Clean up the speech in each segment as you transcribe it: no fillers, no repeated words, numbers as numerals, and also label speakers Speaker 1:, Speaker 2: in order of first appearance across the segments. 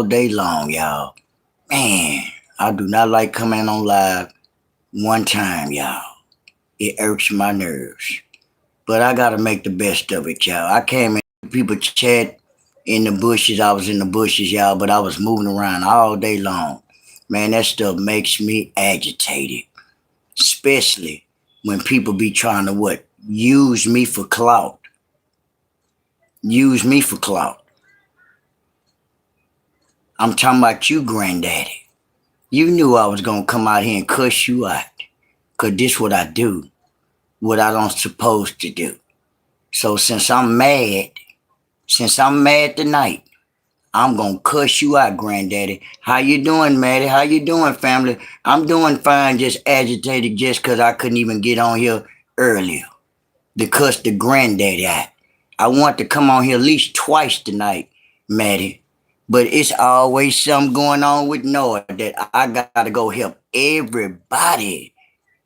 Speaker 1: day long, y'all. Man, I do not like coming on live one time, y'all. It irks my nerves. But I gotta make the best of it, y'all. I came in, people chat in the bushes. I was in the bushes, y'all, but I was moving around all day long. Man, that stuff makes me agitated. Especially when people be trying to what? Use me for clout. Use me for clout. I'm talking about you, Granddaddy. You knew I was gonna come out here and cuss you out. Cause this what I do, what I don't supposed to do. So since I'm mad tonight, I'm gonna cuss you out, Granddaddy. How you doing, Maddie? How you doing, family? I'm doing fine, just agitated just cause I couldn't even get on here earlier to cuss the Granddaddy out. I want to come on here at least twice tonight, Maddie. But it's always something going on with Noah that I gotta go help everybody.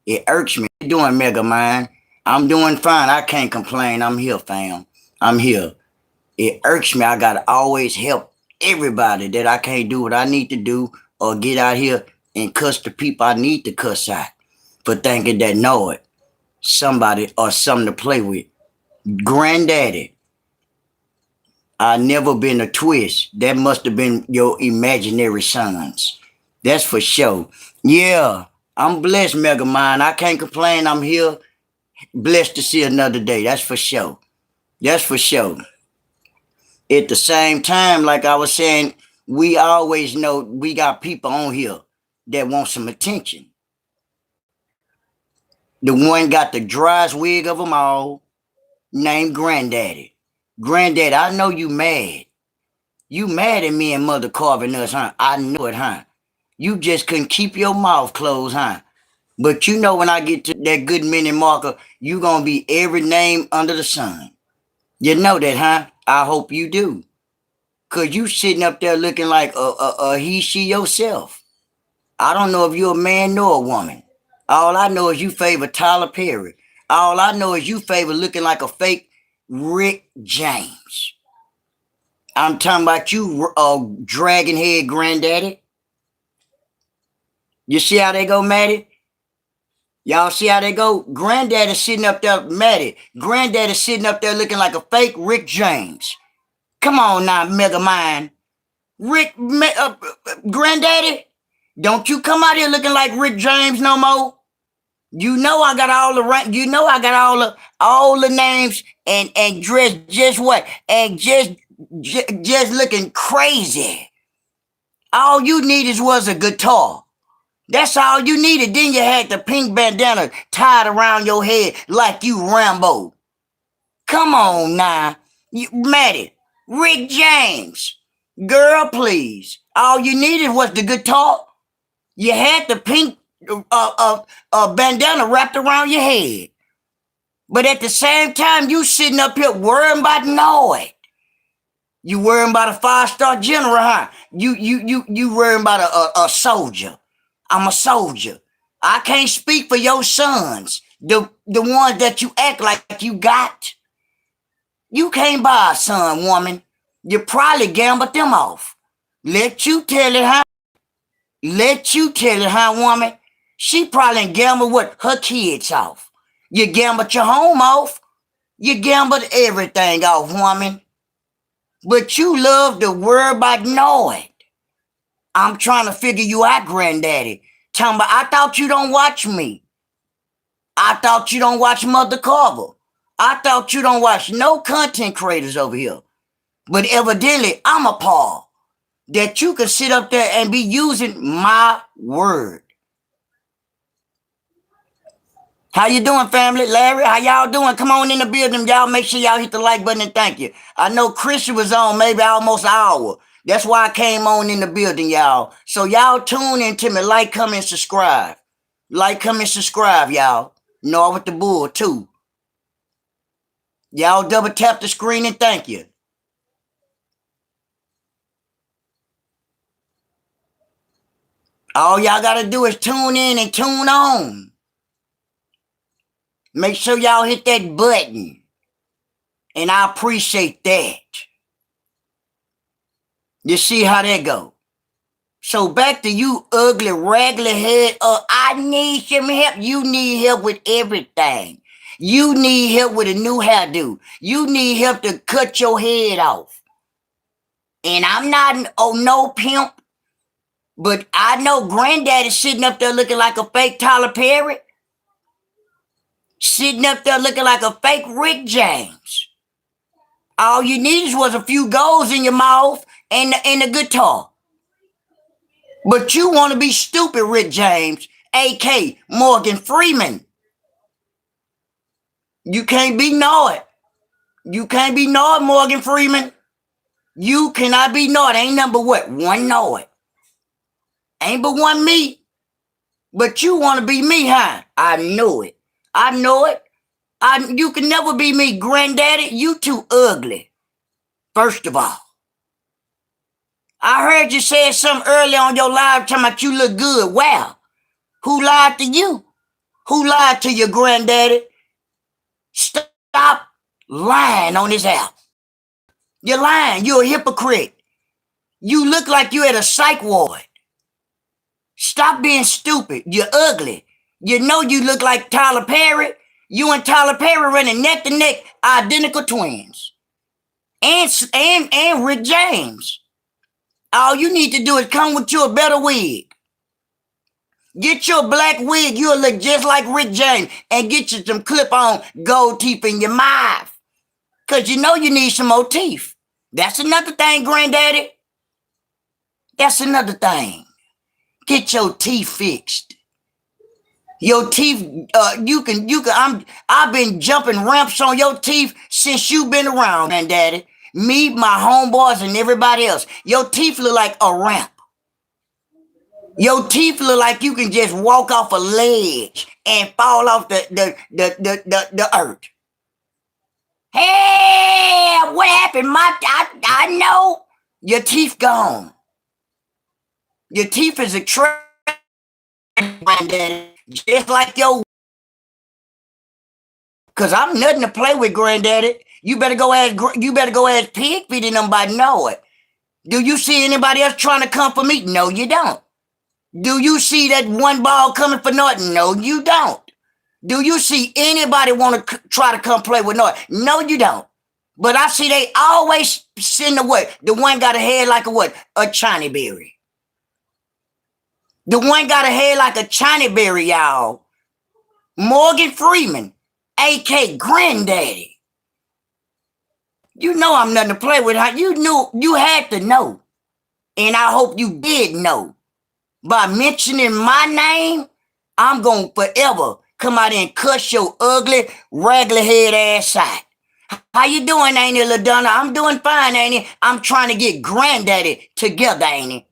Speaker 1: It irks me. How you doing, Mega Mind? I'm doing fine. I can't complain. I'm here, fam. I'm here. It irks me. I gotta always help everybody that I can't do what I need to do or get out here and cuss the people I need to cuss out for thinking that know it. Somebody or something to play with. Granddaddy, I never been a twist. That must have been your imaginary sons. That's for sure. Yeah, I'm blessed, Mega Mind. I can't complain. I'm here, blessed to see another day. That's for sure. That's for sure. At the same time, like I was saying, we always know we got people on here that want some attention. The one got the driest wig of them all, named Granddaddy. Granddaddy, I know you mad. You mad at me and Mother carving us, huh? I know it, huh? You just couldn't keep your mouth closed, huh? But you know when I get to that good minute marker, you gonna be every name under the sun. You know that, huh? I hope you do. Cause you sitting up there looking like a he, she yourself. I don't know if you're a man nor a woman. All I know is you favor Tyler Perry. All I know is you favor looking like a fake Rick James. I'm talking about you, dragon head granddaddy. You see how they go, Maddie? Y'all see how they go? Granddaddy sitting up there, Maddie. Granddaddy sitting up there looking like a fake Rick James. Come on now, Mega Mind. Granddaddy, don't you come out here looking like Rick James no more. You know I got all the right. You know I got all the names and dress just what and just looking crazy. All you needed was a guitar. That's all you needed. Then you had the pink bandana tied around your head like you Rambo. Come on now. Maddie, Rick James. Girl, please. All you needed was the guitar. You had the pink bandana wrapped around your head. But at the same time, you sitting up here worrying about Noid. You worrying about a 5-star general, huh? You worrying about a soldier. I'm a soldier. I can't speak for your sons, the ones that you act like you got. You can't buy a son, woman. You probably gambled them off. Let you tell it, huh? Let you tell it, huh, woman? She probably gambled what her kids off. You gambled your home off. You gambled everything off, woman. But you love to worry about knowing. I'm trying to figure you out, Granddaddy. Tell me, I thought you don't watch me. I thought you don't watch Mother Carver. I thought you don't watch no content creators over here. But evidently, I'm a Paul that you can sit up there and be using my word. How you doing, family? Larry, how y'all doing? Come on in the building. Y'all make sure y'all hit the like button and thank you. I know Christian was on maybe almost an hour. That's why I came on in the building, y'all. So y'all tune in to me. Like, comment, subscribe. Like, comment, subscribe, y'all. Know with the bull, too. Y'all double tap the screen and thank you. All y'all got to do is tune in and tune on. Make sure y'all hit that button. And I appreciate that. You see how that go? So back to you, ugly, raggedy head. I need some help. You need help with everything. You need help with a new hairdo. You need help to cut your head off. And I'm not no pimp, but I know Granddaddy sitting up there looking like a fake Tyler Perry. Sitting up there looking like a fake Rick James. All you needed was a few goals in your mouth and a guitar. But you want to be stupid, Rick James, a.k.a. Morgan Freeman. You can't be gnawed. You can't be gnawed, Morgan Freeman. You cannot be gnawed. Ain't number what? One gnawed. Ain't but one me. But you want to be me, huh? I know it. I know it. You can never be me, Granddaddy. You too ugly. First of all. I heard you say something earlier on your live talking about you look good. Wow. Who lied to you? Who lied to your Granddaddy? Stop lying on this app. You're lying. You're a hypocrite. You look like you at a psych ward. Stop being stupid. You're ugly. You know you look like Tyler Perry. You and Tyler Perry running neck to neck, identical twins. And Rick James. All you need to do is come with you a better wig. Get your black wig. You'll look just like Rick James. And get you some clip-on gold teeth in your mouth. Because you know you need some more teeth. That's another thing, Granddaddy. That's another thing. Get your teeth fixed. Your teeth, I've been jumping ramps on your teeth since you've been around, Granddaddy. Me, my homeboys, and everybody else. Your teeth look like a ramp. Your teeth look like you can just walk off a ledge and fall off the earth. Hey, what happened? I know. Your teeth gone. Your teeth is a trap, Granddaddy. Just like your. Cause I'm nothing to play with, Granddaddy. You better go ask Pigfeet and nobody know it. Do you see anybody else trying to come for me? No, you don't. Do you see that one ball coming for North? No, you don't. Do you see anybody want to try to come play with North? No, you don't. But I see they always send the what? The one got a head like a what? A China berry. The one got a head like a China berry, y'all. Morgan Freeman, a.k.a. Granddaddy. You know I'm nothing to play with. You knew, you had to know. And I hope you did know. By mentioning my name, I'm going to forever come out and cuss your ugly, raggedy head ass out. How you doing, ain't it, LaDonna? I'm doing fine, ain't it? I'm trying to get Granddaddy together, ain't it?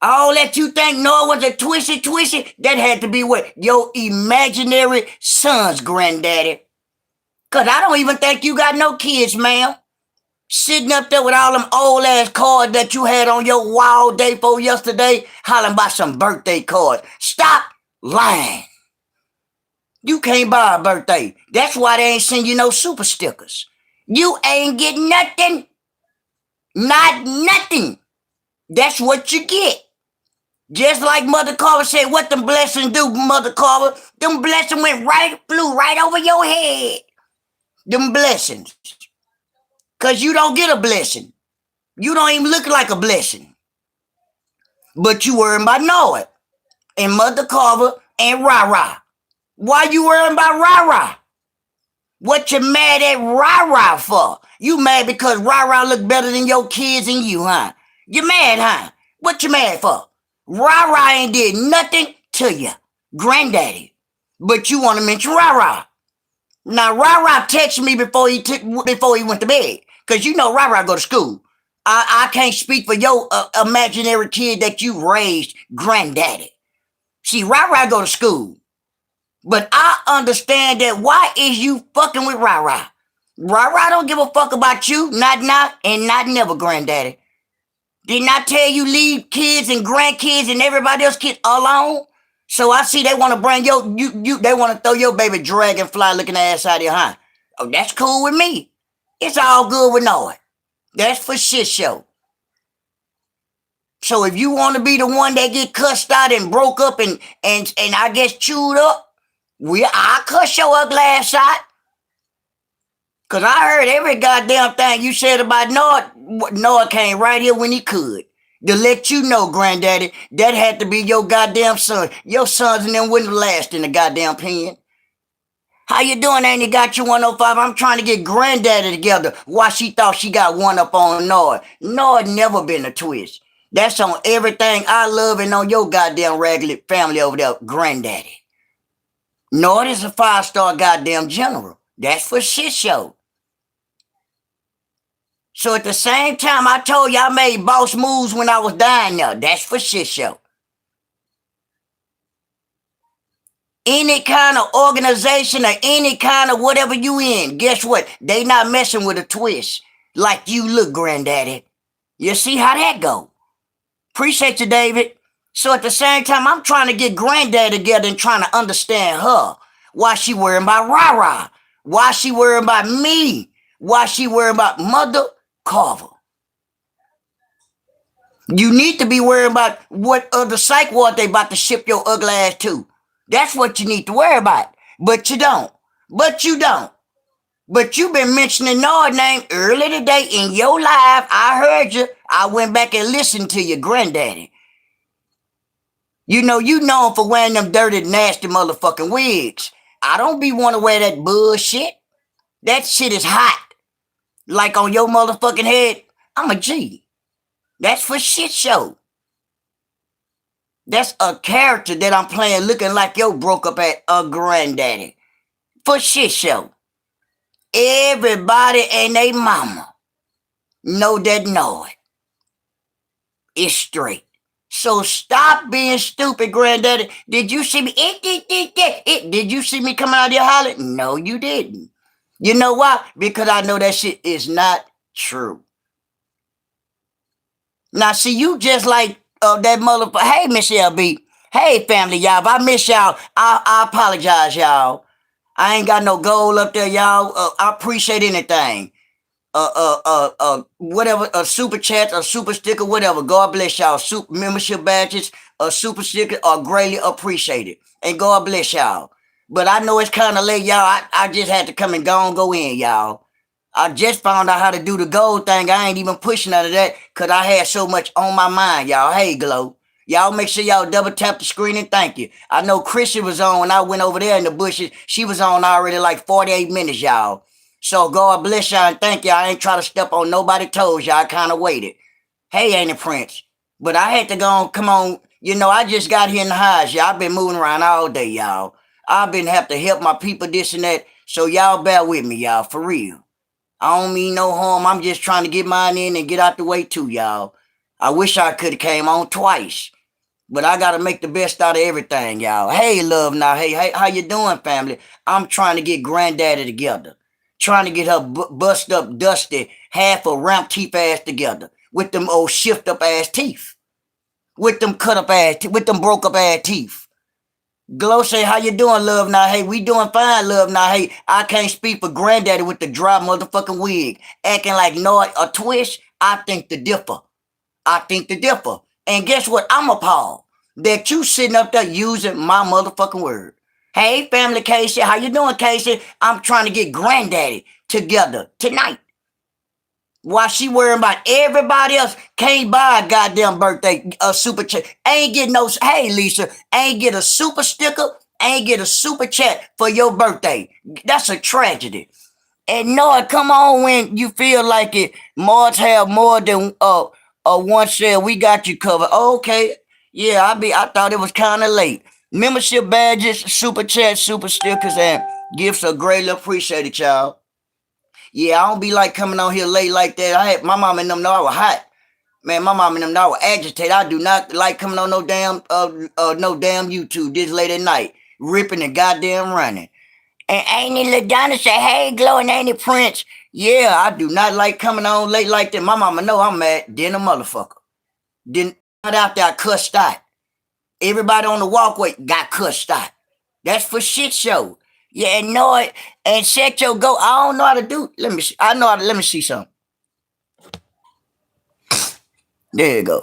Speaker 1: All that you think Noah was a twisty, that had to be what? Your imaginary son's Granddaddy. Because I don't even think you got no kids, ma'am. Sitting up there with all them old ass cards that you had on your wild day for yesterday, hollering about some birthday cards. Stop lying. You can't buy a birthday. That's why they ain't send you no super stickers. You ain't get nothing. Not nothing. That's what you get. Just like Mother Carver said, what them blessings do, Mother Carver? Them blessings flew right over your head. Them blessings. Because you don't get a blessing. You don't even look like a blessing. But you worrying about Noah and Mother Carver and Rah-Rah. Why you worrying about Rah-Rah? What you mad at Rah-Rah for? You mad because Rah-Rah look better than your kids and you, huh? You mad, huh? What you mad for? Rah-Rah ain't did nothing to you, Granddaddy. But you want to mention Rah-Rah. Now, Rah-Rah texted me before he went to bed. Because you know Rah-Rah go to school. I can't speak for your imaginary kid that you raised, Granddaddy. See, Rah-Rah go to school. But I understand that why is you fucking with Rah-Rah? Rah-Rah don't give a fuck about you, not now and not never, Granddaddy. Didn't I tell you leave kids and grandkids and everybody else kids alone? So I see they want to bring they want to throw your baby dragonfly looking ass out of here, huh? Oh, that's cool with me. It's all good with Noah. That's for shit show. So if you want to be the one that get cussed out and broke up and I guess chewed up, I cuss your ugly ass out. Cause I heard every goddamn thing you said about Noah. Noah came right here when he could. To let you know, Granddaddy, that had to be your goddamn son. Your sons and them wouldn't last in the goddamn pen. How you doing, Ain't got you 105? I'm trying to get Granddaddy together. Why she thought she got one up on Noah. Noah never been a twist. That's on everything I love and on your goddamn raggedy family over there, Granddaddy. Noah is a 5-star goddamn general. That's for shit show. So at the same time, I told you I made boss moves when I was dying there. That's for shit show. Any kind of organization or any kind of whatever you in, guess what? They not messing with a twist like you look, Granddaddy. You see how that go? Appreciate you, David. So at the same time, I'm trying to get Granddaddy together and trying to understand her. Why she worrying about Rara? Why she worrying about me? Why she worrying about Mother Carver? You need to be worried about what other psych ward they about to ship your ugly ass to. That's what you need to worry about. But you don't. But you don't. But you've been mentioning Noah's name earlier today in your live. I heard you. I went back and listened to your Granddaddy. You know, you known for wearing them dirty, nasty motherfucking wigs. I don't be want to wear that bullshit. That shit is hot. Like on your motherfucking head. I'm a G. That's for shit show. That's a character that I'm playing looking like your broke up at a Granddaddy. For shit show. Everybody and they mama know that know it. It's straight. So stop being stupid, Granddaddy. Did you see me? Did you see me coming out here hollering? No, you didn't. You know why? Because I know that shit is not true. Now, see, you just like that motherfucker. Hey, Miss LB. Hey, family, y'all. If I miss y'all, I apologize, y'all. I ain't got no goal up there, y'all. I appreciate anything. Whatever, a super chat, a super sticker, whatever. God bless y'all. Super membership badges, a super sticker are greatly appreciated. And God bless y'all. But I know it's kind of late, y'all. I just had to come and go in, y'all. I just found out how to do the gold thing. I ain't even pushing out of that because I had so much on my mind, y'all. Hey, Glow. Y'all make sure y'all double tap the screen and thank you. I know Christian was on when I went over there in the bushes. She was on already like 48 minutes, y'all. So God bless y'all and thank y'all. I ain't trying to step on nobody's toes, y'all. I kind of waited. Hey, Ain't it Prince? But I had to go on, come on. You know, I just got here in the house, y'all. I've been moving around all day, y'all. I've been have to help my people this and that. So y'all bear with me, y'all, for real. I don't mean no harm. I'm just trying to get mine in and get out the way too, y'all. I wish I could have came on twice. But I got to make the best out of everything, y'all. Hey, love now. Hey, how you doing, family? I'm trying to get Granddaddy together. Trying to get her bust up, dusty, half a ramp teeth ass together. With them old shift up ass teeth. With them cut up ass, with them broke up ass teeth. Glow say, how you doing, love now? Hey, we doing fine, love now. Hey, I can't speak for Granddaddy with the dry motherfucking wig. Acting like no a twist. I think the differ. I think the differ. And guess what? I'm appalled that you sitting up there using my motherfucking word. Hey, family Casey, how you doing, Casey? I'm trying to get Granddaddy together tonight. While she worrying about everybody else, can't buy a goddamn birthday super chat. Ain't get no, hey Lisa, ain't get a super sticker, ain't get a super chat for your birthday. That's a tragedy. And no, come on when you feel like it. Mars have more than one share. We got you covered. Okay. Yeah, I thought it was kind of late. Membership badges, super chat, super stickers, and gifts are greatly appreciated, y'all. Yeah, I don't be like coming on here late like that. I had my mom and them know I was hot. Man, my mom and them know I was agitated. I do not like coming on no damn YouTube this late at night. Ripping and goddamn running. And Auntie LaDonna say, hey, Glow and Auntie Prince. Yeah, I do not like coming on late like that. My mama know I'm mad. Then a motherfucker. Then out there I cussed out. Everybody on the walkway got cussed out. That's for shit show. Yeah, and know it. And set your go. I don't know how to do. Let me see. Let me see something. There you go.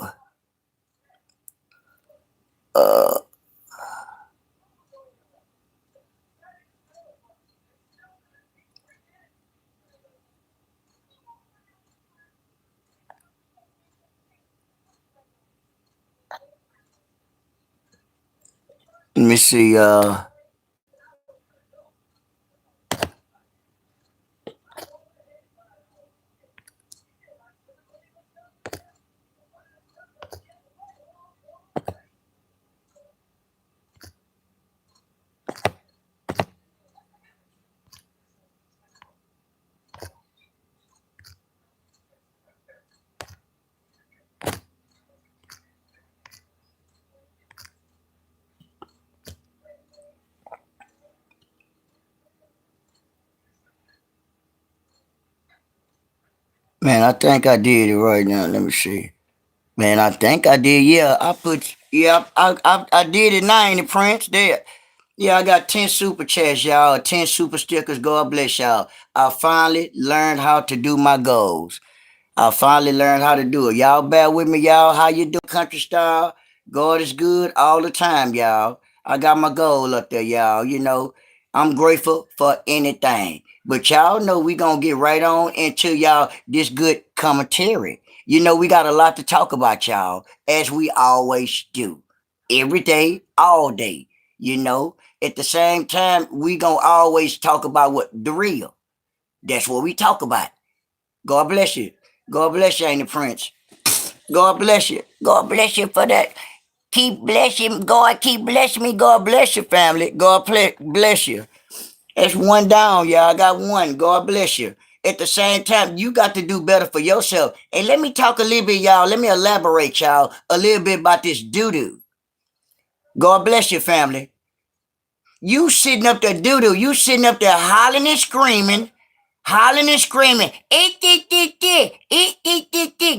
Speaker 1: Let me see. Man, I think I did it right now. Let me see. Man, I think I did. Yeah, I put. Yeah, I did it. 90 Prince. There. Yeah, I got 10 super chats, y'all. 10 super stickers. God bless y'all. I finally learned how to do my goals. I finally learned how to do it. Y'all bear with me, y'all. How you doing, country style? God is good all the time, y'all. I got my goal up there, y'all. You know, I'm grateful for anything. But y'all know we gonna get right on into y'all this good commentary. You know, we got a lot to talk about, y'all, as we always do. Every day, all day. You know, at the same time, we gonna always talk about what the real. That's what we talk about. God bless you. God bless you, ain't the Prince. God bless you. God bless you for that. Keep blessing. God keep blessing me. God bless you, family. God bless you. That's one down, y'all. I got one. God bless you. At the same time, you got to do better for yourself. And let me talk a little bit, y'all. Let me elaborate, y'all, a little bit about this doo-doo. God bless you, family. You sitting up there doo-doo. You sitting up there hollering and screaming,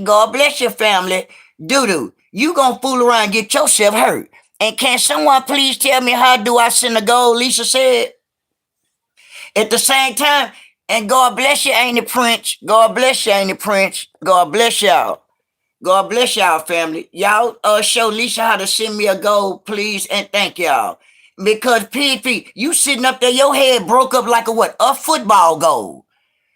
Speaker 1: God bless your family. Doo-doo, you gonna fool around and get yourself hurt. And can someone please tell me how do I send a goal? Lisa said. At the same time, and God bless you, ain't it, Prince? God bless you, ain't it, Prince? God bless y'all. God bless y'all, family. Y'all show Lisa how to send me a goal, please, and thank y'all. Because Pigfeet, you sitting up there, your head broke up like a what? A football goal.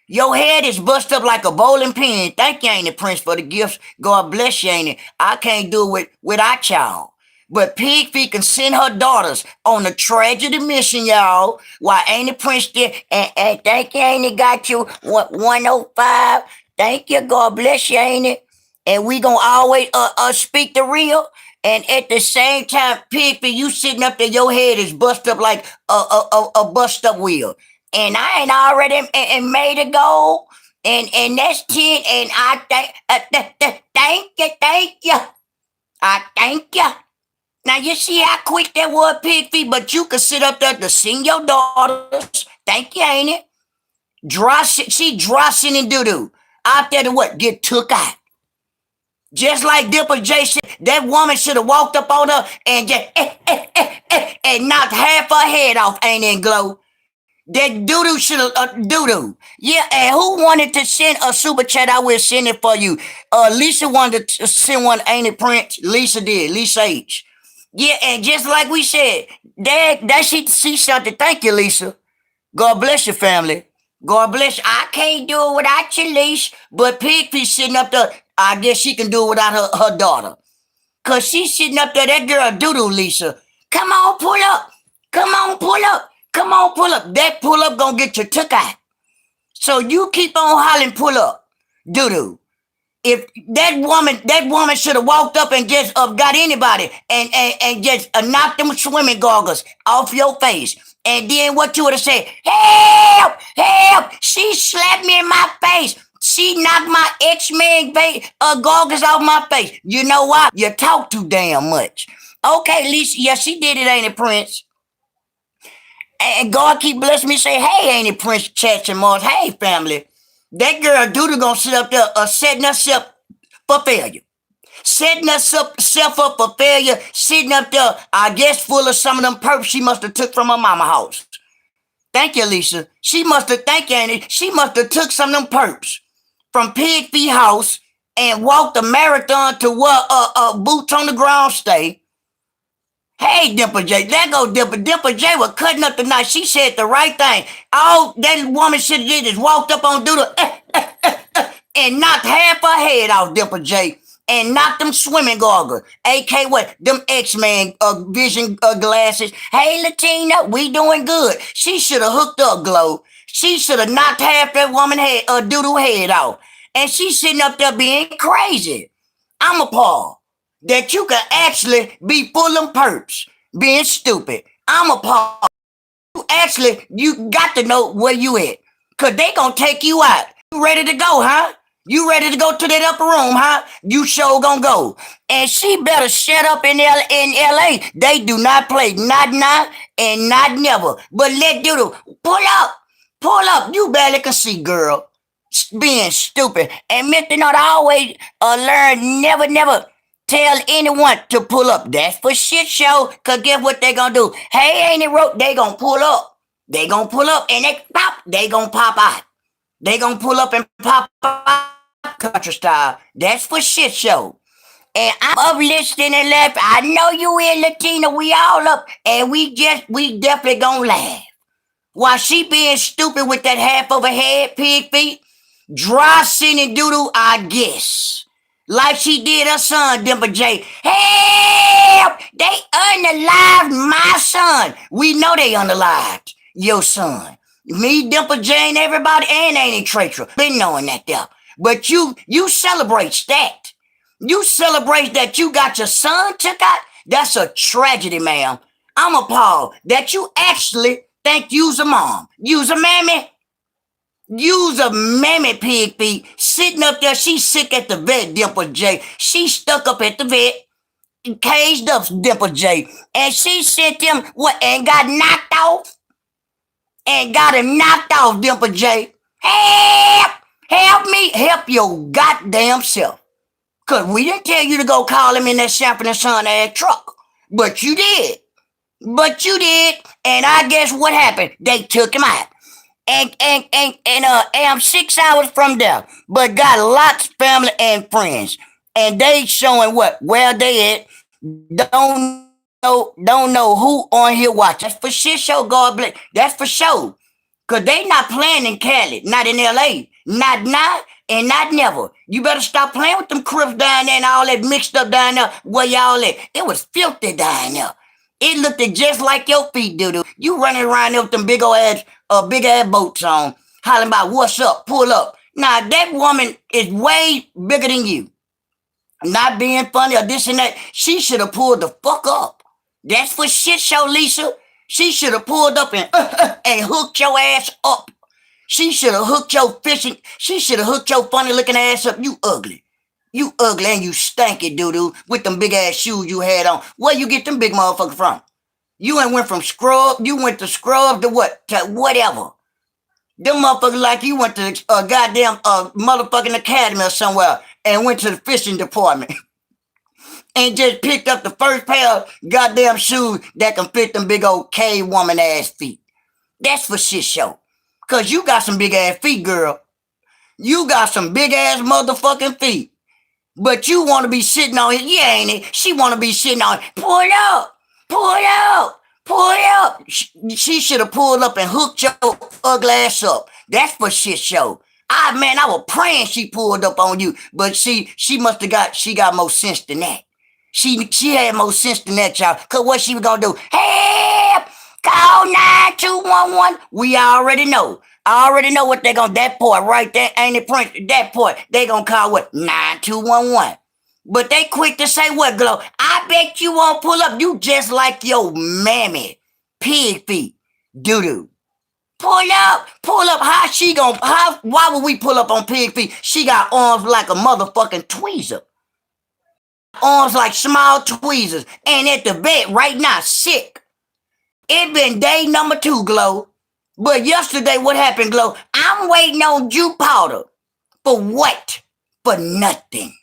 Speaker 1: Your head is bust up like a bowling pin. Thank you, ain't it, Prince, for the gifts. God bless you, ain't it? I can't do it without y'all. But Pigfeet can send her daughters on a tragedy mission, y'all. While ain't it, Prince there? And thank you, ain't it, got you 105. Thank you, God bless you, ain't it? And we gonna always speak the real. And at the same time, Pigfeet, you sitting up there, your head is bust up like a bust up wheel and I ain't already and made a goal, and that's 10, and I thank you, I thank you. Now you see how quick that was, Pigfeet, but you could sit up there to sing your daughters. Thank you, ain't it? She drossing and doo-doo. Out there to what? Get took out. Just like Dipper J said, that woman should have walked up on her and just and knocked half her head off, ain't it, Glow? That doo-doo should have doo-doo. Yeah, and who wanted to send a super chat? I will send it for you. Lisa wanted to send one, ain't it, Prince? Lisa did. Lisa H. Yeah, and just like we said, that she see something. Thank you, Lisa. God bless your family. God bless you. I can't do it without you, Lisa. But Pigfeet sitting up there, I guess she can do it without her daughter. Cause she's sitting up there, that girl doo-doo, Lisa. Come on, pull up. Come on, pull up. Come on, pull up. That pull up gonna get you took out. So you keep on hollering, pull up. Doo-doo. If that woman should have walked up and just got anybody and just knocked them swimming goggles off your face. And then what you would have said, help, help, she slapped me in my face. She knocked my X-Men goggles off my face. You know why? You talk too damn much. Okay, Lisa, yeah, she did it, ain't it, Prince? And God keep blessing me, say, hey, ain't it, Prince Chats and Mars? Hey, family. That girl Duda gonna sit up there setting herself for failure. Setting herself up for failure, sitting up there, I guess, full of some of them perps she must have took from her mama house. Thank you, Lisa. She must have, thank you, Annie. She must have took some of them perps from Pigfeet house and walked a marathon to where boots on the ground stay. Hey, Dimple J, there go Dimple. Dimple J was cutting up the knife. She said the right thing. All that woman should have did is walked up on Doodle and knocked half her head off, Dimple J. and knock them swimming goggles, AK what? Them X-Men vision glasses. Hey Latina, we doing good. She should have hooked up, Glow. She should have knocked half that woman head doodle head off. And she's sitting up there being crazy. I'm appalled that you can actually be full of perps, being stupid. I'm appalled. Actually, you got to know where you at. Cause they gonna take you out. You ready to go, huh? You ready to go to that upper room, huh? You sure gonna go. And she better shut up in LA. They do not play. Not now and not never. But let Doodle pull up. Pull up. You barely can see, girl. Being stupid. And Mr. Not always learn never tell anyone to pull up. That's for shit show. Cause guess what they gonna do? Hey, ain't it rope? They gonna pull up. They gonna pull up and they pop. They gonna pop out. They gonna pull up and pop out country style. That's for shit show. And I'm up listening and laughing. I know you in Latina. We all up. And we definitely gonna laugh. While she being stupid with that half of a head, pig feet, dry sinning doodle, I guess. Like she did her son, Dimple J. Help! They unalived my son. We know they unalived your son. Me, Dimple J, and everybody, and Ain't Traitor. Been knowing that there. But you celebrate that. You celebrate that you got your son took out. That's a tragedy, ma'am. I'm appalled that you actually think you's a mom. You's a mammy. You's a mammy, pig feet. Sitting up there, she's sick at the vet, Dimple J. She stuck up at the vet, caged up, Dimple J. And she sent him, what, and got knocked off? And got him knocked off, Dimple J. Help! Help me! Help your goddamn self. Cause we didn't tell you to go call him in that Sanford and Son ass truck. But you did. And I guess what happened? They took him out. And I'm 6 hours from there. But got lots of family and friends. And they showing what? Where they at. Don't know who on here watching. That's for shit show, God bless. That's for sure. Cause they not playing in Cali, not in LA. Not now and not never. You better stop playing with them crips down there and all that mixed up down there where y'all at. It was filthy down there. It looked just like your feet, dude. You running around there with them big ass boats on, hollering about what's up, pull up. Now that woman is way bigger than you. Not being funny or this and that. She should have pulled the fuck up. That's for shit show, Lisa. She should have pulled up and hooked your ass up. She should have hooked your fishing. She should have hooked your funny looking ass up. You ugly. You ugly and you stanky doo-doo with them big ass shoes you had on. Where you get them big motherfuckers from? You ain't went from scrub. You went to scrub to what? To whatever. Them motherfuckers like you went to a goddamn motherfucking academy or somewhere and went to the fishing department. And just picked up the first pair of goddamn shoes that can fit them big old cave woman ass feet. That's for shit show. Cause you got some big ass feet, girl. You got some big ass motherfucking feet. But you want to be sitting on it. Yeah, ain't it? She want to be sitting on it. Pull it up. Pull it up. Pull it up. She should have pulled up and hooked your ugly ass up. That's for shit show. I was praying she pulled up on you. But she must have got more sense than that. She had more sense than that, y'all. Cause what she was gonna do? Help! Call 9211. We already know. I already know what they gonna. That part right there, ain't it, Prince? That part they gonna call what? 9211. But they quick to say what, Glow? I bet you won't pull up. You just like your mammy, pig feet, doo doo. Pull up. How she gonna? Why would we pull up on pig feet? She got arms like a motherfucking tweezer. Arms like small tweezers. And at the vet right now, sick. It been day number 2, Glow. But yesterday, what happened, Glow? I'm waiting on Jew powder. For what? For nothing.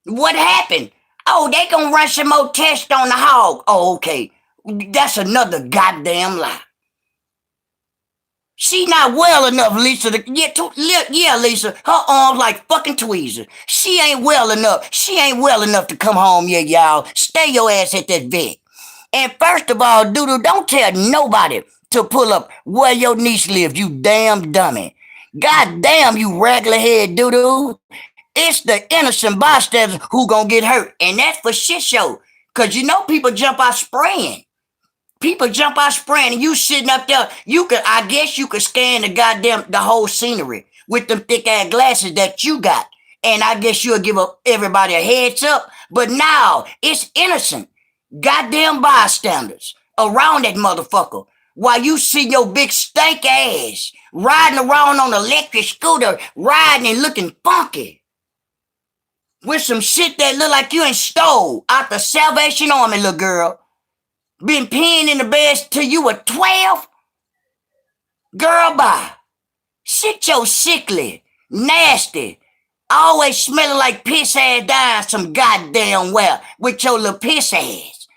Speaker 1: What happened? Oh, they gonna run some more tests on the hog. Oh, okay. That's another goddamn lie. She not well enough, Lisa. Yeah, Lisa. Her arms like fucking tweezers. She ain't well enough. She ain't well enough to come home yet, y'all. Stay your ass at that vet. And first of all, Doodoo, don't tell nobody to pull up where your niece lives, you damn dummy. God damn, you regular head, Doodoo. It's the innocent bystanders who gonna get hurt. And that's for shit show. Cause you know people jump out spraying. People jump out spraying and you sitting up there, I guess you could scan the whole scenery with them thick ass glasses that you got. And I guess you'll give everybody a heads up. But now it's innocent. Goddamn bystanders around that motherfucker. While you see your big stank ass riding around on an electric scooter, riding and looking funky. With some shit that look like you ain't stole out the Salvation Army, little girl. Been peeing in the bed till you were 12? Girl, bye. Sit your sickly, nasty, always smelling like piss ass down some goddamn well with your little piss ass.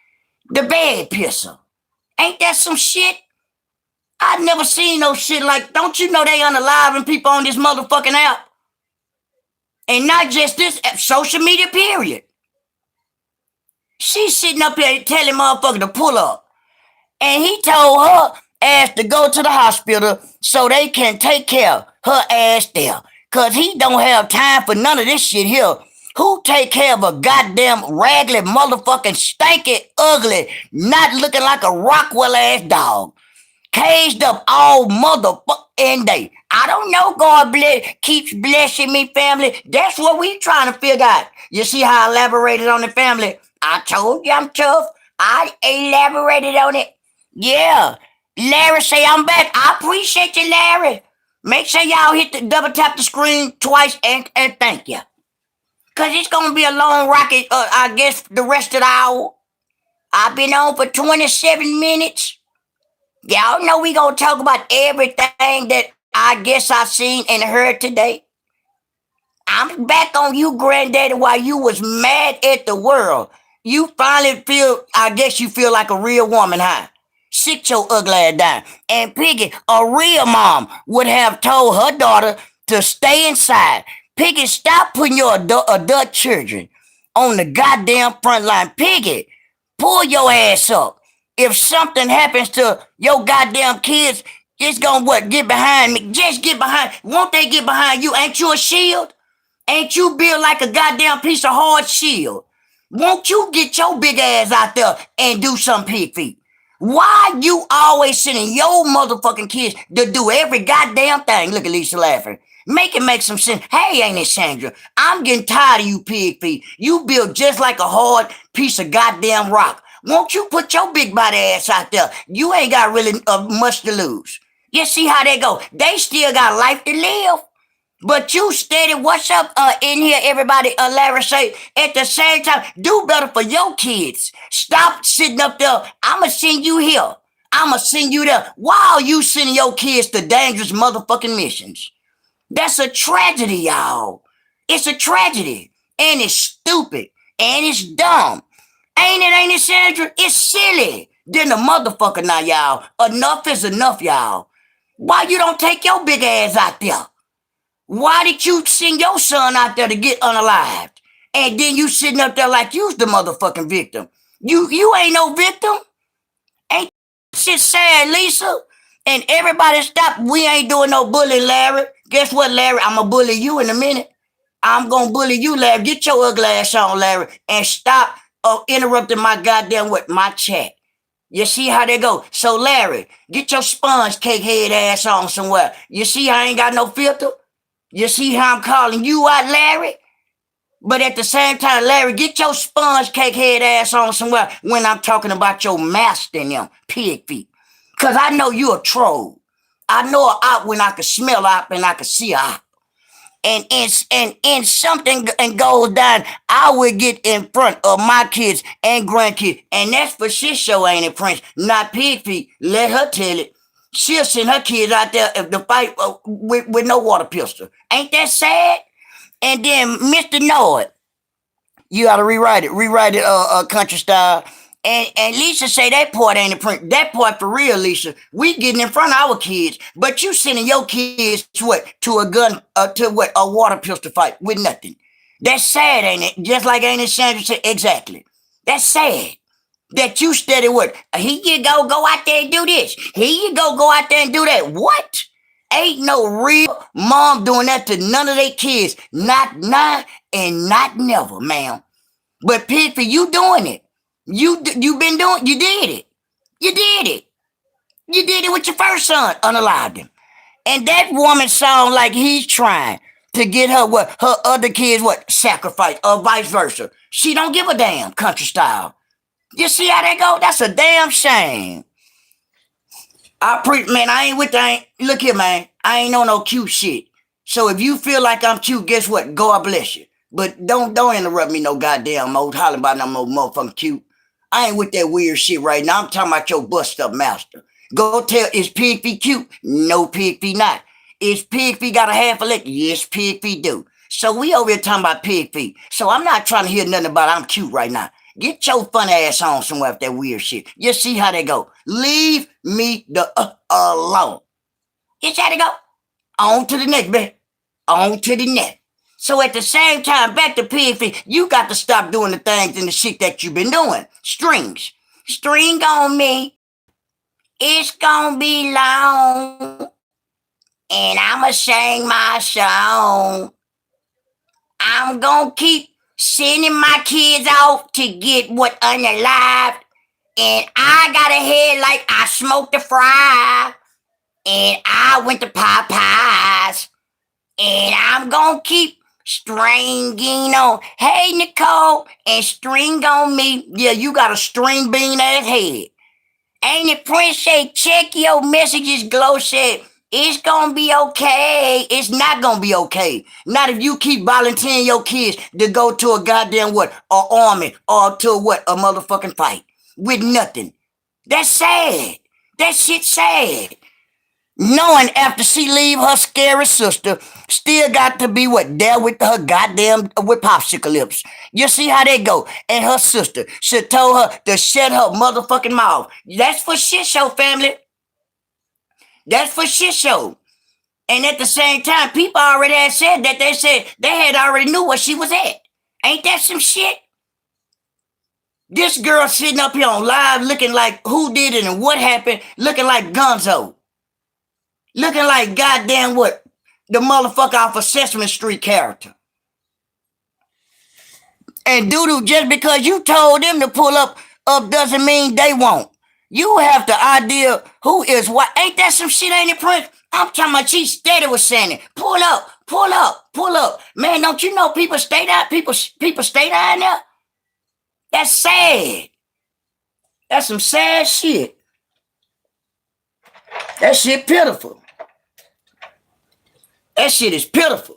Speaker 1: The bed pisser. Ain't that some shit? I've never seen no shit like, don't you know they unaliving people on this motherfucking app? And not just this, social media, period. She's sitting up here telling motherfucker to pull up. And he told her ass to go to the hospital so they can take care of her ass there. Cause he don't have time for none of this shit here. Who take care of a goddamn raggedy motherfucking stanky, ugly, not looking like a Rockwell ass dog? Caged up all motherfucking day. I don't know, God keeps blessing me, family. That's what we trying to figure out. You see how I elaborated on the family? I told you I'm tough. I elaborated on it. Yeah. Larry say I'm back. I appreciate you, Larry. Make sure y'all hit the double tap the screen twice and thank you. Cause it's gonna be a long rocket, I guess the rest of the hour. I've been on for 27 minutes. Y'all know we gonna talk about everything that I guess I seen and heard today. I'm back on you, Granddaddy, while you was mad at the world. You finally I guess you feel like a real woman, huh? Sit your ugly ass down. And Piggy, a real mom, would have told her daughter to stay inside. Piggy, stop putting your adult children on the goddamn front line. Piggy, pull your ass up. If something happens to your goddamn kids, it's gonna get behind me. Just get behind. Won't they get behind you? Ain't you a shield? Ain't you built like a goddamn piece of hard shield? Won't you get your big ass out there and do some Pigfeet? Why you always sending your motherfucking kids to do every goddamn thing? Look at Lisa laughing. Make it make some sense. Hey, ain't it, Sandra? I'm getting tired of you, Pigfeet. You built just like a hard piece of goddamn rock. Won't you put your big body ass out there? You ain't got really much to lose. You see how they go? They still got life to live. But you steady, what's up in here, everybody, Larry say, at the same time, do better for your kids. Stop sitting up there. I'ma send you here. I'ma send you there. Why are you sending your kids to dangerous motherfucking missions? That's a tragedy, y'all. It's a tragedy. And it's stupid. And it's dumb. Ain't it, Sandra? It's silly. Then the motherfucker now, y'all. Enough is enough, y'all. Why you don't take your big ass out there? Why did you send your son out there to get unalived? And then you sitting up there like you's the motherfucking victim. You ain't no victim. Ain't shit sad, Lisa? And everybody stop. We ain't doing no bullying, Larry. Guess what, Larry? I'm gonna bully you in a minute. I'm gonna bully you, Larry. Get your ugly ass on, Larry. And stop interrupting my goddamn my chat. You see how they go? So, Larry, get your sponge cake head ass on somewhere. You see how I ain't got no filter? You see how I'm calling you out, Larry? But at the same time, Larry, get your sponge cake head ass on somewhere when I'm talking about your master and them Pigfeet. Because I know you a troll. I know a op when I can smell op and I can see a op. And something goes down, I will get in front of my kids and grandkids. And that's for shit show, ain't it, Prince? Not Pigfeet. Let her tell it. She'll send her kids out there to fight with no water pistol. Ain't that sad? And then Mr. Noah, you gotta rewrite it, country style. And Lisa say that part ain't a print. That part for real, Lisa. We getting in front of our kids, but you sending your kids to a gun, a water pistol fight with nothing. That's sad, ain't it? Just like ain't it, Sandra said, exactly. That's sad. That you steady with. Here you go out there and do this. Here you go out there and do that. What? Ain't no real mom doing that to none of their kids. Not now and not never, ma'am. But Pigfeet, you doing it. You been doing. You did it. You did it. You did it with your first son. Unalived him. And that woman sound like he's trying to get her what her other kids what sacrifice or vice versa. She don't give a damn country style. You see how that go? That's a damn shame. Man, I ain't with that. Look here, man. I ain't on no cute shit. So if you feel like I'm cute, guess what? God bless you. But don't interrupt me no goddamn mode hollering about no more motherfucking cute. I ain't with that weird shit right now. I'm talking about your bust up master. Go tell, is Pigfeet cute? No, Pigfeet not. Is Pigfeet got a half a leg? Yes, Pigfeet do. So we over here talking about Pigfeet. So I'm not trying to hear nothing about I'm cute right now. Get your fun ass on somewhere with that weird shit. You see how they go. Leave me the alone. You see how they go. On to the next, man. On to the next. So at the same time, back to Pigfeet, you got to stop doing the things and the shit that you've been doing. Strings. String on me. It's gonna be long. And I'ma sing my song. I'm gonna keep sending my kids off to get what unalived. And I got a head like I smoked a fry. And I went to Popeyes. And I'm gonna keep stringing on. Hey, Nicole, and string on me. Yeah, you got a string bean ass head. Ain't it Prince say, check your messages, Glow said, it's gonna be okay. It's not gonna be okay. Not if you keep volunteering your kids to go to a goddamn what? Or army or to what? A motherfucking fight with nothing. That's sad. That shit's sad. Knowing after she leave her scary sister, still got to be what? There with her goddamn, with popsicle lips. You see how they go. And her sister, she told her to shut her motherfucking mouth. That's for shit show, family. That's for shit show. And at the same time, people already had said that. They said they had already knew where she was at. Ain't that some shit? This girl sitting up here on live looking like who did it and what happened, looking like Gonzo. Looking like goddamn what? The motherfucker off of Sesame Street character. And Doodoo, just because you told them to pull up doesn't mean they won't. You have the idea who is what. Ain't that some shit, ain't it, Prince? I'm talking about she steady was saying it. Pull up, pull up, pull up. Man, don't you know people stay down? People stay down there? That's sad. That's some sad shit. That shit pitiful. That shit is pitiful.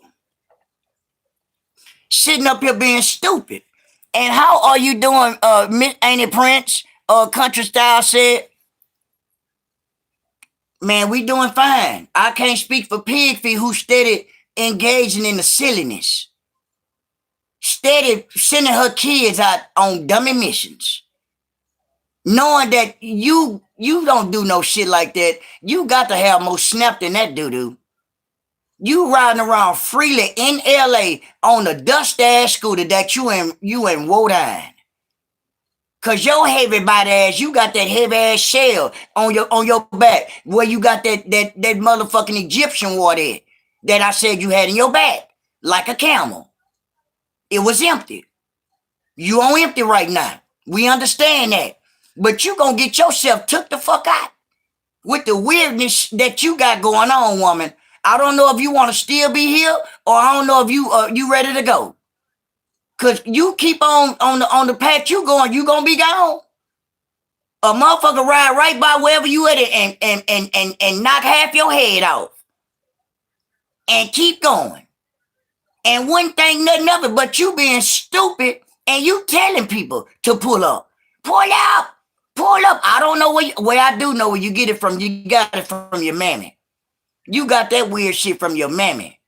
Speaker 1: Sitting up here being stupid. And how are you doing, ain't it Prince? Country Style said, man, we doing fine. I can't speak for Pigfeet who steady engaging in the silliness. Steady sending her kids out on dummy missions. Knowing that you don't do no shit like that. You got to have more snap than that doo-doo. You riding around freely in LA on a dust ass scooter that you in Wodan. Cause your heavy body ass, you got that heavy ass shell on your back where you got that motherfucking Egyptian water at, that I said you had in your back, like a camel. It was empty. You on empty right now. We understand that. But you gonna get yourself took the fuck out with the weirdness that you got going on, woman. I don't know if you want to still be here, or I don't know if you ready to go. Cause you keep on the path you gonna be gone. A motherfucker ride right by wherever you at and knock half your head off. And keep going. And one thing, nothing of it, but you being stupid and you telling people to pull up. Pull up. Pull up. I don't know where I do know where you get it from. You got it from your mammy. You got that weird shit from your mammy.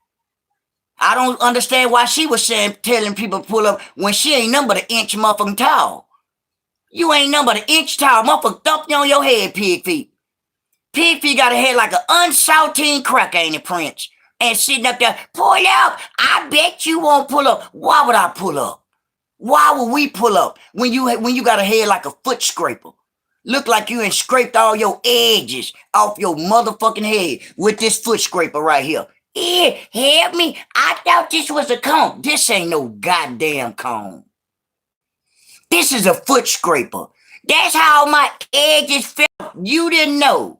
Speaker 1: I don't understand why she was telling people to pull up when she ain't nothing but an inch motherfucking tall. You ain't nothing but an inch tall. Motherfucker thump you on your head, Pigfeet. Pigfeet got a head like an unsaltine cracker, ain't it, Prince? And sitting up there, pull up. I bet you won't pull up. Why would I pull up? Why would we pull up when you got a head like a foot scraper? Look like you ain't scraped all your edges off your motherfucking head with this foot scraper right here. Yeah, help me. I thought this was a comb. This ain't no goddamn comb. This is a foot scraper. That's how my edges felt. You didn't know.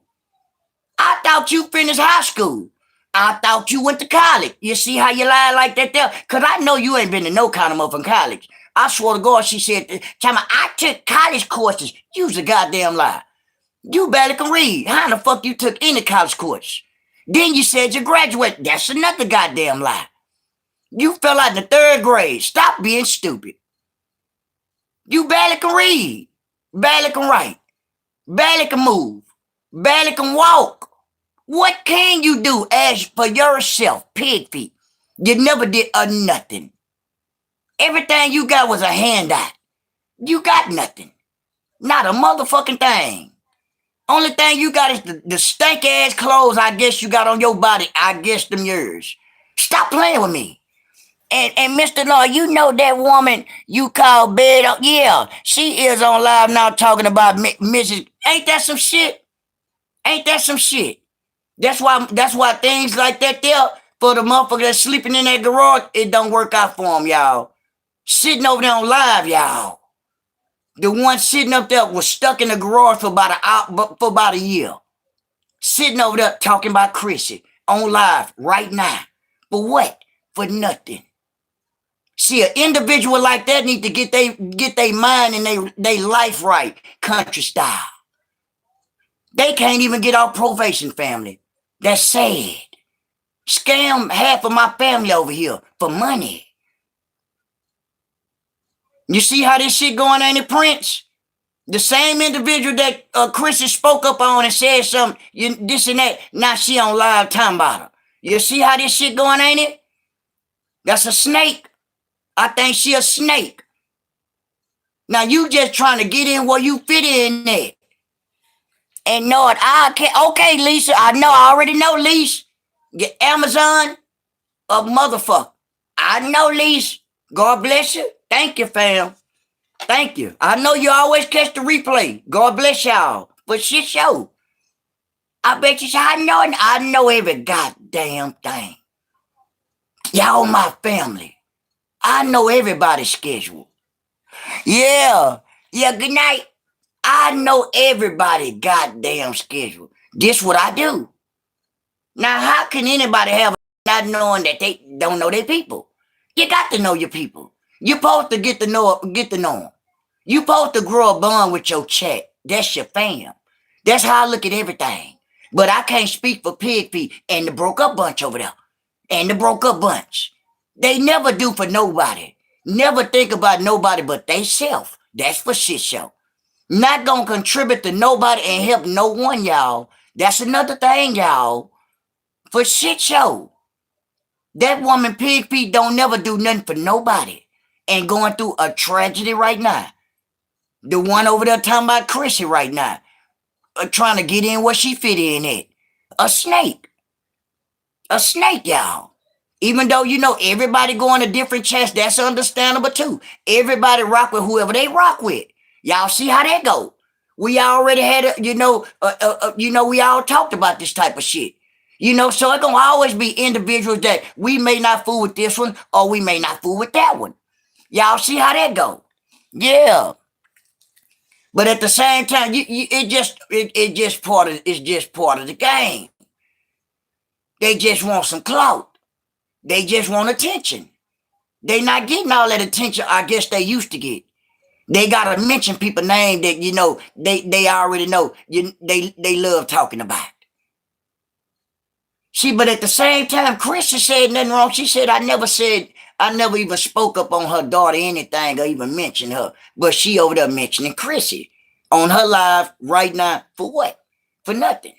Speaker 1: I thought you finished high school. I thought you went to college. You see how you lie like that there? Because I know you ain't been to no kind of motherfucking college. I swear to God, she said, Chama, I took college courses. You's a goddamn lie. You barely can read. How the fuck you took any college course? Then you said you graduated. That's another goddamn lie. You fell out in the 3rd grade. Stop being stupid. You barely can read. Barely can write. Barely can move. Barely can walk. What can you do as for yourself, Pigfeet? You never did a nothing. Everything you got was a handout. You got nothing. Not a motherfucking thing. Only thing you got is the stank ass clothes I guess you got on your body. I guess them yours. Stop playing with me. And Mr. Law, you know that woman you call bed? Yeah, she is on live now talking about Mrs. Ain't that some shit? Ain't that some shit? That's why things like that there for the motherfucker that's sleeping in that garage, it don't work out for them, y'all. Sitting over there on live, y'all. The one sitting up there was stuck in the garage for about a year. Sitting over there talking about Chrissy on live right now. For what? For nothing. See, an individual like that need to get they mind and they life right, country style. They can't even get off probation, family. That's sad. Scam half of my family over here for money. You see how this shit going, ain't it, Prince? The same individual that Chrissy spoke up on and said something, this and that, now she on live time about her. You see how this shit going, ain't it? That's a snake. I think she a snake. Now you just trying to get in where you fit in at. And know it, I can't. Okay, Lisa, I already know, Lisa. Get Amazon, a motherfucker. I know, Lisa. God bless you. Thank you, fam. Thank you. I know you always catch the replay. God bless y'all. But shit show. I bet you I know every goddamn thing. Y'all my family. I know everybody's schedule. Yeah, good night. I know everybody goddamn schedule. This what I do. Now, how can anybody have not knowing that they don't know their people? You got to know your people. You're supposed to get to know them. You're supposed to grow a bond with your chat. That's your fam. That's how I look at everything. But I can't speak for Pigfeet and the broke up bunch over there. And the broke up bunch. They never do for nobody. Never think about nobody but they self. That's for shit show. Not gonna contribute to nobody and help no one, y'all. That's another thing, y'all. For shit show. That woman Pigfeet don't never do nothing for nobody. And going through a tragedy right now. The one over there talking about Chrissy right now. Trying to get in where she fit in at. A snake. A snake, y'all. Even though, everybody going to different chats, that's understandable too. Everybody rock with whoever they rock with. Y'all see how that go? We already had, we all talked about this type of shit. So it's going to always be individuals that we may not fool with this one or we may not fool with that one. Y'all see how that go? Yeah. But at the same time, it's just part of the game. They just want some clout. They just want attention. They not getting all that attention I guess they used to get. They gotta mention people's name that they already know they love talking about. See, but at the same time, Chrissy said nothing wrong. She said I never even spoke up on her daughter anything or even mentioned her. But she over there mentioning Chrissy on her live right now for what? For nothing.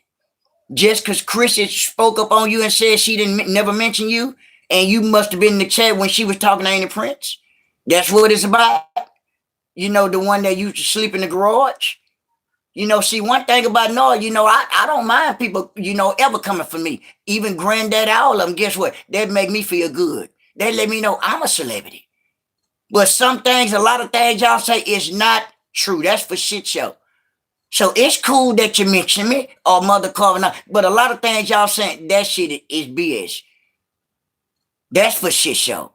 Speaker 1: Just because Chrissy spoke up on you and said she didn't never mention you, and you must have been in the chat when she was talking to Ain't Prince. That's what it's about. The one that used to sleep in the garage. See, one thing about Noah, I don't mind people, ever coming for me. Even Granddaddy, all of them, guess what? That make me feel good. They let me know I'm a celebrity. But a lot of things y'all say is not true. That's for shit show. So it's cool that you mention me or Mother Carvin, but a lot of things y'all saying, that shit is BS. That's for shit show.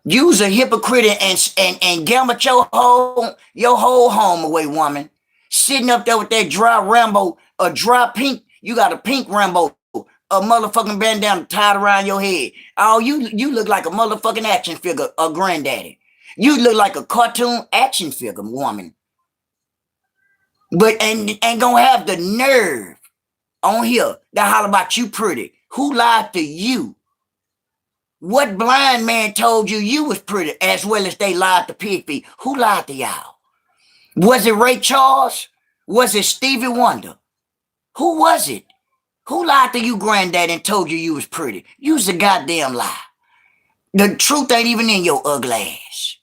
Speaker 1: You's a hypocrite and gamble your whole home away, woman. Sitting up there with that dry Rambo, a dry pink, you got a pink Rambo, a motherfucking bandana tied around your head. Oh, you look like a motherfucking action figure, a granddaddy. You look like a cartoon action figure, woman. But and gonna have the nerve on here to holler about you pretty. Who lied to you? What blind man told you was pretty as well as they lied to Pigfeet? Who lied to y'all? Was it Ray Charles? Was it Stevie Wonder? Who was it? Who lied to you, granddad, and told you was pretty? You's a goddamn lie. The truth ain't even in your ugly ass.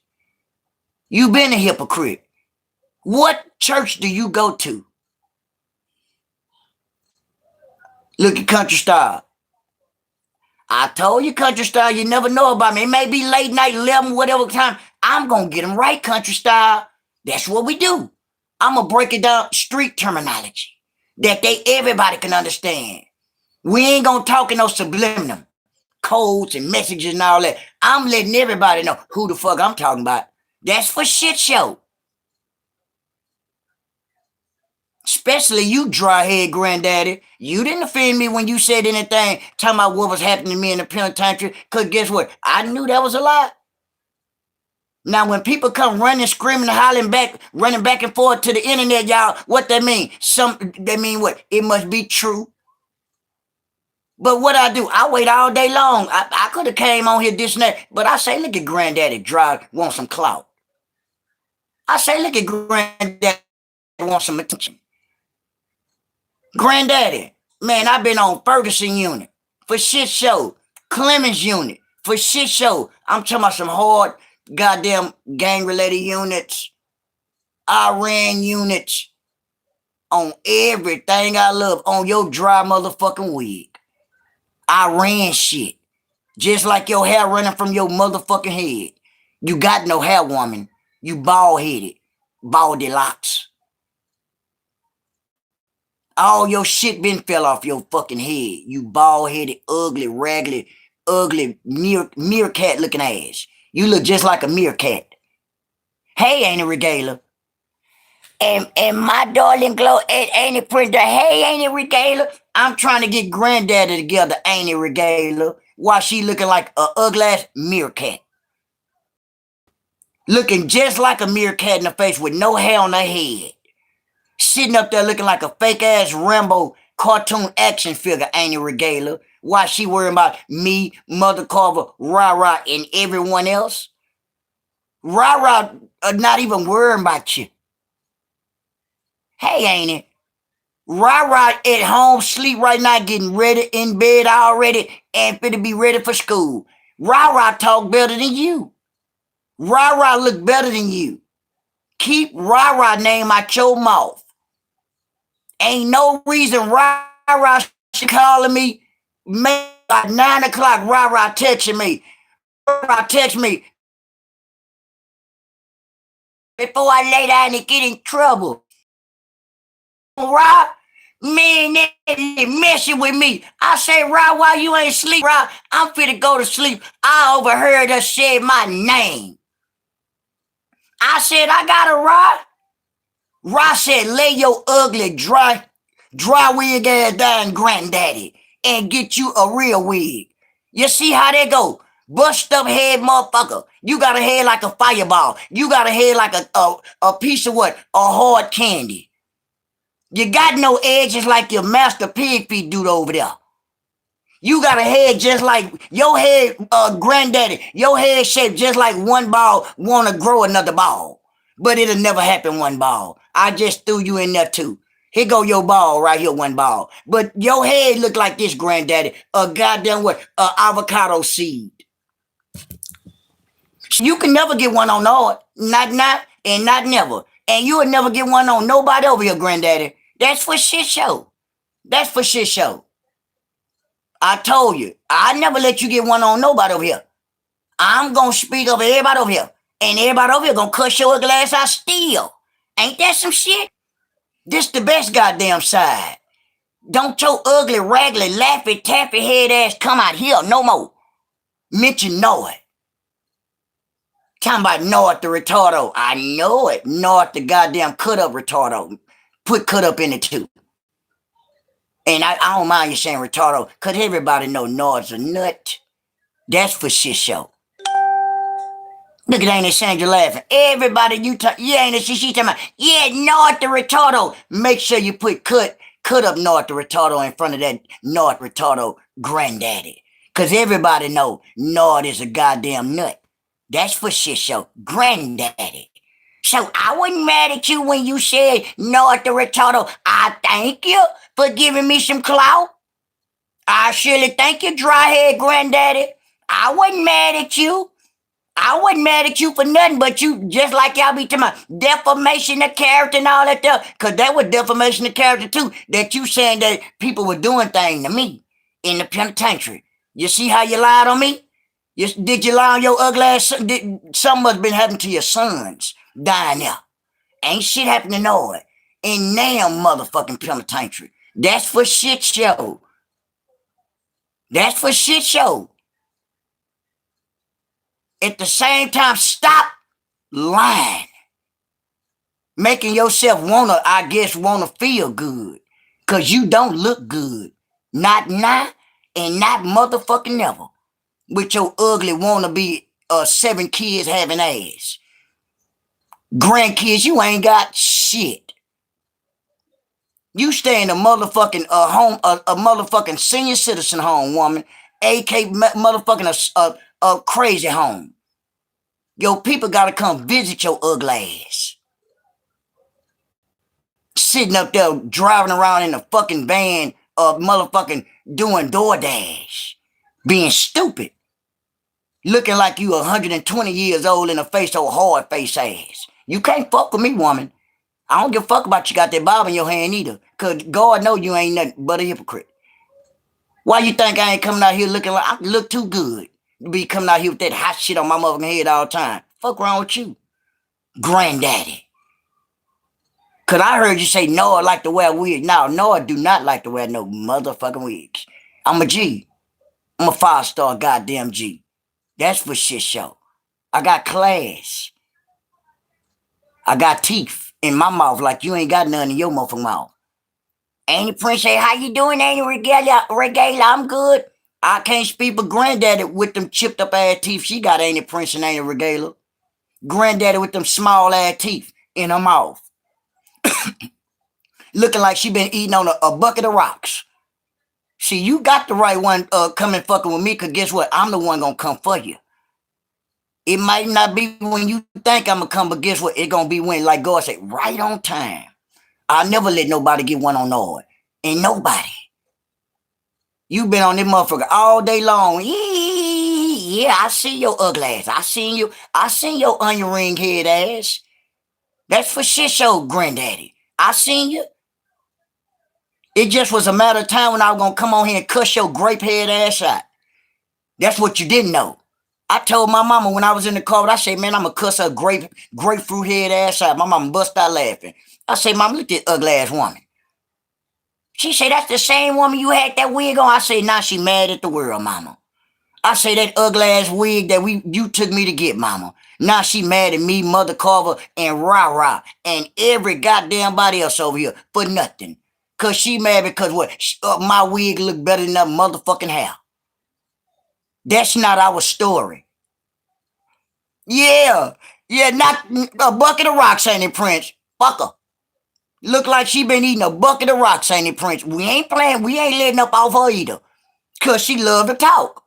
Speaker 1: You been a hypocrite. What church do you go to? Look at Country Star. I told you, Country Star, you never know about me. It may be late night, 11, whatever time. I'm going to get them right, Country Star. That's what we do. I'm going to break it down street terminology that everybody can understand. We ain't going to talk in no subliminal codes and messages and all that. I'm letting everybody know who the fuck I'm talking about. That's for shit show. Especially you, dry-head granddaddy. You didn't offend me when you said anything talking about what was happening to me in the penitentiary, because guess what? I knew that was a lie. Now, when people come running, screaming, hollering back, running back and forth to the internet, y'all, what that mean? They mean what? It must be true. But what I do, I wait all day long. I could have came on here this and that, but I say, look at granddaddy dry, want some clout. I say, look at granddaddy want some attention. Granddaddy, man, I've been on Ferguson unit for shit show, Clemens unit for shit show. I'm talking about some hard goddamn gang-related units, Iran units, on everything I love, on your dry motherfucking wig. Iran shit. Just like your hair running from your motherfucking head. You got no hair, woman. You bald-headed. Baldy locks. All your shit been fell off your fucking head. You bald-headed, ugly, raggedy, ugly, meerkat-looking ass. You look just like a meerkat. Hey, Auntie Regala. And my darling glow at Auntie Printer. Hey, Auntie Regala. I'm trying to get granddaddy together, Auntie Regala, while she looking like a ugly-ass meerkat. Looking just like a meerkat in the face with no hair on her head. Sitting up there looking like a fake-ass Rambo cartoon action figure, Auntie Regala, while she worrying about me, Mother Carver, Rah-Rah, and everyone else. Rah-Rah not even worrying about you. Hey, Auntie. Rah-Rah at home, sleep right now, getting ready in bed already, and finna be ready for school. Rah-Rah talk better than you. Rah-Rah look better than you. Keep Rah-Rah name out your mouth. Ain't no reason Rah-Rah calling me. Maybe at 9 o'clock, Rah-Rah texting me. Rah-Rah text me before I lay down and get in trouble. Rah, man, they messing with me. I say, Rah, why you ain't sleep? Rah, I'm finna go to sleep. I overheard her say my name. I said, I got a Rah. Rah said, lay your ugly, dry wig ass down, granddaddy, and get you a real wig. You see how they go? Bust up head motherfucker. You got a head like a fireball. You got a head like a piece of what? A hard candy. You got no edges like your master Pigfeet dude over there. You got a head just like your head, granddaddy. Your head shaped just like one ball want to grow another ball. But it'll never happen one ball. I just threw you in there too. Here go your ball right here, one ball. But your head look like this, granddaddy. A goddamn what? A avocado seed. You can never get one on no, not, and not never. And you will never get one on nobody over here, granddaddy. That's for shit show. That's for shit show. I told you, I never let you get one on nobody over here. I'm going to speak over everybody over here. And everybody over here going to cuss your glass out still. Ain't that some shit? This the best goddamn side. Don't your ugly, raggedy, laffy, taffy head ass come out here no more. Mention Noah. Talking about North the retardo. I know it. North the goddamn cut up retardo. Put cut up in it too. And I don't mind you saying retardo, because everybody know North's a nut. That's for shit show. Look at Ain't Sandra laughing. Everybody ain't she talking about, yeah, North the retardo. Make sure you put cut up North the retardo in front of that North retardo granddaddy. Because everybody know North is a goddamn nut. That's for shit show. Granddaddy. So I wasn't mad at you when you said North the retardo. I thank you for giving me some clout. I surely thank you, dry-head granddaddy. I wasn't mad at you. I wasn't mad at you for nothing, but you, just like y'all be talking about defamation of character and all that stuff, because that was defamation of character too, that you saying that people were doing things to me in the penitentiary. You see how you lied on me? Did you lie on your ugly ass son? Something must have been happening to your sons dying there. Ain't shit happened to no one. In damn motherfucking penitentiary. That's for shit show. That's for shit show. At the same time, stop lying. Making yourself wanna feel good. Cause you don't look good. Not now and not motherfucking never. With your ugly wannabe 7 kids having ass. Grandkids, you ain't got shit. You stay in a motherfucking home, a motherfucking senior citizen home, woman. AK motherfucking a crazy home. Your people gotta come visit your ugly ass. Sitting up there driving around in a fucking van motherfucking doing DoorDash. Being stupid. Looking like you 120 years old in a face so hard face ass. You can't fuck with me, woman. I don't give a fuck about you got that Bible in your hand either. Cause God know you ain't nothing but a hypocrite. Why you think I ain't coming out here looking like I look too good to be coming out here with that hot shit on my motherfucking head all the time? Fuck wrong with you? Granddaddy. Cause I heard you say Noah like to wear wigs. No, Noah do not like to wear no motherfucking wigs. I'm a G. I'm a 5-star goddamn G. That's for shit show. I got class. I got teeth in my mouth like you ain't got none in your motherfucking mouth. Auntie Princess, how you doing, Auntie Regala? I'm good. I can't speak, but Granddaddy with them chipped up ass teeth. She got Auntie Princess and Auntie Regala. Granddaddy with them small ass teeth in her mouth. Looking like she been eating on a bucket of rocks. See, you got the right one coming fucking with me, because guess what? I'm the one gonna come for you. It might not be when you think I'm gonna come, but guess what? It gonna be when, like God said, right on time. I'll never let nobody get one on Lord. Ain't nobody. You been on this motherfucker all day long. Yeah, I see your ugly ass. I seen your onion ring head ass. That's for shit show, Granddaddy. I seen you. It just was a matter of time when I was gonna come on here and cuss your grape head ass out. That's what you didn't know. I told my mama when I was in the car, I said, man, I'm gonna cuss her grapefruit head ass out. My mama bust out laughing. I said, Mama, look at this ugly ass woman. She said, that's the same woman you had that wig on. I said, nah, she mad at the world, Mama. I say that ugly ass wig that you took me to get, Mama. Now she mad at me, Mother Carver, and Rah-Rah, and every goddamn body else over here for nothing. Cause she mad because what? My wig look better than that motherfucking hair. That's not our story. Yeah, not a bucket of rocks, ain't it, Prince? Fuck her. Look like she been eating a bucket of rocks, ain't it, Prince? We ain't playing. We ain't letting up off her either. Cause she love to talk.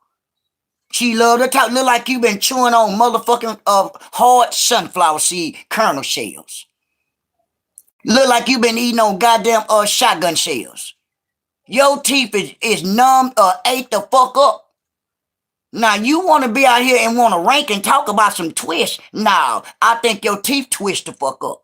Speaker 1: She love to talk. Look like you been chewing on motherfucking hard sunflower seed kernel shells. Look like you been eating on goddamn shotgun shells. Your teeth is numb or ate the fuck up. Now, you want to be out here and want to rank and talk about some twists? No, I think your teeth twist the fuck up.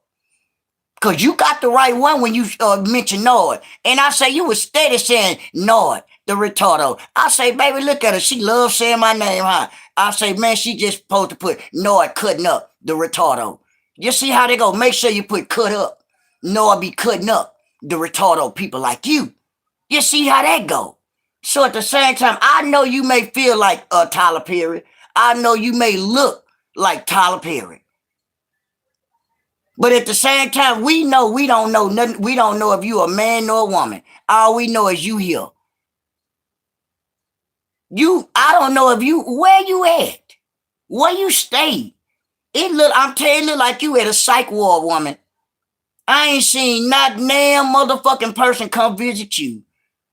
Speaker 1: Because you got the right one when you mention Nord. And I say, you was steady saying Nord, the retardo. I say, baby, look at her. She loves saying my name, huh? I say, man, she just supposed to put Nord cutting up, the retardo. You see how they go? Make sure you put cut up. Nor be cutting up the retarded people like you. You see how that go? So at the same time, I know you may feel like Tyler Perry. I know you may look like Tyler Perry. But at the same time, we know we don't know nothing. We don't know if you a man or a woman. All we know is you here. I don't know if where you at? Where you stay? I'm telling you, look like you at a psych ward, woman. I ain't seen not damn motherfucking person come visit you.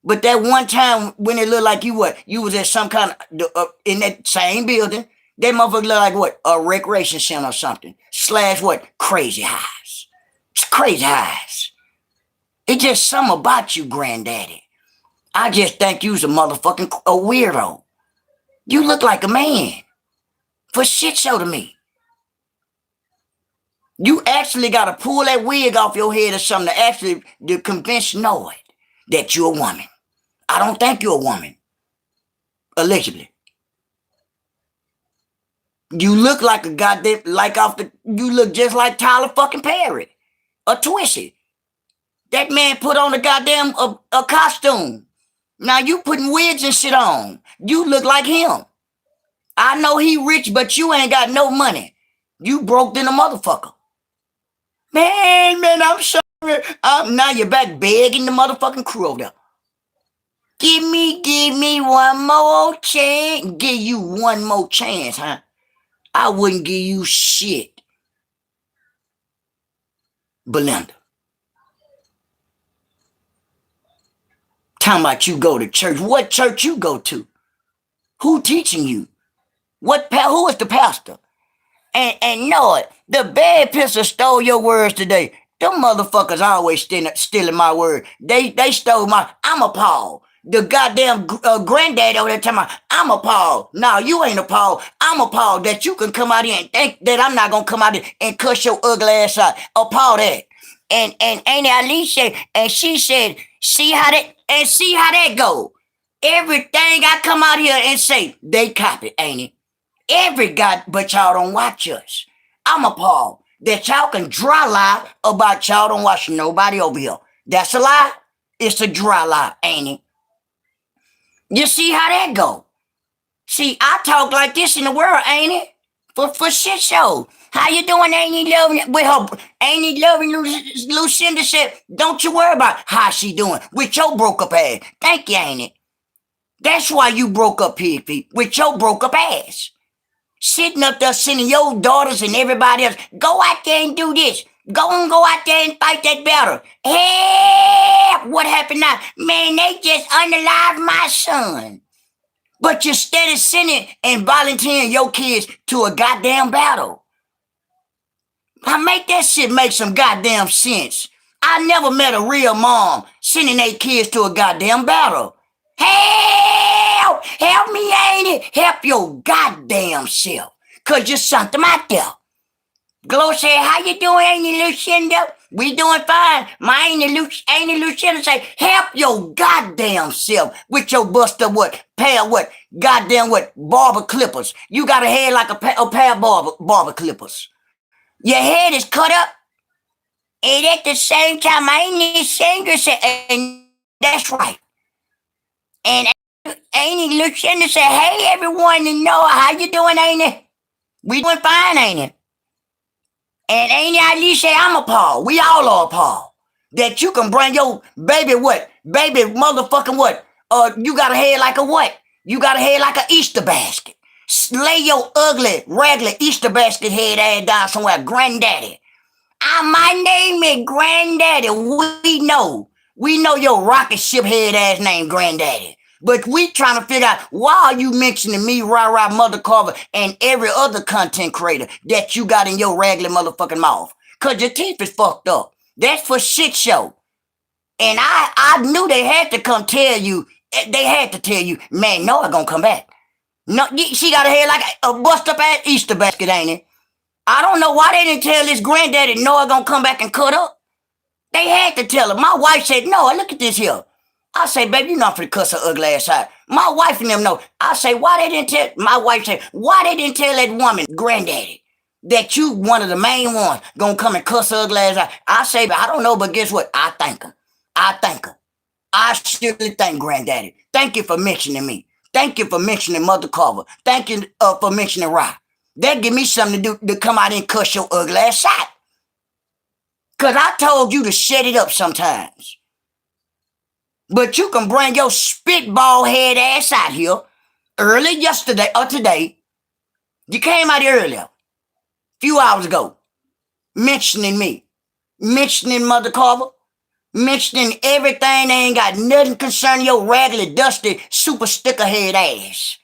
Speaker 1: But that one time when it looked like you was at some kind of, in that same building, that motherfucker looked like what? A recreation center or something. / what? Crazy highs. It's crazy highs. It's just something about you, Granddaddy. I just think you's a motherfucking a weirdo. You look like a man. For shit show to me. You actually got to pull that wig off your head or something to actually to convince Noid that you're a woman. I don't think you're a woman. Allegedly. You look like a goddamn, you look just like Tyler fucking Perry. A Twissy. That man put on a goddamn a costume. Now you putting wigs and shit on. You look like him. I know he rich, but you ain't got no money. You broke than a motherfucker. Man, I'm sorry. Now you're back begging the motherfucking crew over there. Give me one more chance. Give you one more chance, huh? I wouldn't give you shit. Belinda. Talking about you go to church. What church you go to? Who teaching you? Who is the pastor? And know it. The bad pistol stole your words today. Them motherfuckers always stealing my word. They stole I'm appalled. The goddamn granddaddy over there telling me, I'm appalled. No, you ain't appalled. I'm appalled that you can come out here and think that I'm not going to come out here and cuss your ugly ass out. Appalled that. And Auntie Ali said, and she said, see how that go. Everything I come out here and say, they copy, ain't it? Every god, but y'all don't watch us. I'm appalled that y'all can dry lie about y'all don't watch nobody over here. That's a lie. It's a dry lie, ain't it? You see how that go? See, I talk like this in the world, ain't it? For shit show. How you doing, Auntie Loving? With her, Auntie Loving Lucinda said, don't you worry about how she doing with your broke up ass. Thank you, ain't it? That's why you broke up, Pigfeet, with your broke up ass. Sitting up there sending your daughters and everybody else, go out there and do this. Go out there and fight that battle. Hey, what happened now? Man, they just unalived my son. But you steady sending and volunteering your kids to a goddamn battle. I make that shit make some goddamn sense. I never met a real mom sending their kids to a goddamn battle. Help me, ain't it? Help your goddamn self. Cause you're something out there. Glow said, how you doing, Auntie Lucinda? We doing fine. My Auntie Lucinda say, help your goddamn self with your buster goddamn barber clippers. You got a head like a pair of barber clippers. Your head is cut up. And at the same time, my Auntie Singer said, and that's right. And Auntie Lucinda said, hey, everyone, you know, how you doing, Auntie? We doing fine, ain't it? And Auntie Ali say, I'm appalled. We all are appalled. That you can bring your baby Baby motherfucking what? You got a head like a what? You got a head like an Easter basket. Lay your ugly, regular Easter basket head ass down somewhere, Granddaddy. My name is Granddaddy. We know your rocket ship head ass name, Granddaddy. But we trying to figure out why are you mentioning me, Rah Mother Carver, and every other content creator that you got in your regular motherfucking mouth. Cause your teeth is fucked up. That's for shit show. And I knew they had to come tell you, they had to tell you, man, Noah gonna come back. No, she got a head like a bust up ass Easter basket, ain't it? I don't know why they didn't tell this granddaddy Noah gonna come back and cut up. They had to tell her. My wife said, Noah, look at this here. I say, baby, you not finna cuss her ugly ass out. My wife and them know. I say, why they didn't tell, my wife said, why they didn't tell that woman, granddaddy, that you one of the main ones gonna come and cuss her ugly ass out. I say, but I don't know, but guess what? I thank her. I thank her. I surely thank Granddaddy. Thank you for mentioning me. Thank you for mentioning Mother Carver. Thank you for mentioning Rye. That give me something to do to come out and cuss your ugly ass out. Cause I told you to shut it up sometimes. But you can bring your spitball head ass out here early yesterday or today. You came out here earlier, a few hours ago, mentioning me, mentioning Mother Carver, mentioning everything. They ain't got nothing concerning your raggedy, dusty, super sticker head ass.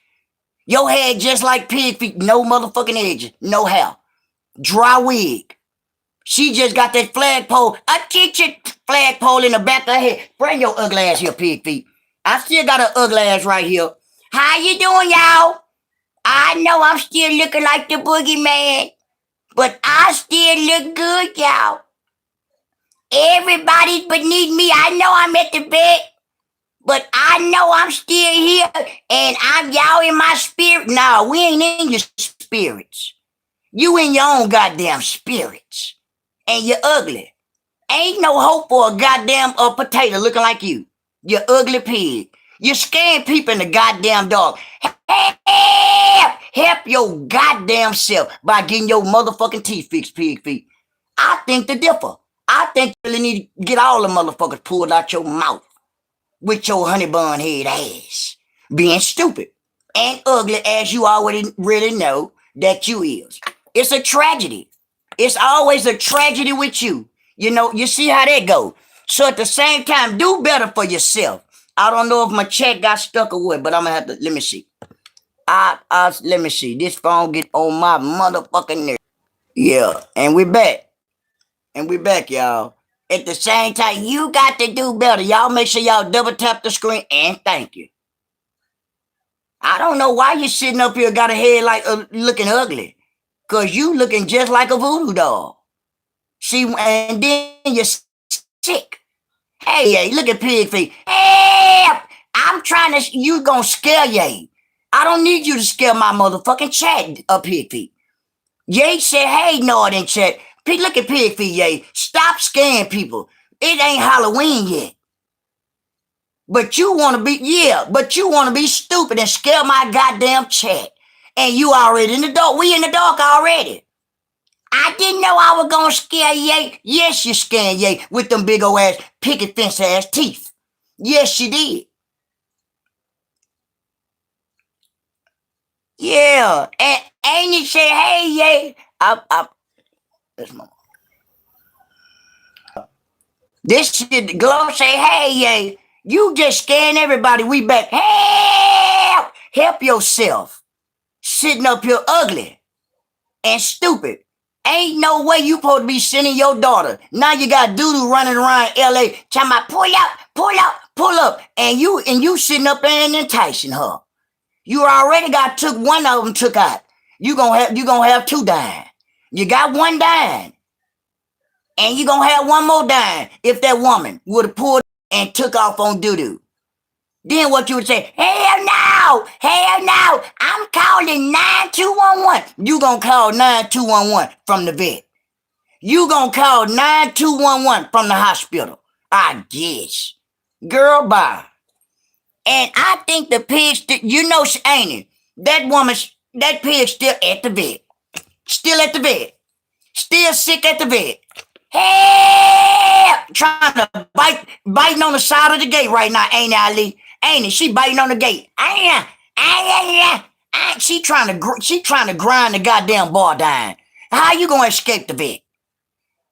Speaker 1: Your head just like Pigfeet, no motherfucking edges, no hair, dry wig. She just got that flagpole, a teacher flagpole in the back of her head. Bring your ugly ass here, Pigfeet. I still got her ugly ass right here. How you doing, y'all? I know I'm still looking like the boogeyman, but I still look good, y'all. Everybody's beneath me. I know I'm at the bed, but I know I'm still here, and I'm y'all in my spirit. No, we ain't in your spirits. You in your own goddamn spirits. And you're ugly. Ain't no hope for a goddamn potato looking like you. You ugly pig. You're scaring people in the goddamn dog. Help your goddamn self by getting your motherfucking teeth fixed, Pigfeet. I think the differ. I think you really need to get all the motherfuckers pulled out your mouth with your honey bun head ass. Being stupid and ugly as you already really know that you is. It's a tragedy. It's always a tragedy with you. You know, you see how that go. So at the same time, do better for yourself. I don't know if my check got stuck or what, but I'm gonna have to, let me see. Let me see. This phone get on my motherfucking nerve. Yeah, and we back. And we back, y'all. At the same time, you got to do better. Y'all make sure y'all double tap the screen and thank you. I don't know why you sitting up here got a head like looking ugly. Cause you looking just like a voodoo doll. See, and then you're sick. Hey, look at Pigfeet. Help! I'm trying to, you gonna scare Ye. I don't need you to scare my motherfucking chat up, Pigfeet. Ye said, hey, Nord in chat. Look at Pigfeet, Ye. Stop scaring people. It ain't Halloween yet. But you want to be, but you want to be stupid and scare my goddamn chat. And you already in the dark. We in the dark already. I didn't know I was going to scare Ye. Yes, you scared Ye with them big old ass, picket fence ass teeth. Yes, you did. Yeah. And Amy said, hey, Ye. That's my... This shit, Glow say, hey, Ye. You just scaring everybody. We back. Help! Help yourself. Sitting up here ugly and stupid. Ain't no way you supposed to be sending your daughter. Now you got doo-doo running around LA talking about pull up, pull up, pull up. And you sitting up there and enticing her. You already got took one of them took out. You gonna have two dying. You got one dying. And you gonna have one more dying if that woman would have pulled and took off on doo-doo. Then what you would say, hell no, I'm calling 9211. You gonna call 9211 from the vet. You gonna call 9211 from the hospital. I guess. Girl, bye. And I think the pig, you know, ain't it? That pig still at the vet. Still at the vet. Still sick at the vet. Hey, trying to biting on the side of the gate right now, ain't it, Ali? Ain't it? She biting on the gate. She trying to grind the goddamn bar down. How you gonna escape the vet?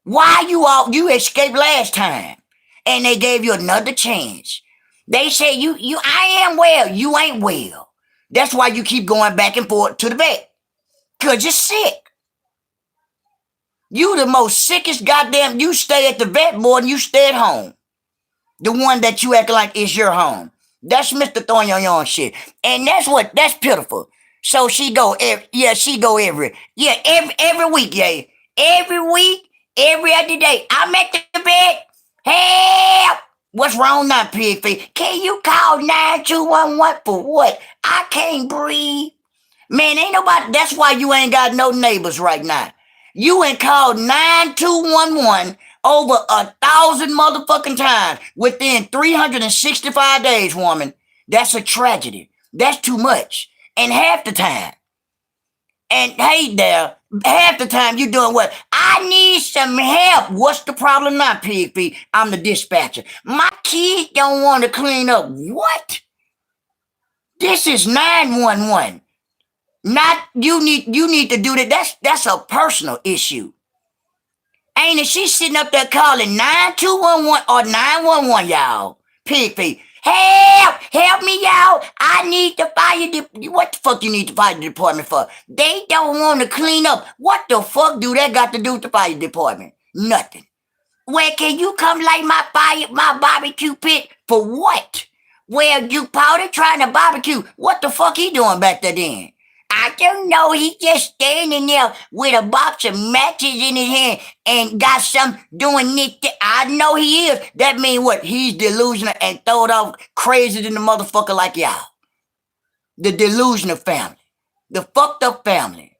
Speaker 1: Why you escaped last time? And they gave you another chance. They say I am well. You ain't well. That's why you keep going back and forth to the vet. Cause you're sick. You the most sickest goddamn, you stay at the vet more than you stay at home. The one that you act like is your home. That's Mr. Throwing your own shit. And that's pitiful. So she go every week, yeah. Every week, every other day. I'm at the vet. Help! What's wrong now, Pigfeet? Can you call 9211 for what? I can't breathe. Man, ain't nobody, that's why you ain't got no neighbors right now. You ain't called 9211 over 1,000 motherfucking times within 365 days, woman. That's a tragedy. That's too much. And half the time, and hey there, half the time you doing what? I need some help. What's the problem now, Pigfeet? I'm the dispatcher. My kids don't want to clean up. What? This is 911. Not you need to do that. That's a personal issue. Ain't it? She's sitting up there calling 9211 or 911, y'all. Pigfeet. Help me, y'all. I need the fire. What the fuck you need the fire department for? They don't want to clean up. What the fuck do that got to do with the fire department? Nothing. Well, can you come light my barbecue pit? For what? Well, you powder trying to barbecue. What the fuck he doing back there then? I don't know. He just standing there with a box of matches in his hand and got some doing it. I know he is. That mean what? He's delusional and throwed off crazy than the motherfucker like y'all. The delusional family. The fucked up family.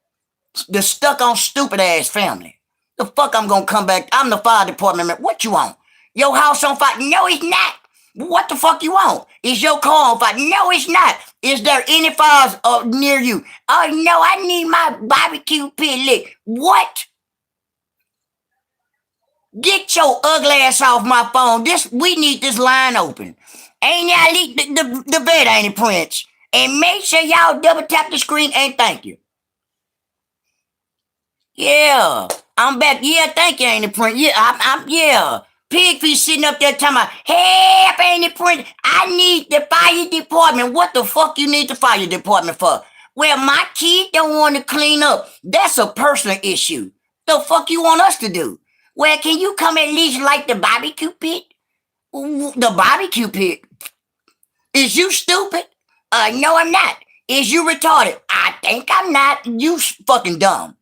Speaker 1: The stuck on stupid ass family. The fuck I'm gonna come back? I'm the fire department. What you want? Your house on fire? No, it's not. What the fuck you want? Is your car on fire? No, it's not. Is there any fires near you? Oh, no, I need my barbecue pit lit. What? Get your ugly ass off my phone. We need this line open. Ain't y'all the bed, ain't it, Prince? And make sure y'all double tap the screen and thank you. Yeah, I'm back. Yeah, thank you, ain't it, Prince? Yeah, yeah. Pigfeet sitting up there talking about, help, ain't it, Prince? I need the fire department. What the fuck you need the fire department for? Well, my kids don't want to clean up. That's a personal issue. The fuck you want us to do? Well, can you come at least like the barbecue pit? The barbecue pit? Is you stupid? No, I'm not. Is you retarded? I think I'm not. You fucking dumb.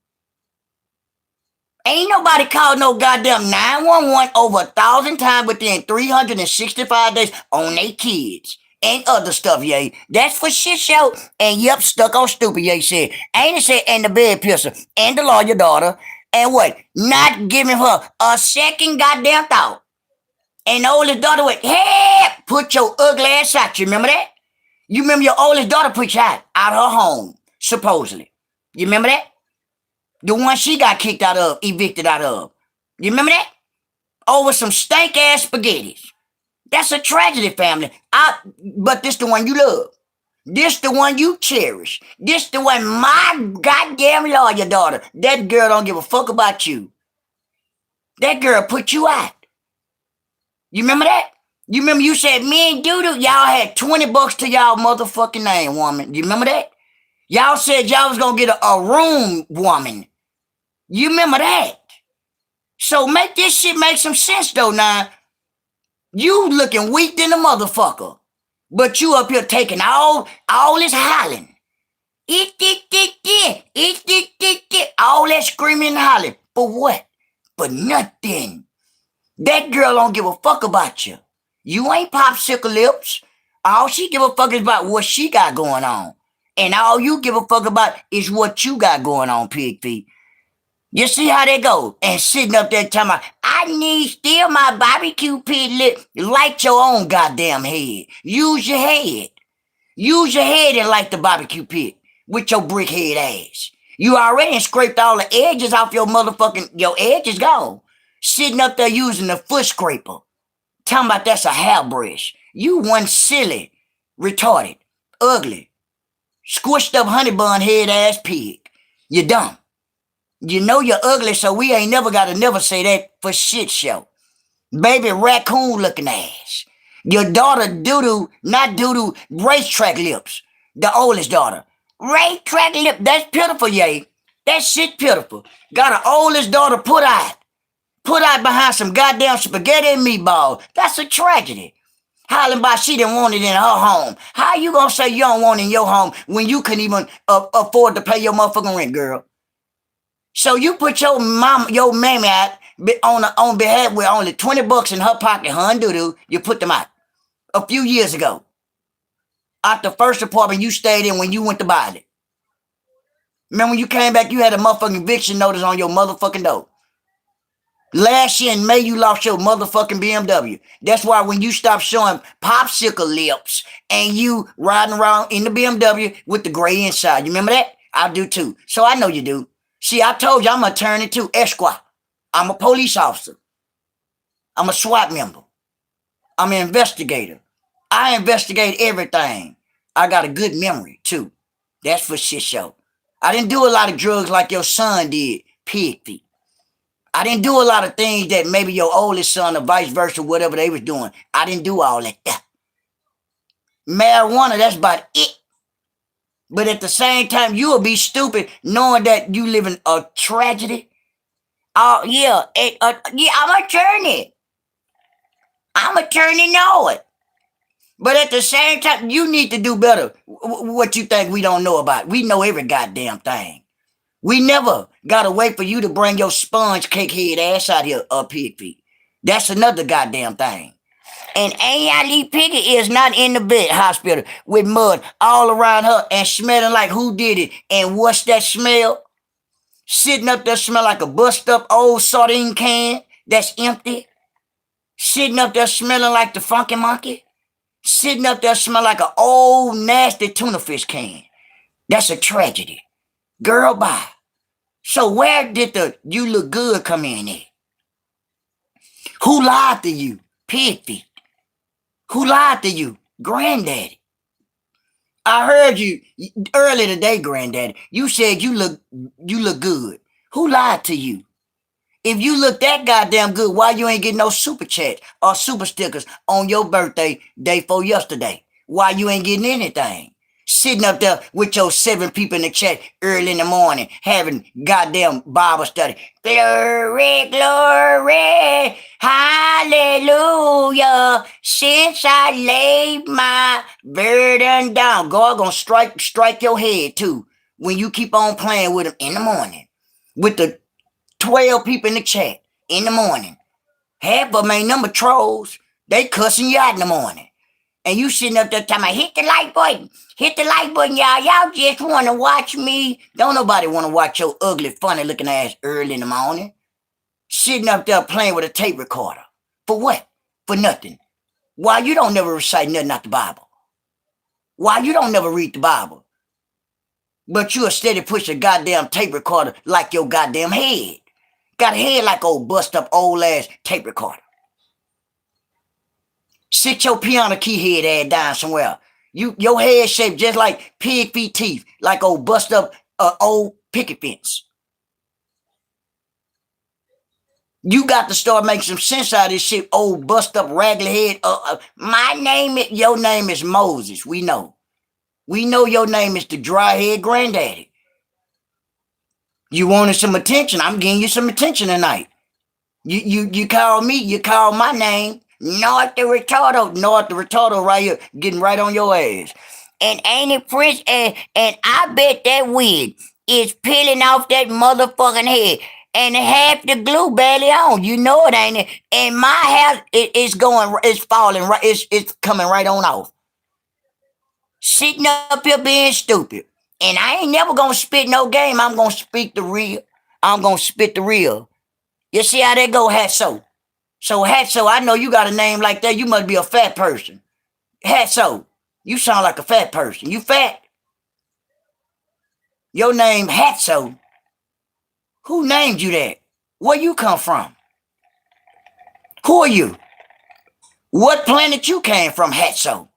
Speaker 1: Ain't nobody called no goddamn 911 over 1,000 times within 365 days on their kids and other stuff, yay. That's for shit show. And yep, stuck on stupid, yay said. Ain't it said, and the bed pisser, and the lawyer daughter, and what? Not giving her a second goddamn thought. And the oldest daughter went, hey, put your ugly ass out. You remember that? You remember your oldest daughter put you out her home, supposedly. You remember that? The one she got kicked out of, evicted out of. You remember that? Over some stank ass spaghettis. That's a tragedy, family. But this the one you love. This the one you cherish. This the one, my goddamn lawyer daughter. That girl don't give a fuck about you. That girl put you out. You remember that? You remember you said, me and Doodoo, y'all had $20 to y'all motherfucking name, woman. You remember that? Y'all said y'all was gonna get a room, woman. You remember that? So make this shit make some sense though now. You looking weak than a motherfucker. But you up here taking all this hollering. All that screaming and hollering. For what? For nothing. That girl don't give a fuck about you. You ain't popsicle lips. All she give a fuck is about what she got going on. And all you give a fuck about is what you got going on, Pigfeet. You see how they go? And sitting up there talking about, I need still my barbecue pit lit. Light your own goddamn head. Use your head. Use your head and light the barbecue pit with your brick head ass. You already scraped all the edges off your edges gone. Sitting up there using the foot scraper. Talking about that's a hairbrush. You one silly, retarded, ugly, squished up honey bun head ass pig. You dumb. You know you're ugly, so we ain't never gotta say that for shit show. Baby raccoon looking ass. Your daughter Doodoo, not Doodoo, racetrack lips. The oldest daughter. Racetrack lip, that's pitiful, yay. That shit pitiful. Got an oldest daughter put out behind some goddamn spaghetti and meatballs. That's a tragedy. Hollering about she didn't want it in her home. How you gonna say you don't want it in your home when you couldn't even afford to pay your motherfucking rent, girl? So you put your mammy out on behalf with only $20 in her pocket, her and Doodoo. You put them out a few years ago. Out the first apartment you stayed in when you went to buy it. Remember when you came back, you had a motherfucking eviction notice on your motherfucking door. Last year in May, you lost your motherfucking BMW. That's why when you stop showing popsicle lips and you riding around in the BMW with the gray inside. You remember that? I do too. So I know you do. See, I told you I'm an attorney too. Esquire. I'm a police officer. I'm a SWAT member. I'm an investigator. I investigate everything. I got a good memory too. That's for shit show. I didn't do a lot of drugs like your son did, Pigfeet. I didn't do a lot of things that maybe your oldest son or vice versa, whatever they was doing. I didn't do all that. Marijuana, that's about it. But at the same time, you'll be stupid knowing that you live in a tragedy. Oh, yeah. Yeah, I'm an attorney. I'm an attorney, know it. But at the same time, you need to do better. What you think we don't know about? We know every goddamn thing. We never gotta wait for you to bring your sponge cake head ass out here, Pigfeet. That's another goddamn thing. And A.I.L. Piggy is not in the bed hospital with mud all around her and smelling like who did it. And what's that smell? Sitting up there smell like a bust up old sardine can that's empty. Sitting up there smelling like the funky monkey. Sitting up there smell like an old nasty tuna fish can. That's a tragedy. Girl, bye. So where did the you look good come in at? Who lied to you? Pigfeet. Who lied to you? Granddaddy. I heard you earlier today, Granddaddy. You said you look good. Who lied to you? If you look that goddamn good, why you ain't getting no super chats or super stickers on your birthday day for yesterday? Why you ain't getting anything? Sitting up there with your 7 people in the chat early in the morning, having goddamn Bible study. Glory, glory, hallelujah. Since I laid my burden down, God gonna strike your head too when you keep on playing with him in the morning. With the 12 people in the chat in the morning. Half of them ain't number trolls. They cussing you out in the morning. And you sitting up there talking about, hit the like button. Hit the like button, y'all. Y'all just want to watch me. Don't nobody want to watch your ugly, funny looking ass early in the morning. Sitting up there playing with a tape recorder. For what? For nothing. Why you don't never recite nothing out the Bible? Why you don't never read the Bible? But you a steady push a goddamn tape recorder like your goddamn head. Got a head like old bust up old ass tape recorder. Sit your piano key head ass down somewhere. Your head shaped just like Pigfeet teeth, like old bust up old picket fence. You got to start making some sense out of this shit, old bust up raggedy head. Your name is Moses. We know. We know your name is the dry head granddaddy. You wanted some attention. I'm giving you some attention tonight. You call me, you call my name. North the retardo right here, getting right on your ass. And ain't it Prince? And I bet that wig is peeling off that motherfucking head. And half the glue barely on. You know it, ain't it? And my hair it's falling right, it's coming right on off. Sitting up here being stupid. And I ain't never gonna spit no game. I'm gonna speak the real. I'm gonna spit the real. You see how that go, Hatso? So Hatso, I know you got a name like that. You must be a fat person. Hatso, you sound like a fat person. You fat? Your name Hatso. Who named you that? Where you come from? Who are you? What planet you came from, Hatso?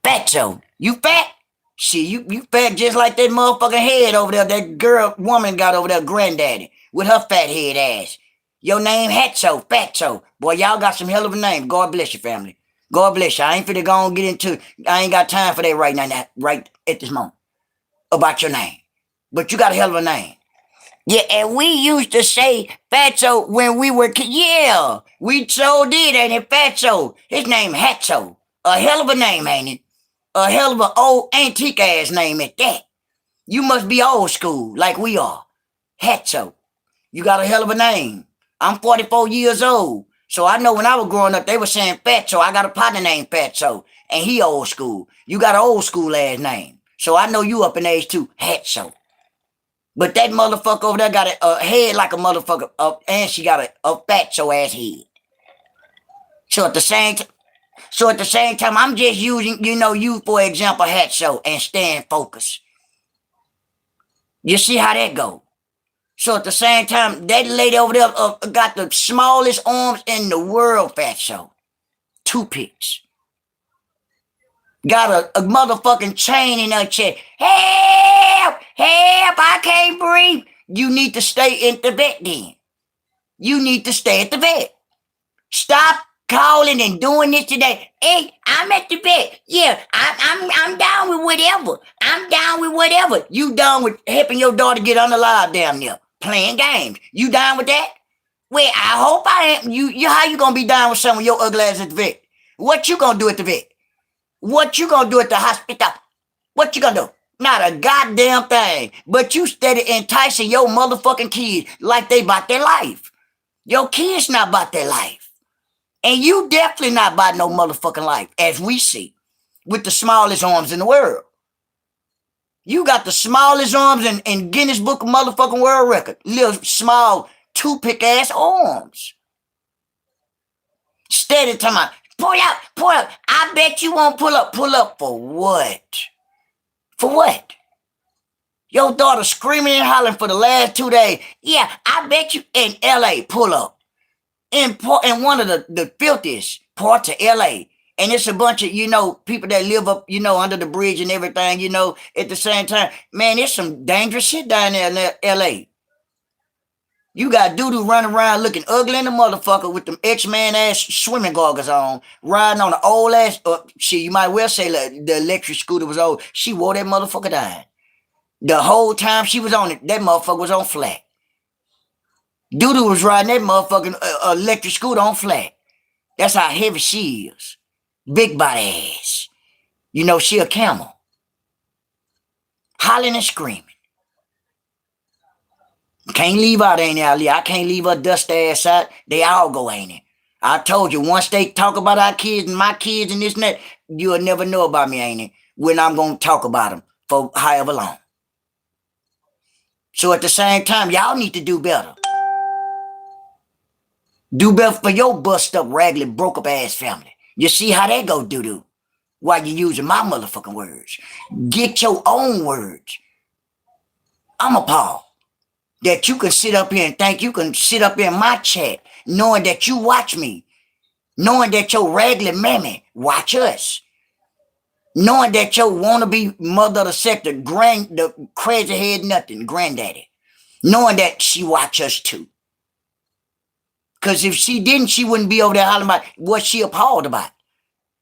Speaker 1: Fatso. You fat? Shit, you fat just like that motherfucking head over there, that woman got over there, Granddaddy, with her fat head ass. Your name Hatso, Fatso. Boy, y'all got some hell of a name. God bless your family. God bless you. I ain't finna go and get into, I ain't got time for that right now, right at this moment, about your name. But you got a hell of a name. Yeah, and we used to say Fatso when we were kids. Yeah, we so did, ain't it? Fatso. His name Hatso. A hell of a name, ain't it? A hell of an old antique ass name at that. You must be old school like we are. Hatso. You got a hell of a name. I'm 44 years old. So I know when I was growing up, they were saying Fatso. I got a partner named Fatso. And he old school. You got an old school ass name. So I know you up in age too. Hat show. But that motherfucker over there got a head like a motherfucker, and she got a fat show ass head. So at the same time, I'm just using, you for example, hat show and staying focused. You see how that go? So at the same time, that lady over there got the smallest arms in the world, fat show. Toothpicks. Got a motherfucking chain in her chest. Help! Help! I can't breathe. You need to stay in the vet then. You need to stay at the vet. Stop calling and doing this today. Hey, I'm at the vet. Yeah, I'm down with whatever. I'm down with whatever. You down with helping your daughter get unalive down there, playing games. You down with that? Well, I hope I am. You how you gonna be down with someone your ugly ass at the vet? What you gonna do at the vet? What you gonna do at the hospital? What you gonna do? Not a goddamn thing. But you steady enticing your motherfucking kids like they about their life. Your kids not about their life. And you definitely not about no motherfucking life, as we see, with the smallest arms in the world. You got the smallest arms in Guinness Book of motherfucking World Record. Little small toothpick ass arms. Steady talking about, pull up. I bet you won't pull up. Pull up for what? For what? Your daughter screaming and hollering for the last 2 days. Yeah, I bet you in LA, pull up. In one of the filthiest parts of LA. And it's a bunch of, people that live up, under the bridge and everything, at the same time. Man, it's some dangerous shit down there in LA. You got doo-doo running around looking ugly in the motherfucker with them X-Man ass swimming goggles on, riding on the old ass, shit, you might well say the electric scooter was old. She wore that motherfucker down. The whole time she was on it, that motherfucker was on flat. Doo-doo was riding that motherfucking electric scooter on flat. That's how heavy she is. Big body ass. She a camel. Hollering and screaming. Can't leave out, ain't it? I can't leave her dust ass out. They all go, ain't it? I told you, once they talk about our kids and my kids and this and that, you'll never know about me, ain't it? When I'm going to talk about them for however long. So at the same time, y'all need to do better. Do better for your bust up, raggedy, broke up ass family. You see how that go, doo-doo? While you using my motherfucking words. Get your own words. I'm appalled that you can sit up here and think you can sit up in my chat knowing that you watch me. Knowing that your raggedy mammy watch us. Knowing that your wannabe mother of the sector, the crazy head nothing, granddaddy. Knowing that she watch us too. Because if she didn't, she wouldn't be over there hollering about what she appalled about.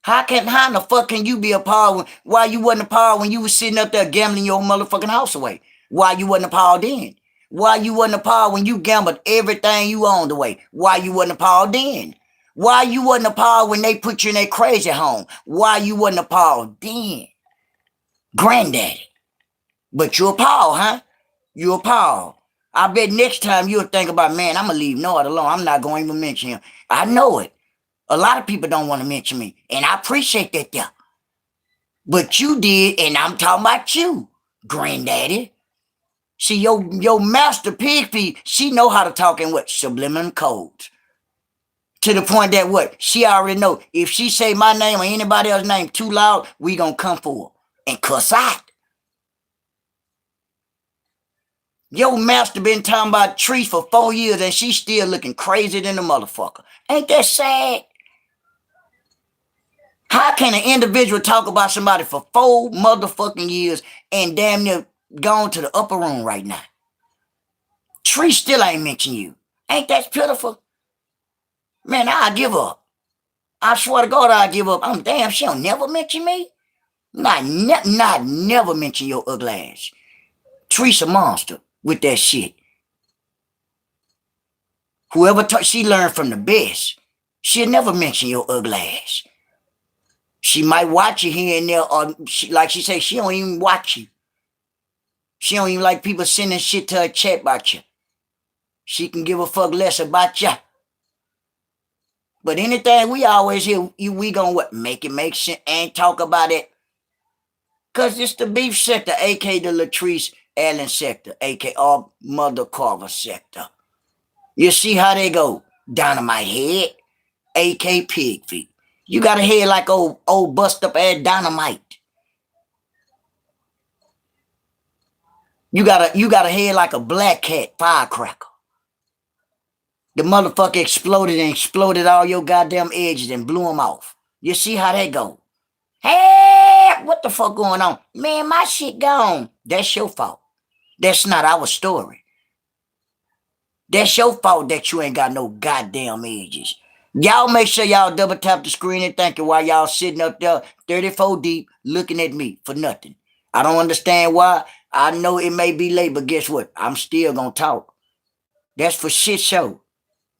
Speaker 1: How in the fuck can you be appalled why you wasn't appalled when you was sitting up there gambling your motherfucking house away? Why you wasn't appalled then? Why you wasn't appalled when you gambled everything you owned away? Why you wasn't appalled then? Why you wasn't appalled when they put you in that crazy home? Why you wasn't appalled then? Granddaddy. But you appalled, huh? You appalled. I bet next time you'll think about, man, I'm going to leave Nord alone. I'm not going to even mention him. I know it. A lot of people don't want to mention me. And I appreciate that, yeah. But you did, and I'm talking about you, Granddaddy. See, your master Pigfeet, she know how to talk in what? Subliminal codes. To the point that what? She already know. If she say my name or anybody else's name too loud, we gonna come for her and cuss out. Your master been talking about trees for 4 years and she still looking crazy than the motherfucker. Ain't that sad? How can an individual talk about somebody for 4 motherfucking years and damn near gone to the upper room right now? Tree still ain't mention you. Ain't that pitiful? Man, I'll give up. I swear to God, I'll give up. I'm damn, she don't never mention me. Not never mention your ugly ass. Tree's a monster with that shit. Whoever she learned from the best. She'll never mention your ugly ass. She might watch you here and there, or like she say, she don't even watch you. She don't even like people sending shit to her chat about you. She can give a fuck less about you. But anything we always hear, we gonna what? Make it make sense and talk about it. Cause it's the beef sector, aka the Latrice Allen sector, aka Mother Carver sector. You see how they go? Dynamite head, aka Pigfeet. You got a head like old bust up ass dynamite. You got a head like a black cat firecracker. The motherfucker exploded all your goddamn edges and blew them off. You see how that go? Hey, what the fuck going on? Man, my shit gone. That's your fault. That's not our story. That's your fault that you ain't got no goddamn edges. Y'all make sure y'all double tap the screen and thank you while y'all sitting up there 34 deep looking at me for nothing. I don't understand why. I know it may be late, but guess what? I'm still gonna talk. That's for shit show.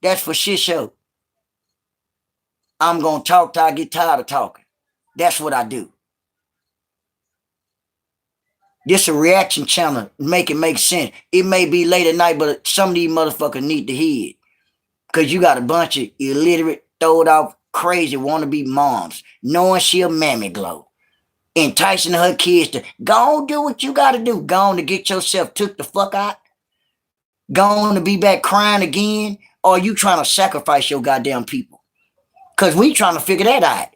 Speaker 1: That's for shit show. I'm gonna talk till I get tired of talking. That's what I do. This a reaction channel. Make it make sense. It may be late at night, but some of these motherfuckers need to hear it. Because you got a bunch of illiterate, throwed off, crazy wannabe moms, knowing she a mammy glow, enticing her kids to go on do what you got to do. Go on to get yourself took the fuck out. Go on to be back crying again. Or you trying to sacrifice your goddamn people. Because we trying to figure that out.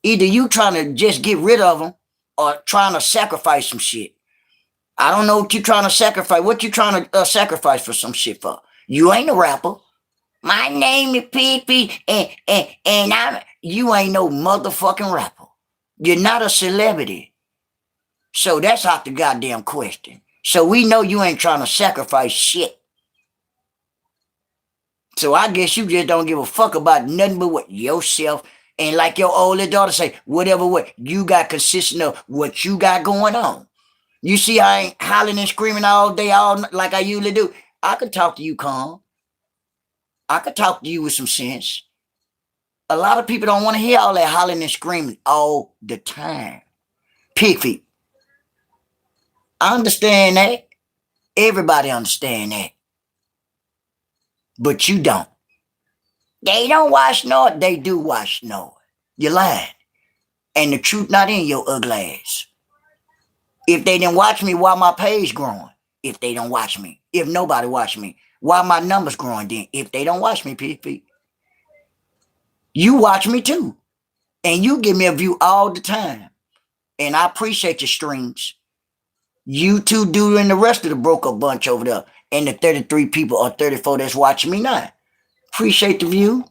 Speaker 1: Either you trying to just get rid of them or trying to sacrifice some shit. I don't know what you trying to sacrifice. What you trying to sacrifice for some shit for? You ain't a rapper. My name is Pigfeet, and you ain't no motherfucking rapper. You're not a celebrity. So that's out the goddamn question. So we know you ain't trying to sacrifice shit. So I guess you just don't give a fuck about nothing but what yourself, and like your older daughter say, whatever what you got consistent of what you got going on. You see, I ain't hollering and screaming all day, all like I usually do. I could talk to you calm. I could talk to you with some sense. A lot of people don't want to hear all that hollering and screaming all the time. Pigfeet. I understand that. Everybody understand that. But you don't. They don't watch no. They do watch no. You're lying. And the truth not in your ugly ass. If they didn't watch me, why my page growing? If they don't watch me. If nobody watch me. Why my numbers growing then? If they don't watch me, Pigfeet. You watch me too. And you give me a view all the time. And I appreciate your streams. You two do and the rest of the broke up bunch over there. And the 33 people or 34 that's watching me now. Appreciate the view.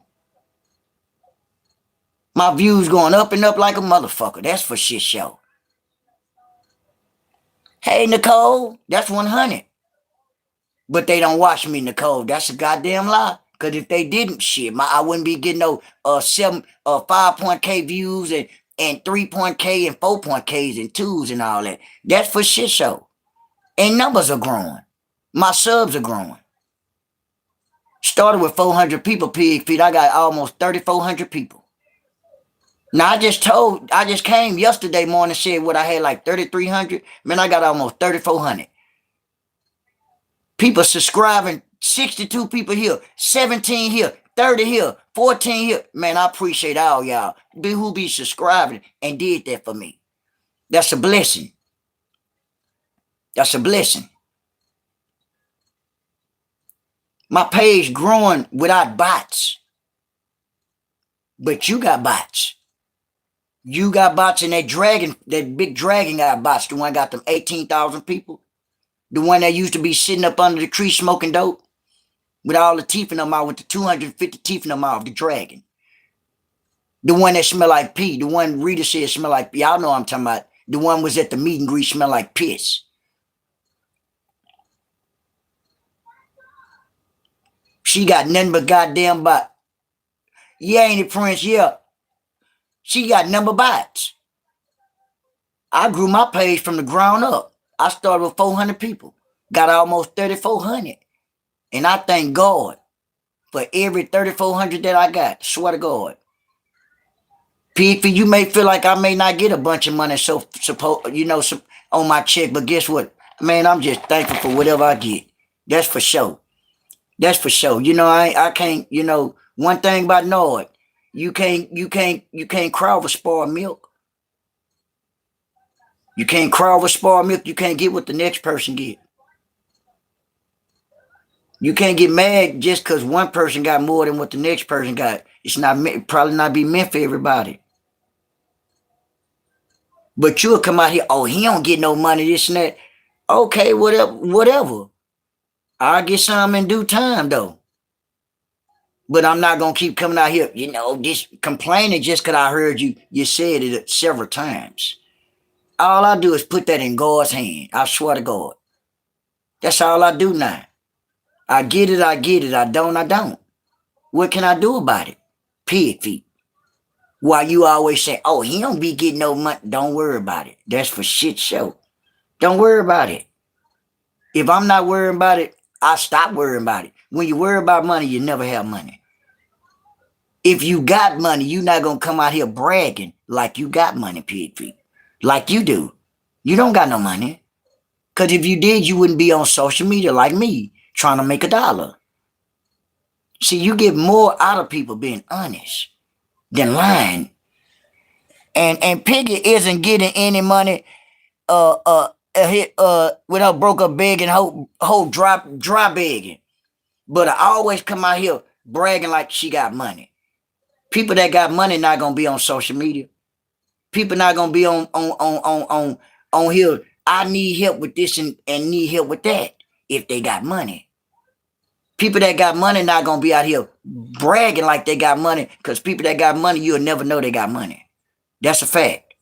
Speaker 1: My views going up and up like a motherfucker. That's for shit show. Hey, Nicole, that's 100. But they don't watch me, Nicole. That's a goddamn lie. Because if they didn't, shit, I wouldn't be getting no 5.K views and 3.K and 4.Ks and 2s and all that. That's for shit show. And numbers are growing. My subs are growing. Started with 400 people, Pigfeet. I got almost 3,400 people. Now, I just came yesterday morning, said what I had like 3,300. Man, I got almost 3,400. People subscribing, 62 people here, 17 here, 30 here, 14 here. Man, I appreciate all y'all who be subscribing and did that for me. That's a blessing. That's a blessing. My page growing without bots. But you got bots. You got bots, and that big dragon got bots. The one got them 18,000 people. The one that used to be sitting up under the tree smoking dope with all the teeth in them out, with the 250 teeth in them out, the dragon. The one that smell like pee. The one Rita said smell like pee. Y'all know what I'm talking about. The one was at the meet and greet smell like piss. She got nothing but goddamn bot. Yeah, ain't it, Prince? Yeah. She got number bots. I grew my page from the ground up. I started with 400 people. Got almost 3,400. And I thank God for every 3,400 that I got. Swear to God. Pigfeet, you may feel like I may not get a bunch of money on my check, but guess what? Man, I'm just thankful for whatever I get. That's for sure. That's for sure. I can't, one thing about Nord, you can't cry over spoiled milk. You can't cry over spoiled milk. You can't get what the next person get. You can't get mad just because one person got more than what the next person got. It's not probably not be meant for everybody. But you'll come out here, oh, he don't get no money, this and that. Okay, whatever. I'll get some in due time though. But I'm not gonna keep coming out here, just complaining just because I heard you said it several times. All I do is put that in God's hand. I swear to God. That's all I do now. I get it, I get it. I don't. What can I do about it? Pigfeet. Why you always say, oh, he don't be getting no money. Don't worry about it. That's for shit show. Don't worry about it. If I'm not worrying about it, I stop worrying about it. When you worry about money, you never have money. If you got money, you're not going to come out here bragging like you got money, Pigfeet. Like you do. You don't got no money. Because if you did, you wouldn't be on social media like me, trying to make $1. See, you get more out of people being honest than lying. And Piggy isn't getting any money without broke up begging, whole dry begging. But I always come out here bragging like she got money. People that got money not gonna be on social media. People not gonna be on here. I need help with this and need help with that if they got money. People that got money not gonna be out here bragging like they got money, because people that got money, you'll never know they got money. That's a fact.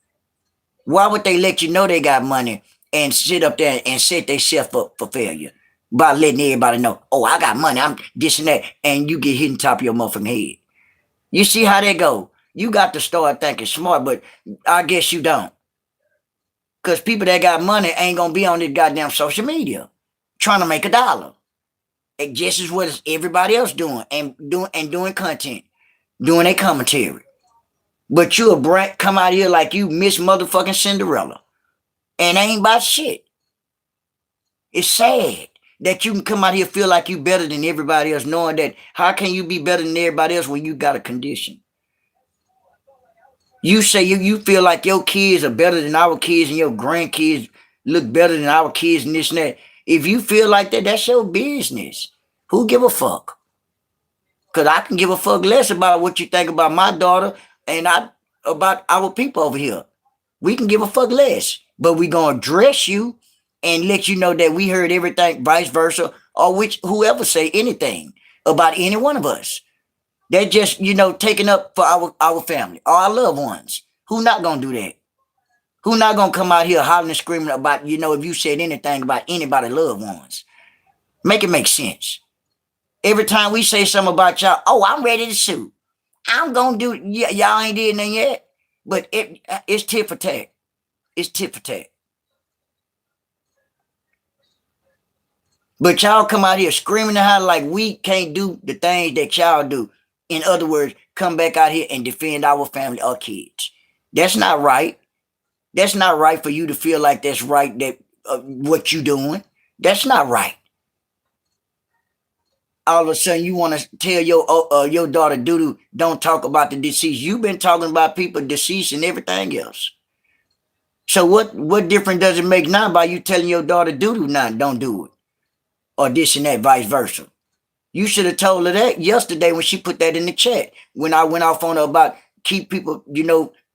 Speaker 1: Why would they let you know they got money and sit up there and set themselves up for failure by letting everybody know, oh, I got money, I'm this and that, and you get hit in the top of your motherfucking head? You see how they go? You got to start thinking smart, but I guess you don't. Because people that got money ain't going to be on this goddamn social media trying to make $1. It just as what as everybody else doing doing content, doing a commentary. But you come out here like you Miss Motherfucking Cinderella. And ain't about shit. It's sad that you can come out here feel like you better than everybody else, knowing that how can you be better than everybody else when you got a condition? You say you feel like your kids are better than our kids and your grandkids look better than our kids and this and that. If you feel like that, that's your business. Who give a fuck? Because I can give a fuck less about what you think about my daughter and about our people over here. We can give a fuck less. But we going to address you and let you know that we heard everything, vice versa, or whoever say anything about any one of us. They're just, taking up for our family, or our loved ones. Who not going to do that? Who not going to come out here hollering and screaming about, if you said anything about anybody's loved ones? Make it make sense. Every time we say something about y'all, oh, I'm ready to sue. I'm going to do, y'all ain't did nothing yet. But it's tit for tat. It's tit for tat. But y'all come out here screaming and hollering like we can't do the things that y'all do. In other words, come back out here and defend our family or kids. That's not right. That's not right for you to feel like that's right, that what you doing. That's not right. All of a sudden you want to tell your daughter Doodoo, don't talk about the deceased. You've been talking about people deceased and everything else. So what difference does it make now by you telling your daughter Doodoo now don't do it? Or this and that, vice versa. You should have told her that yesterday when she put that in the chat. When I went off on her about keep people,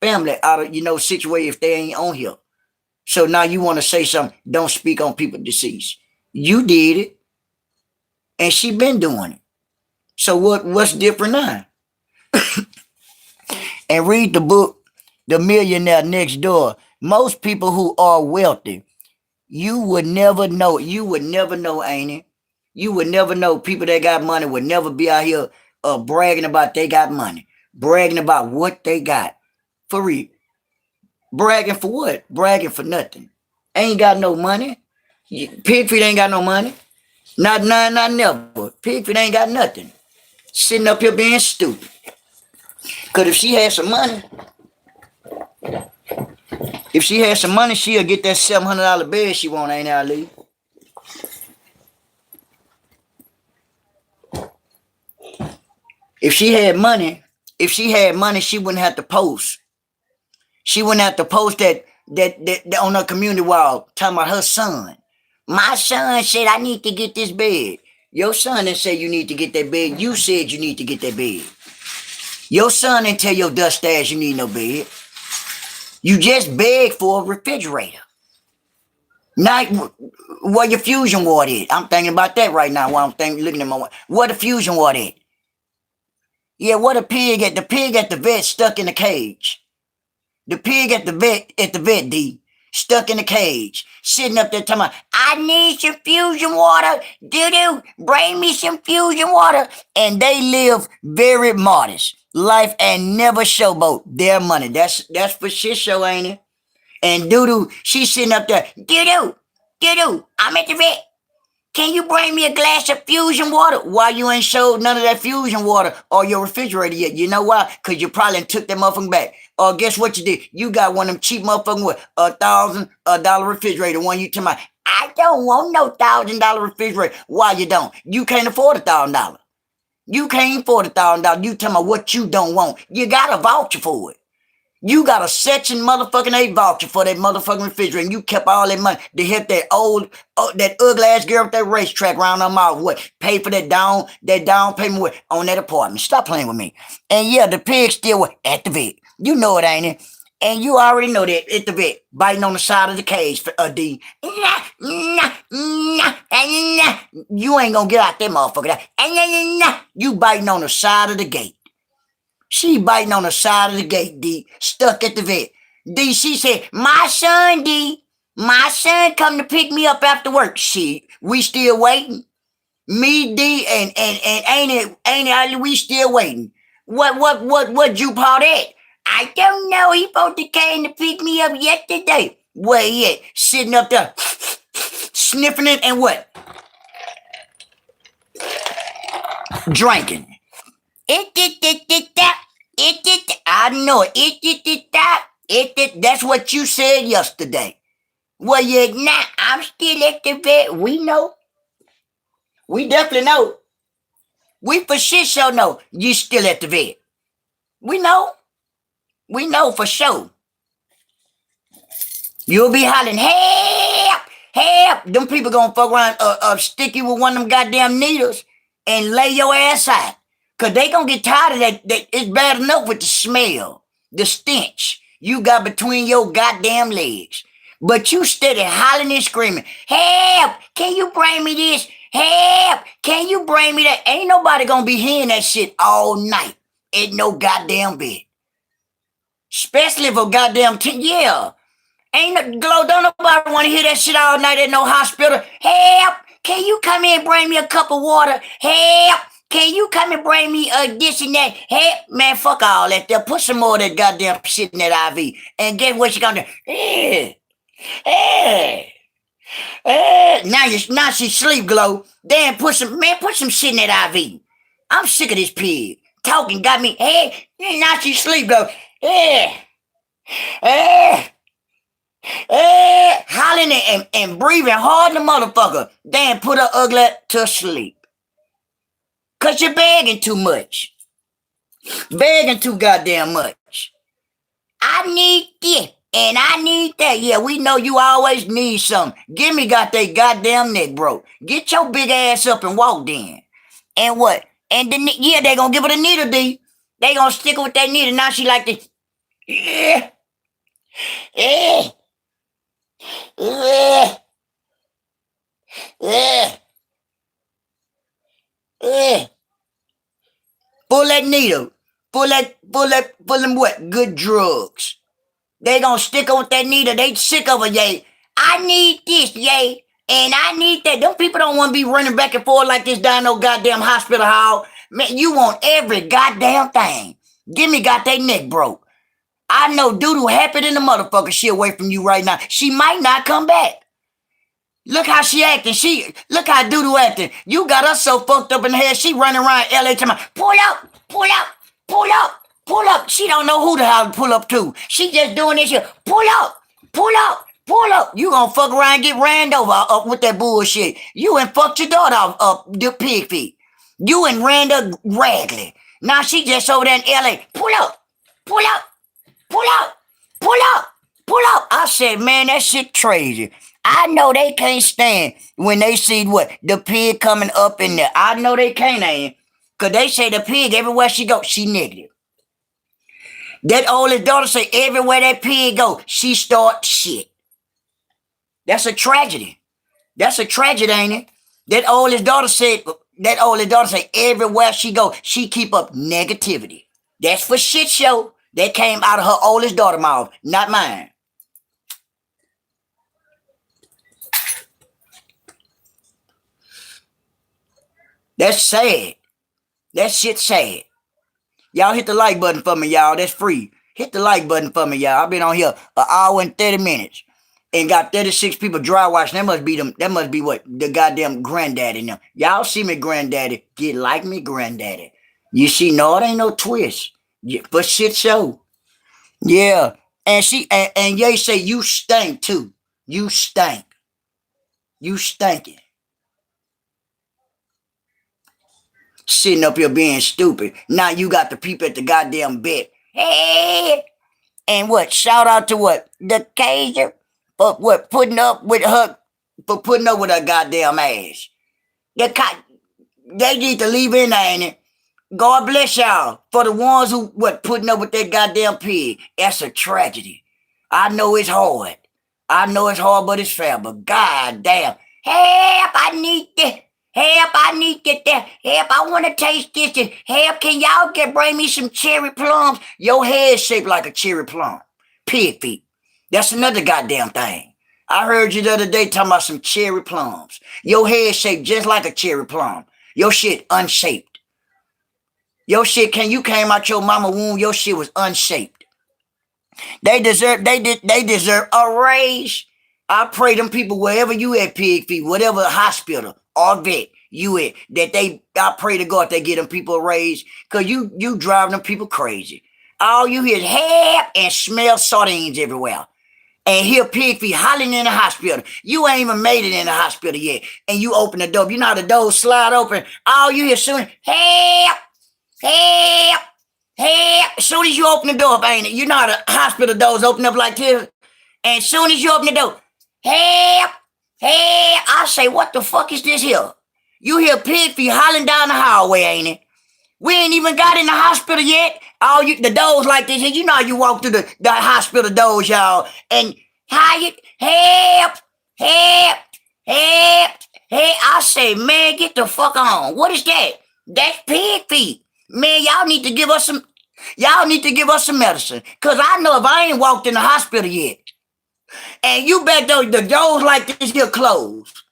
Speaker 1: family out of, situation if they ain't on here. So now you want to say something, don't speak on people deceased. You did it. And she been doing it. So what's different now? And read the book, The Millionaire Next Door. Most people who are wealthy, you would never know. You would never know, ain't it? You would never know. People that got money would never be out here bragging about they got money. Bragging about what they got. For real. Bragging for what? Bragging for nothing. Ain't got no money. Pigfeet ain't got no money. Not never. Pigfeet ain't got nothing. Sitting up here being stupid. Because if she had some money, she'll get that $700 bed she want, ain't it, Ali? If she had money, she wouldn't have to post. She wouldn't have to post that that on her community wall talking about her son. My son said I need to get this bed. Your son didn't say you need to get that bed. You said you need to get that bed. Your son didn't tell your dust ass you need no bed. You just begged for a refrigerator. Now, where your fusion water is? I'm thinking about that right now while I'm looking at my... Where the fusion water is? Yeah, what a pig at the vet stuck in the cage. The pig at the vet, D, stuck in the cage, sitting up there talking about, I need some fusion water. Doo-doo, bring me some fusion water. And they live very modest life and never showboat their money. That's for shit show, ain't it? And Doo-doo, she's sitting up there, Doo-doo, I'm at the vet. Can you bring me a glass of fusion water? Why you ain't showed none of that fusion water or your refrigerator yet? You know why? Because you probably took that motherfucker back. Or guess what you did? You got one of them cheap motherfucking what? $1,000 refrigerator. One you tell me, I don't want no $1,000 refrigerator. Why you don't? You can't afford $1,000. You can't afford $1,000. You tell me what you don't want. You got a voucher for it. You got a Section motherfucking 8 voucher for that motherfucking refrigerator, and you kept all that money to help that that ugly ass girl with that racetrack around her mouth. What? Pay for that down payment with, on that apartment. Stop playing with me. And yeah, the pig still at the vet. You know it, ain't it? And you already know that at the vet, biting on the side of the cage for a D. You ain't gonna get out that motherfucker. You biting on the side of the gate. She biting on the side of the gate, D, stuck at the vet. D, she said, my son, D, my son come to pick me up after work. Shit, we still waiting. Me, D, and ain't it, we still waiting. What you call that? I don't know. He supposed to came to pick me up yesterday. Where he at? Sitting up there, sniffing it and what? Drinking. I know it. That's what you said yesterday. Well, you're not. I'm still at the vet. We know. We definitely know. We for shit sure know you still at the vet. We know. We know for sure. You'll be hollering, help, help. Them people gonna fuck around, stick you with one of them goddamn needles and lay your ass out. Because they going to get tired of that. It's bad enough with the smell, the stench you got between your goddamn legs. But you steady hollering and screaming, help, can you bring me this? Help, can you bring me that? Ain't nobody going to be hearing that shit all night at no goddamn bed. Especially for goddamn, yeah. Don't nobody want to hear that shit all night at no hospital. Help, can you come in and bring me a cup of water? Help. Can you come and bring me this and that? Hey, man, fuck all that there. Put some more of that goddamn shit in that IV. And guess what you gonna do? Now she sleep, Glow. Then put some shit in that IV. I'm sick of this pig. Talking got me, now she sleep, Glow. Hollering and breathing hard in the motherfucker. Then put her ugly to sleep. Because you're begging too much. Begging too goddamn much. I need this and I need that. Yeah, we know you always need something. Gimme got that goddamn neck broke. Get your big ass up and walk then. And what? And they gonna give her the needle, D. They gonna stick her with that needle. Now she like this. Pull that needle. Pull them what? Good drugs. They gonna stick her with that needle. They sick of her, yay. I need this, yay. And I need that. Them people don't want to be running back and forth like this down no goddamn hospital hall. Man, you want every goddamn thing. Gimme got that neck broke. I know Doodoo happy than the motherfucker she away from you right now. She might not come back. Look how she acting. Look how Doodoo acting. You got her so fucked up in the head. She running around LA talking about, pull up, pull up, pull up, pull up. She don't know who the hell to pull up to. She just doing this shit. Pull up, pull up, pull up. You gonna fuck around and get ran over up with that bullshit. You and fucked your daughter up the Pigfeet. You and ran her raggedy. Now she just over there in LA. Pull up, pull up, pull up, pull up, Pull up. I said, man, that shit crazy. I know they can't stand when they see what? The pig coming up in there. I know they can't, ain't. Because they say the pig, everywhere she go, she negative. That oldest daughter say everywhere that pig go, she start shit. That's a tragedy. That's a tragedy, ain't it? That oldest daughter say everywhere she go, she keep up negativity. That's for shit show. That came out of her oldest daughter's mouth, not mine. That's sad. That shit sad. Y'all hit the like button for me, y'all. That's free. Hit the like button for me, y'all. I've been on here an hour and 30 minutes and got 36 people dry watching. That must be them. That must be what? The goddamn Granddaddy now. Y'all see me, Granddaddy. Get like me, Granddaddy. You see, no, it ain't no twist. For shit show. Yeah. And and Ye say you stink too. You stink. You stinking. Sitting up here being stupid. Now you got the people at the goddamn bed. Hey! And what? Shout out to what? The Cager for what? Putting up with her goddamn ass. They need to leave in there, ain't it? God bless y'all for the ones who putting up with that goddamn pig. That's a tragedy. I know it's hard. But it's fair. But goddamn, help! I need this. Help! I need that. Help! I want to taste this. Help! Can y'all bring me some cherry plums? Your head shaped like a cherry plum. Pigfeet. That's another goddamn thing. I heard you the other day talking about some cherry plums. Your head shaped just like a cherry plum. Your shit unshaped. Your shit, you came out your mama womb, your shit was unshaped. They deserve a raise. I pray them people wherever you at, Pigfeet, whatever hospital or vet you at, I pray to God they get them people a raise, because you driving them people crazy. All you hear is help and smell sardines everywhere. And hear Pigfeet hollering in the hospital. You ain't even made it in the hospital yet. And you open the door. You know how the doors slide open? All you hear soon, help! Help! Help! As soon as you open the door, ain't it? You know how the hospital doors open up like this? And as soon as you open the door, help! Help! I say, what the fuck is this here? You hear Pigfeet hollering down the hallway, ain't it? We ain't even got in the hospital yet. The doors like this here. You know how you walk through the hospital doors, y'all. And help! Help! Help! Help! I say, man, get the fuck on. What is that? That's Pigfeet. Man, y'all need to give us some medicine. Cause I know if I ain't walked in the hospital yet, and you bet the doors like this here closed,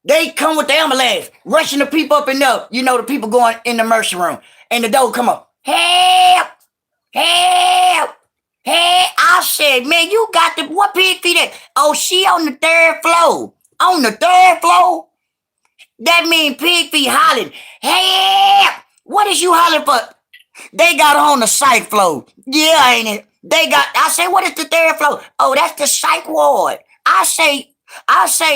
Speaker 1: they come with the ambulance, rushing the people up and up. You know, the people going in the emergency room, and the door come up, help, help, help. I said, man, you got what Pigfeet at? Oh, she on the 3rd floor. On the 3rd floor? That mean Pigfeet hollering, help. What is you hollering for? They got her on the psych floor. Yeah, ain't it? I say, what is the 3rd floor? Oh, that's the psych ward. I say,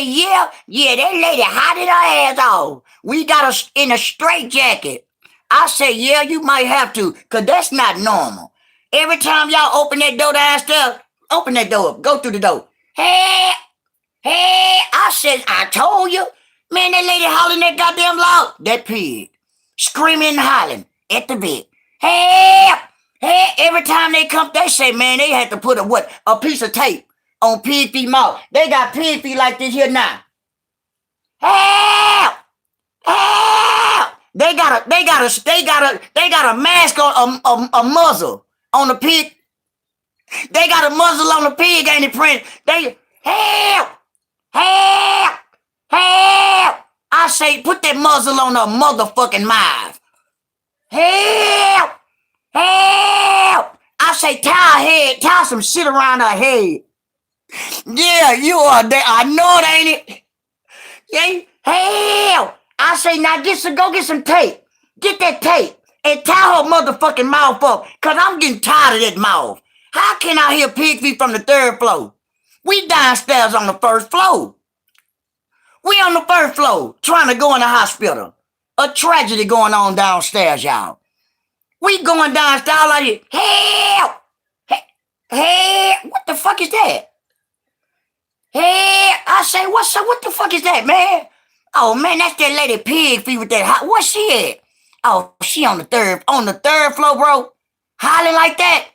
Speaker 1: yeah, that lady hotted her ass off. We got her in a straitjacket. I say, yeah, you might have to, because that's not normal. Every time y'all open that door downstairs, open that door up, go through the door. Hey, I said, I told you. Man, that lady hollering that goddamn loud. That pig. Screaming and hollering at the bed. Help! Help! Every time they come, they say, man, they had to put a piece of tape on Pigfeet mouth. They got Pigfeet like this here now. Help! Help! They got a mask on a muzzle on the pig. They got a muzzle on the pig, ain't it, Prince? They help! Help! Help! I say, put that muzzle on her motherfucking mouth. Help! Help! I say, tie some shit around her head. Yeah, you are there. I know it, ain't it? Yeah. Help! I say, now go get some tape. Get that tape and tie her motherfucking mouth up, because I'm getting tired of that mouth. How can I hear Pigfeet from the 3rd floor? We downstairs on the 1st floor. We on the 1st floor trying to go in the hospital. A tragedy going on downstairs, y'all. We going downstairs like this. Help! Hey, what the fuck is that? Hey, I say, what's up? What the fuck is that, man? Oh man, that's that lady Pigfeet with that. Where's she at? Oh, she on the third floor, bro. Hollering like that.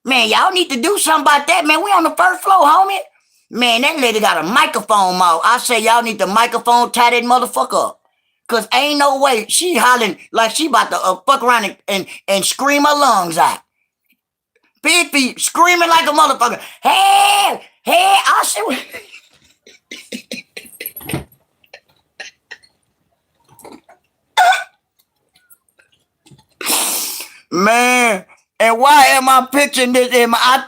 Speaker 1: Man, y'all need to do something about that, man. We on the first floor, homie. Man, that lady got a microphone mouth. I say y'all need the microphone tie that motherfucker up. Cause ain't no way she hollering like she about to fuck around and scream her lungs out. Pigfeet screaming like a motherfucker. Hey, hey, I say. Man, and why am I picturing this in my? I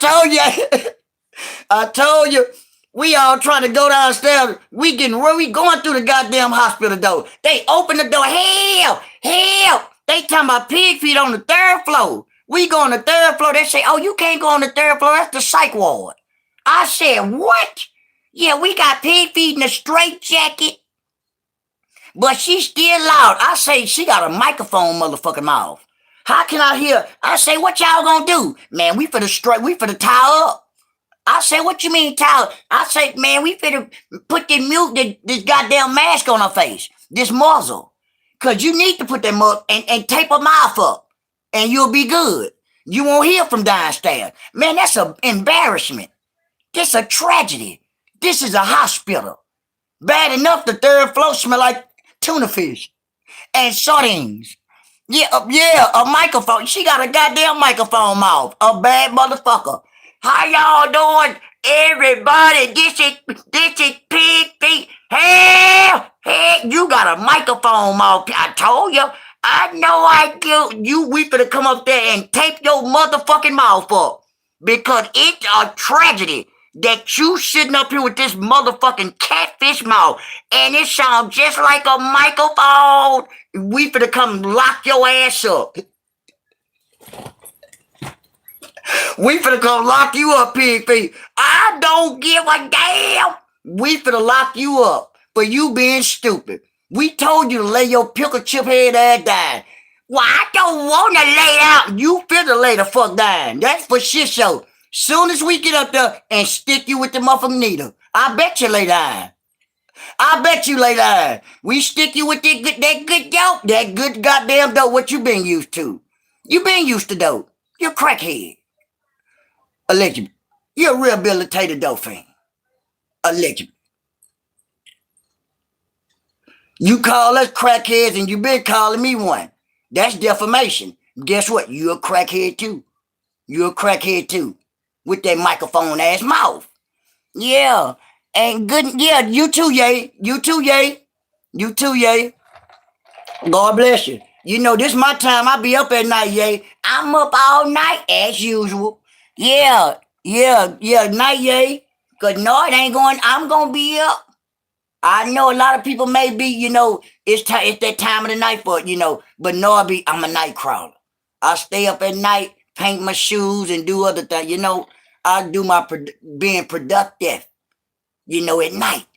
Speaker 1: told you, we all trying to go downstairs. We going through the goddamn hospital door. They open the door. Help! They talking about Pigfeet on the third floor. We go on the third floor. They say, oh, you can't go on the third floor. That's the psych ward. I said, what? Yeah, we got Pigfeet in a straight jacket. But she's still loud. I say she got a microphone motherfucking mouth. How can I hear? I say, what y'all gonna do? Man, we finna tie up. I say, what you mean tie up? I say, man, we finna put this goddamn mask on her face. This muzzle. Cause you need to put that muzzle and tape her mouth up. And you'll be good. You won't hear from downstairs. Man, that's an embarrassment. This a tragedy. This is a hospital. Bad enough the third floor smell like tuna fish and sardines. Yeah, a microphone. She got a goddamn microphone mouth. A bad motherfucker. How y'all doing, everybody? This is Pigfeet. Hey, you got a microphone mouth. I told you. I know I do. We finna come up there and tape your motherfucking mouth up. Because it's a tragedy that you sitting up here with this motherfucking catfish mouth. And it sounds just like a microphone. We finna come lock your ass up. We finna come lock you up, Pigfeet. I don't give a damn. We finna lock you up for you being stupid. We told you to lay your pickle chip head ass down. Well, I don't want to lay out. You finna lay the fuck down. That's for shit show. Soon as we get up there and stick you with the motherfucking needle, I bet you lay down. I bet you lay down. We stick you with that good dope, that good goddamn dope, what you been used to. You been used to dope. You're a crackhead. Allegedly. You're a rehabilitated dope fiend. Allegedly. You call us crackheads and you been calling me one. That's defamation. Guess what? You're a crackhead too. You're a crackhead too. With that microphone ass mouth. Yeah. And good, yeah, you too, yay. You too, yay. You too, yay. God bless you. You know, this my time. I be up at night, yay. I'm up all night as usual. Yeah, night, yay. Cause no, it ain't going, I'm gonna be up. I know a lot of people may be, you know, it's that time of the night for it, you know, but no, I'm a night crawler. I stay up at night, paint my shoes and do other things, you know. I do my being productive, you know, at night.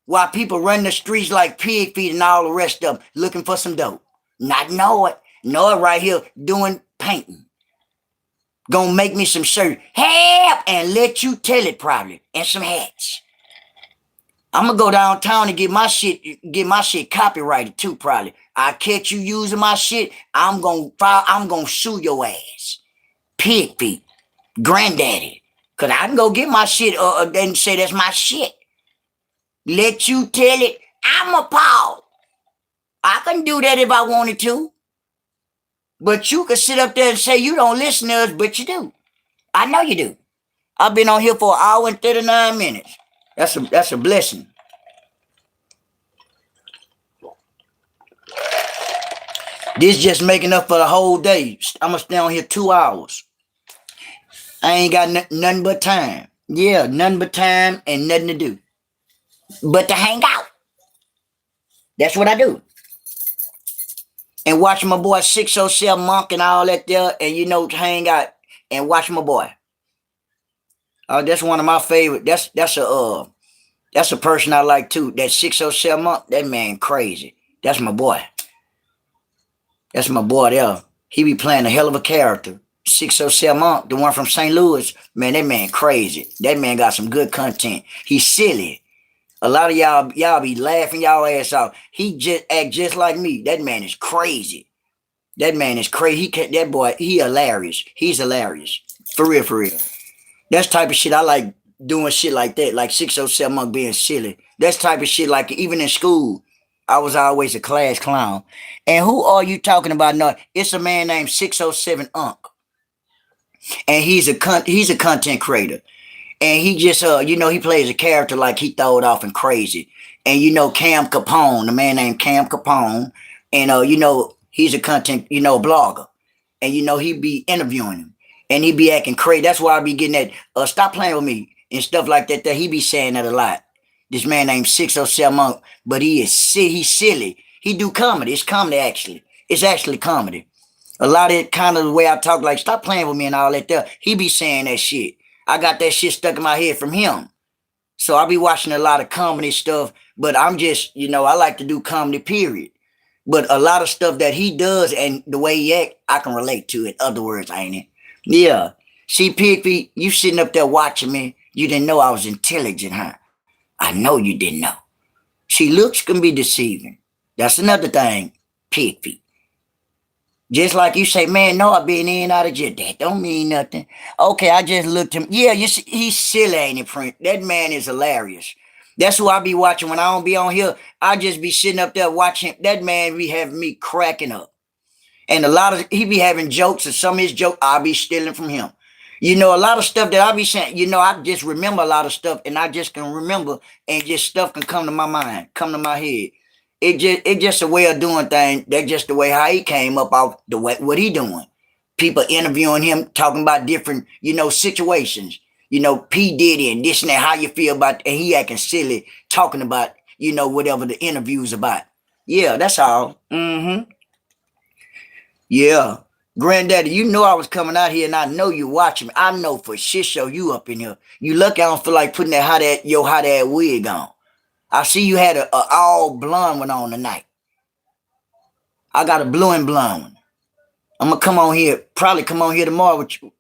Speaker 1: While people run the streets like Pigfeet and all the rest of them looking for some dope. Not know it right here doing painting. Gonna make me some shirt. Help! And let you tell it probably. And some hats. I'm gonna go downtown and get my shit copyrighted too, probably. I catch you using my shit, I'm gonna sue your ass. Pigfeet. Granddaddy. Cause I can go get my shit and say that's my shit. Let you tell it, I'm appalled. I can do that if I wanted to. But you can sit up there and say you don't listen to us, but you do. I know you do. I've been on here for 1 hour and 39 minutes. That's a blessing. This just making up for the whole day. I'm gonna stay on here 2 hours. I ain't got nothing but time. Yeah, nothing but time and nothing to do. But to hang out. That's what I do. And watch my boy 607 Monk and all that there, and you know, hang out and watch my boy. That's one of my favorite. That's a person I like too. That 607 Monk, that man crazy. That's my boy. That's my boy there. He be playing a hell of a character. 607 Monk, the one from St. Louis, man, that man crazy. That man got some good content. He's silly. A lot of y'all be laughing y'all ass off. He just act just like me. That man is crazy. That man is crazy. He can't, that boy, he hilarious. He's hilarious. For real, for real. That's type of shit I like doing shit like that, like 607 Monk being silly. That's type of shit like even in school. I was always a class clown. And who are you talking about? No, it's a man named 607 Unk. And he's a content creator. And he just he plays a character like he throwed off and crazy. And Cam Capone, the man named Cam Capone, and he's a content, blogger. And he be interviewing him. And he be acting crazy. That's why I be getting that stop playing with me and stuff like that. That he be saying that a lot. This man named 607 Monk, but he's silly. He do comedy. It's comedy actually. It's actually comedy. A lot of it kind of the way I talk, like stop playing with me and all that there. He be saying that shit. I got that shit stuck in my head from him. So I be watching a lot of comedy stuff, but I'm just, I like to do comedy, period. But a lot of stuff that he does and the way he act, I can relate to it. Other words, ain't it? Yeah. See, Pigfeet, you sitting up there watching me. You didn't know I was intelligent, huh? I know you didn't know. See, looks can be deceiving. That's another thing, Pigfeet. Just like you say, man, no, I've been in and out of jail. That don't mean nothing. Okay, I just looked him. Yeah, you see, he's silly, ain't he, Print? That man is hilarious. That's who I be watching when I don't be on here. I just be sitting up there watching. That man be having me cracking up. And he be having jokes, and some of his jokes I be stealing from him. A lot of stuff that I be saying, I just remember a lot of stuff, and I just can remember, and just stuff can come to my mind, come to my head. It just a way of doing things. That's just the way how he came up off the way what he doing. People interviewing him, talking about different, situations. P. Diddy and this and that, how you feel about, and he acting silly, talking about, whatever the interview's about. Yeah, that's all. Mm-hmm. Yeah. Granddaddy, you know I was coming out here and I know you watching me. I know for shit show you up in here. You lucky I don't feel like putting that hot ass wig on. I see you had a all blonde one on tonight. I got a blue and blonde one. I'm gonna probably come on here tomorrow with you.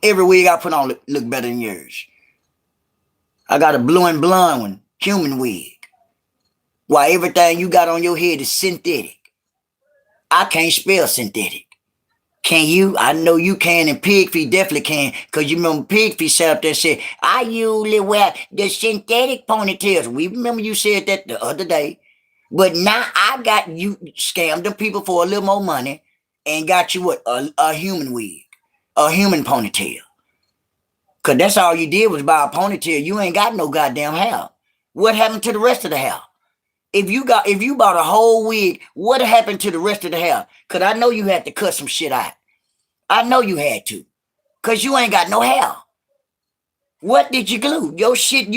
Speaker 1: Every wig I put on look better than yours. I got a blue and blonde one, human wig. While everything you got on your head is synthetic. I can't spell synthetic. Can you? I know you can, and Pigfeet definitely can. Because you remember Pigfeet sat up there and said, I usually wear the synthetic ponytails. We remember you said that the other day. But now I got you scammed the people for a little more money and got you what? A human wig. A human ponytail. Because that's all you did was buy a ponytail. You ain't got no goddamn hair. What happened to the rest of the hair? If you bought a whole wig, what happened to the rest of the hair? Because I know you had to cut some shit out. I know you had to. Because you ain't got no hair. What did you glue? Your shit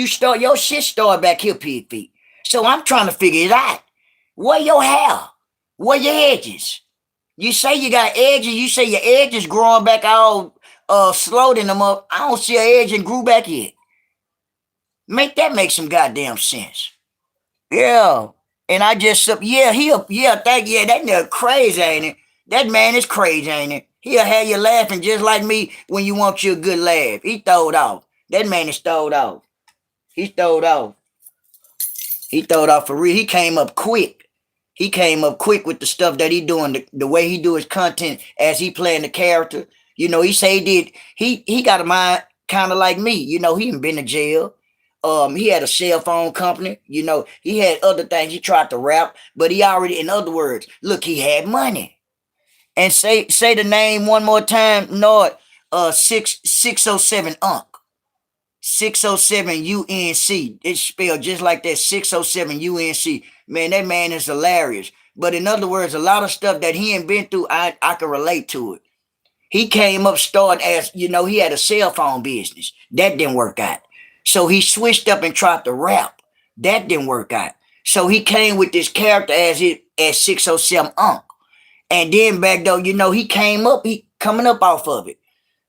Speaker 1: started back here, Pigfeet. So I'm trying to figure it out. Where your hair? Where your edges? You say you got edges. You say your edges growing back all slowed in them up. I don't see an edge and grew back yet. Make some goddamn sense. Yeah. And I just, thank that nigga crazy, ain't it? That man is crazy, ain't it? He'll have you laughing just like me when you want you a good laugh. He throwed off. That man is throwed off. He throwed off. He throwed off for real. He came up quick. He came up quick with the stuff that he doing, the way he do his content as he playing the character. He say he got a mind kind of like me. He ain't been to jail. He had a cell phone company. He had other things. He tried to rap, but he already, in other words, look, he had money. And say the name one more time, Nord. 607 Unk. 607 UNC. It's spelled just like that. 607 UNC. Man, that man is hilarious. But in other words, a lot of stuff that he ain't been through, I can relate to it. He came up starting as, he had a cell phone business. That didn't work out. So he switched up and tried to rap. That didn't work out. So he came with this character as 607 Unk. And then back though, he coming up off of it.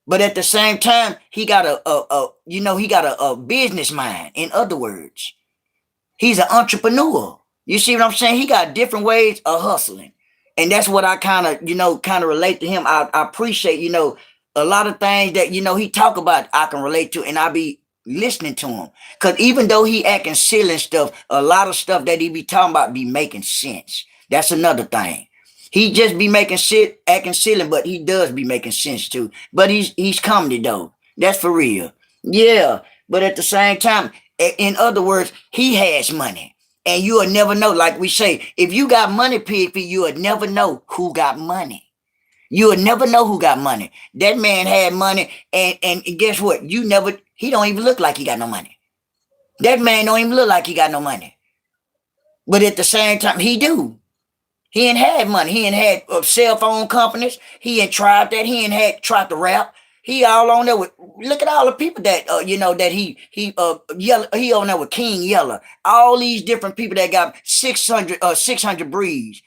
Speaker 1: But at the same time, he got a business mind. In other words, he's an entrepreneur. You see what I'm saying? He got different ways of hustling. And that's what I kind of relate to him. I appreciate, a lot of things that he talk about, I can relate to, and I be listening to him. Cause even though he acting silly and stuff, a lot of stuff that he be talking about be making sense. That's another thing. He just be making shit, acting silly, but he does be making sense too. But he's comedy though. That's for real. Yeah, but at the same time, in other words, he has money. And you'll never know. Like we say, if you got money, Pigfeet, you'll never know who got money. You'll never know who got money. That man had money, and guess what? He don't even look like he got no money. That man don't even look like he got no money. But at the same time, he do. He ain't had money. He ain't had cell phone companies. He ain't tried that. He ain't had tried to rap. He all on there with. Look at all the people that that yellow. He on there with King Yella. All these different people that got 600 breeze.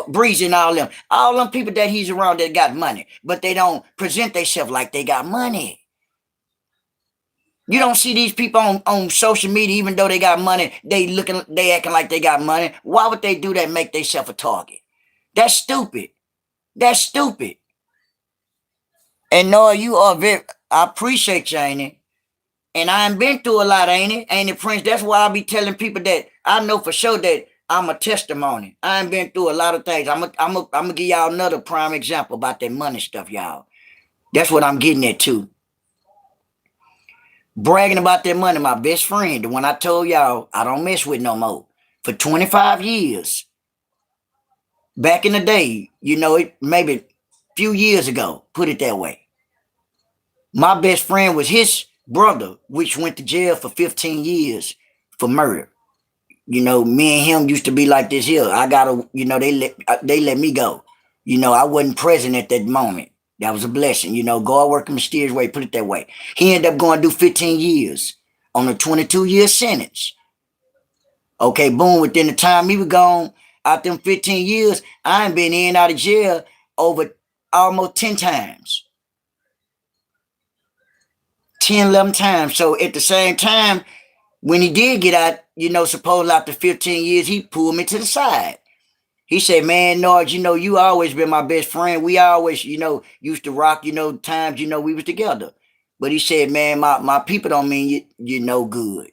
Speaker 1: Breeze and all them people that he's around that got money, but they don't present themselves like they got money. You don't see these people on social media, even though they got money, they acting like they got money. Why would they do that? Make themselves a target? That's stupid. That's stupid. And Noah, you are I appreciate you, ain't it? And I ain't been through a lot, ain't it, Prince? That's why I be telling people that I know for sure that I'm a testimony. I ain't been through a lot of things. I'm gonna give y'all another prime example about that money stuff, y'all. That's what I'm getting at too. Bragging about that money, my best friend, the one I told y'all I don't mess with no more. For 25 years. Back in the day, it maybe a few years ago, put it that way. My best friend was his brother, which went to jail for 15 years for murder. Me and him used to be like this here. I gotta, they let me go. I wasn't present at that moment. That was a blessing. God worked a mysterious way, put it that way. He ended up going to do 15 years on a 22-year sentence. Okay, boom, within the time he was gone, out them 15 years, I ain't been in and out of jail over almost 10 times. 10, 11 times. So at the same time, when he did get out, supposedly after 15 years, he pulled me to the side. He said, man, Nard, you always been my best friend. We always, used to rock, times, we was together. But he said, man, my people don't mean you no good.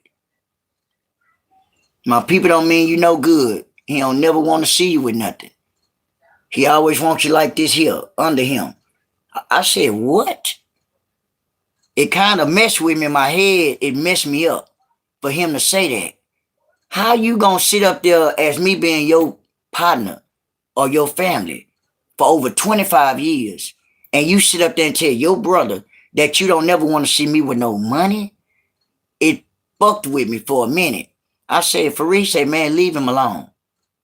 Speaker 1: My people don't mean you no good. He don't never want to see you with nothing. He always wants you like this here, under him. I said, what? It kind of messed with me in my head. It messed me up for him to say that. How you gonna sit up there as me being your partner or your family for over 25 years, and you sit up there and tell your brother that you don't never want to see me with no money? It fucked with me for a minute. I said, Fareed said, man, leave him alone.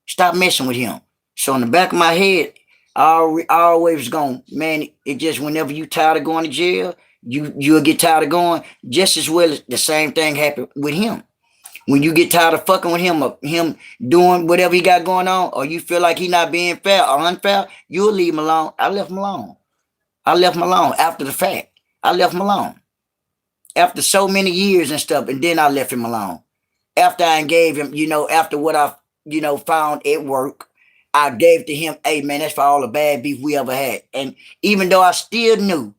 Speaker 1: Stop messing with him. So in the back of my head, I always going, man, it just whenever you tired of going to jail, you'll get tired of going. Just as well as the same thing happened with him. When you get tired of fucking with him or him doing whatever he got going on, or you feel like he not being fair or unfair, you'll leave him alone. I left him alone. I left him alone after the fact. I left him alone. After so many years and stuff, and then I left him alone. After I gave him, after what I, found at work, I gave to him, hey man, that's for all the bad beef we ever had. And even though I still knew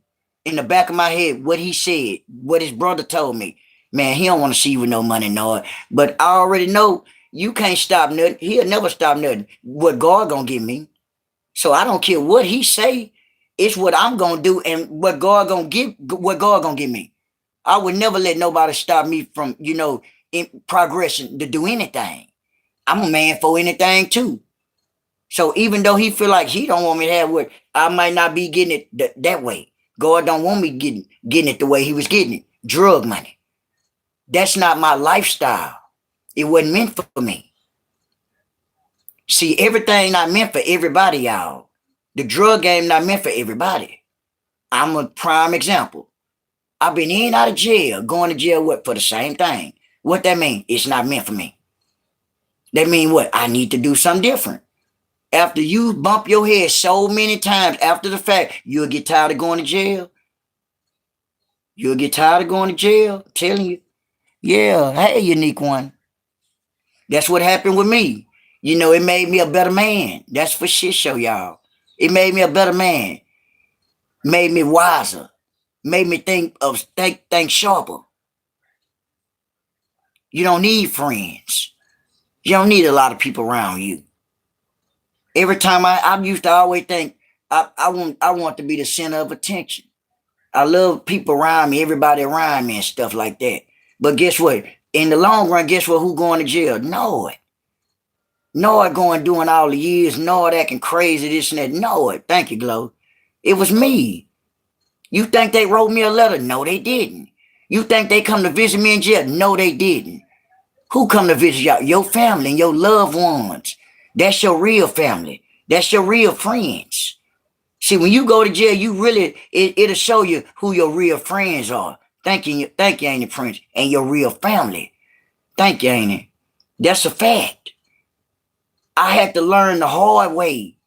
Speaker 1: in the back of my head what he said, what his brother told me, man, he don't want to see you with no money, no. But I already know you can't stop nothing. He'll never stop nothing. What God gonna give me. So I don't care what he say. It's what I'm gonna do and what God gonna give me. I would never let nobody stop me from, in progression to do anything. I'm a man for anything too. So even though he feel like he don't want me to have what, I might not be getting it that way. God don't want me getting it the way he was getting it. Drug money. That's not my lifestyle. It wasn't meant for me. See, everything not meant for everybody, y'all. The drug game not meant for everybody. I'm a prime example. I've been in and out of jail, going to jail what for the same thing. What that mean? It's not meant for me. That mean what? I need to do something different. After you bump your head so many times after the fact, you'll get tired of going to jail. You'll get tired of going to jail. I'm telling you. Yeah, hey, unique one. That's what happened with me. It made me a better man. That's for shit show, y'all. It made me a better man. made me wiser, made me think sharper. You don't need friends. You don't need a lot of people around you. Every time I used to always think I want to be the center of attention. I love people around me, everybody around me and stuff like that. But guess what? In the long run, guess what? Who going to jail? Know it. Know it going doing all the years, know it acting crazy, this and that. Know it. Thank you, Glow. It was me. You think they wrote me a letter? No, they didn't. You think they come to visit me in jail? No, they didn't. Who come to visit y'all? Your family and your loved ones. That's your real family. That's your real friends. See, when you go to jail, you really, it'll show you who your real friends are. Thank you, Ain't it, Prince? And your real family. Thank you, Ain't it? That's a fact. I had to learn the hard way.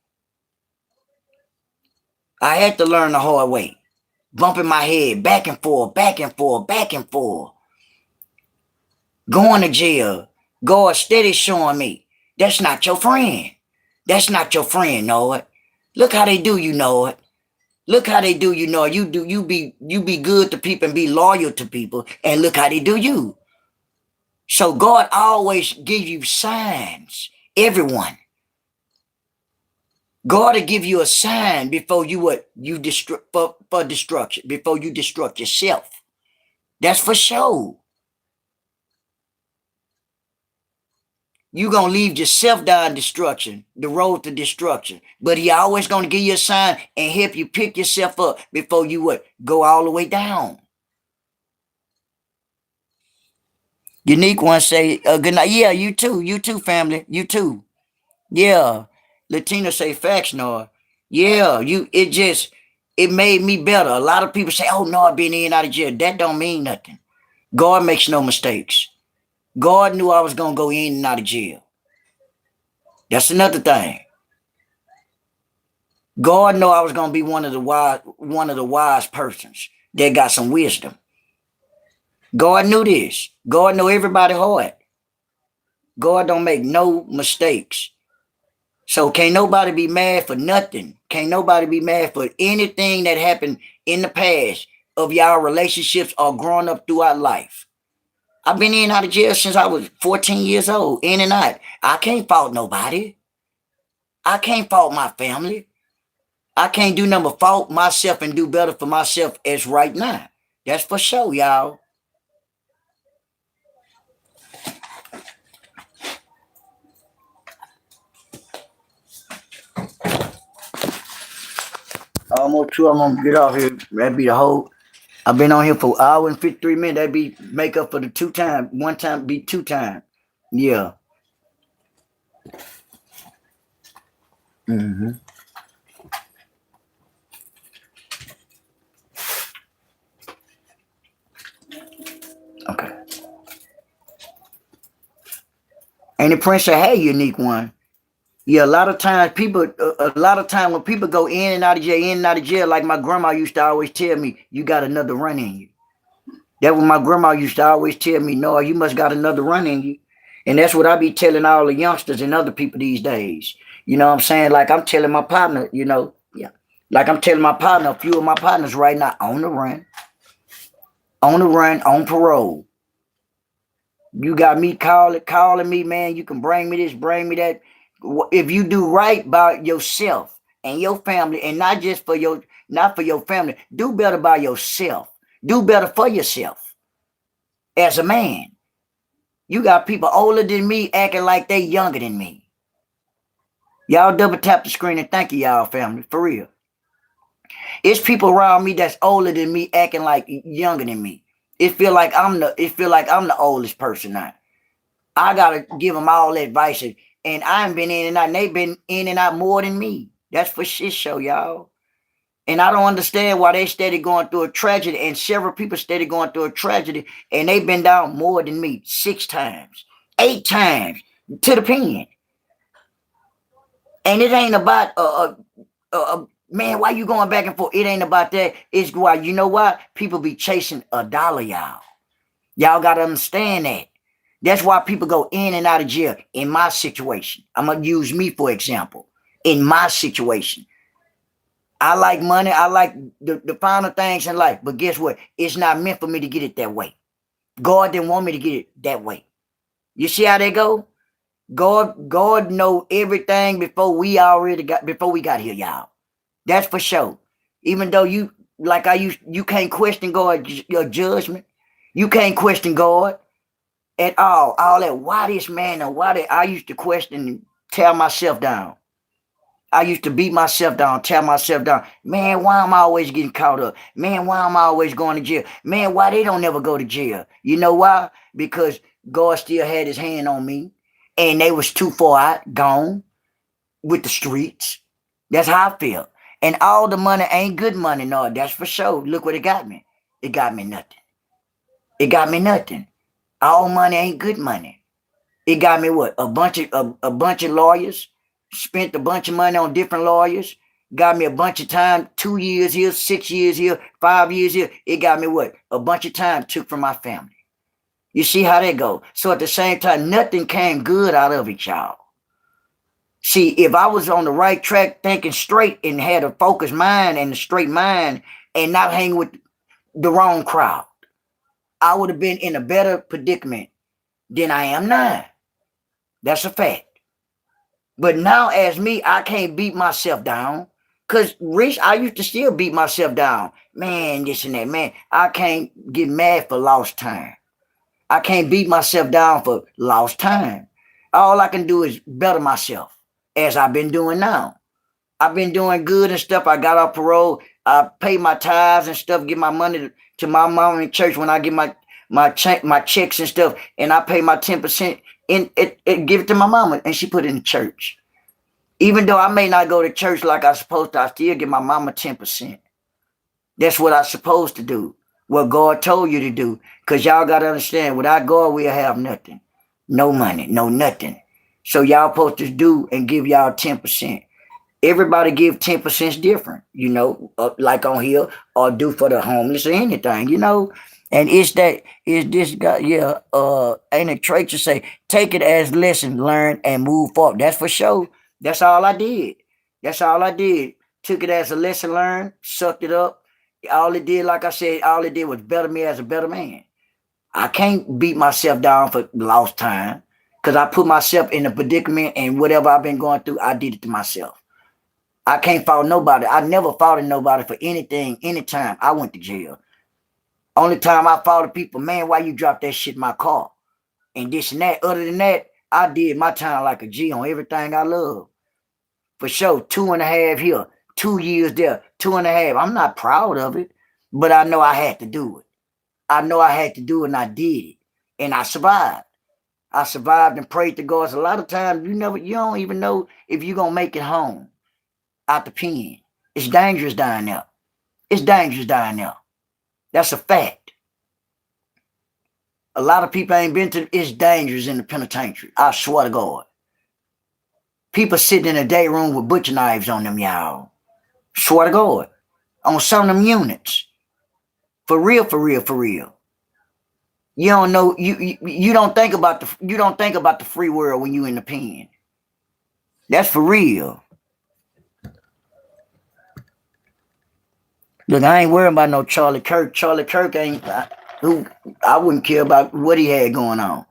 Speaker 1: I had to learn the hard way. Bumping my head back and forth, back and forth, back and forth. Going to jail. God steady showing me. That's not your friend. That's not your friend, know it. Look how they do you, know it. Look how they do you, know it. You be good to people and be loyal to people. And look how they do you. So God always gives you signs. Everyone. God will give you a sign before for destruction, before you destruct yourself. That's for sure. You're going to leave yourself down destruction, the road to destruction. But he always going to give you a sign and help you pick yourself up before you go all the way down. Unique one say, good night. Yeah, you too, family. You too. Yeah. Latina say facts, Noah. Yeah, it made me better. A lot of people say, oh, no, I've been in and out of jail. That don't mean nothing. God makes no mistakes. God knew I was going to go in and out of jail. That's another thing. God knew I was going to be one of the wise persons that got some wisdom. God knew this. God knew everybody heart. God don't make no mistakes. So can't nobody be mad for nothing. Can't nobody be mad for anything that happened in the past of y'all relationships or growing up throughout life. I've been in and out of jail since I was 14 years old, in and out. I can't fault nobody. I can't fault my family. I can't do nothing but fault myself and do better for myself as right now. That's for sure, y'all. Almost two. I'm gonna get off here. That'd be the whole. I've been on here for an hour and 53 minutes. That'd be make up for the 2 time. 1 time be 2 time. Yeah. Mm-hmm. Okay. And the prince said, hey, unique one. Yeah, a lot of times when people go in and out of jail, like my grandma used to always tell me, you got another run in you. That what my grandma used to always tell me, no, you must got another run in you. And that's what I be telling all the youngsters and other people these days. You know what I'm saying? Like I'm telling my partner, yeah. Like I'm telling my partner, a few of my partners right now on the run, on parole. You got me calling me, man. You can bring me this, bring me that. If you do right by yourself and your family, and not for your family, do better by yourself. Do better for yourself as a man. You got people older than me acting like they younger than me. Y'all double tap the screen and thank you, y'all, family, for real. It's people around me that's older than me acting like younger than me. It feel like I'm the oldest person now. I gotta give them all advice, and I've been in and out, and they've been in and out more than me. That's for shit show, y'all. And I don't understand why they steady going through a tragedy, and several people steady going through a tragedy, and they've been down more than me 6 times, 8 times to the pen. And it ain't about man, why you going back and forth? It ain't about that. It's why, you know what? People be chasing a dollar, y'all. Y'all got to understand that. That's why people go in and out of jail. In my situation, I'm going to use me for example. In my situation, I like money. I like the finer things in life. But guess what? It's not meant for me to get it that way. God didn't want me to get it that way. You see how they go? God know everything before we got here, y'all. That's for sure. Even though you can't question God's your judgment. You can't question God at all. All that why this man and why that I used to question and tear myself down. I used to beat myself down, tear myself down. Man, why am I always getting caught up? Man, why am I always going to jail? Man, why they don't never go to jail? You know why? Because God still had his hand on me. And they was too far out, gone with the streets. That's how I feel. And all the money ain't good money, no, that's for sure. Look what it got me. It got me nothing. It got me nothing. All money ain't good money. It got me what? A bunch of lawyers. Spent a bunch of money on different lawyers. Got me a bunch of time, 2 years here, 6 years here, 5 years here. It got me what? A bunch of time took from my family. You see how that go? So at the same time, nothing came good out of it, y'all. See, if I was on the right track, thinking straight and had a focused mind and a straight mind and not hanging with the wrong crowd, I would have been in a better predicament than I am now. That's a fact. But now, as me, I can't beat myself down. Because, Rich, I used to still beat myself down. Man, this and that. Man, I can't get mad for lost time. I can't beat myself down for lost time. All I can do is better myself, as I've been doing now. I've been doing good and stuff. I got off parole. I pay my tithes and stuff, give my money to my mom in church when I get my checks and stuff, and I pay my 10% and it give it to my mama, and she put it in church. Even though I may not go to church like I supposed to, I still give my mama 10%. That's what I supposed to do. What God told you to do. Because y'all got to understand, without God, we'll have nothing. No money, no nothing. So y'all supposed to do and give y'all 10%. Everybody give 10% different, like on here, or do for the homeless or anything. And it's this guy, yeah, ain't it trait to say, take it as lesson learned and move forward. That's for sure. That's all I did. That's all I did. Took it as a lesson learned, sucked it up. All it did, like I said, all it did was better me as a better man. I can't beat myself down for lost time because I put myself in a predicament, and whatever I've been going through, I did it to myself. I can't fault nobody. I never faulted nobody for anything, anytime I went to jail. Only time I faulted people, man, why you dropped that shit in my car? And this and that. Other than that, I did my time like a G on everything I love. For sure, 2.5 here, 2 years there, 2.5. I'm not proud of it, but I know I had to do it. I know I had to do it, and I did it. And I survived. I survived and prayed to God. So a lot of times you don't even know if you're gonna make it home out the pen. It's dangerous down there. It's dangerous down there. That's a fact. A lot of people ain't been to it's dangerous in the penitentiary. I swear to God. People sitting in a day room with butcher knives on them, y'all. Swear to God. On some of them units. For real, for real, for real. You don't know you don't think about the free world when you in the pen. That's for real. Look, I ain't worried about no Charlie Kirk. Charlie Kirk ain't who I wouldn't care about what he had going on.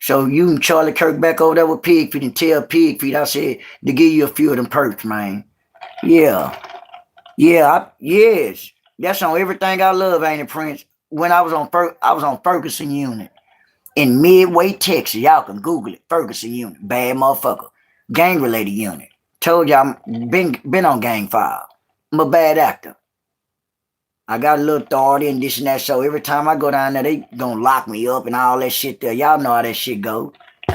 Speaker 1: So you and Charlie Kirk back over there with Pigfeet and tell Pigfeet I said to give you a few of them perks, man. Yeah. Yeah, yes. That's on everything I love, ain't it, Prince? When I was on Ferguson unit in Midway, Texas. Y'all can Google it. Ferguson unit. Bad motherfucker. Gang related unit. Told y'all I'm been on gang file. I'm a bad actor. I got a little authority and this and that. So every time I go down there, they gonna lock me up and all that shit there. Y'all know how that shit go.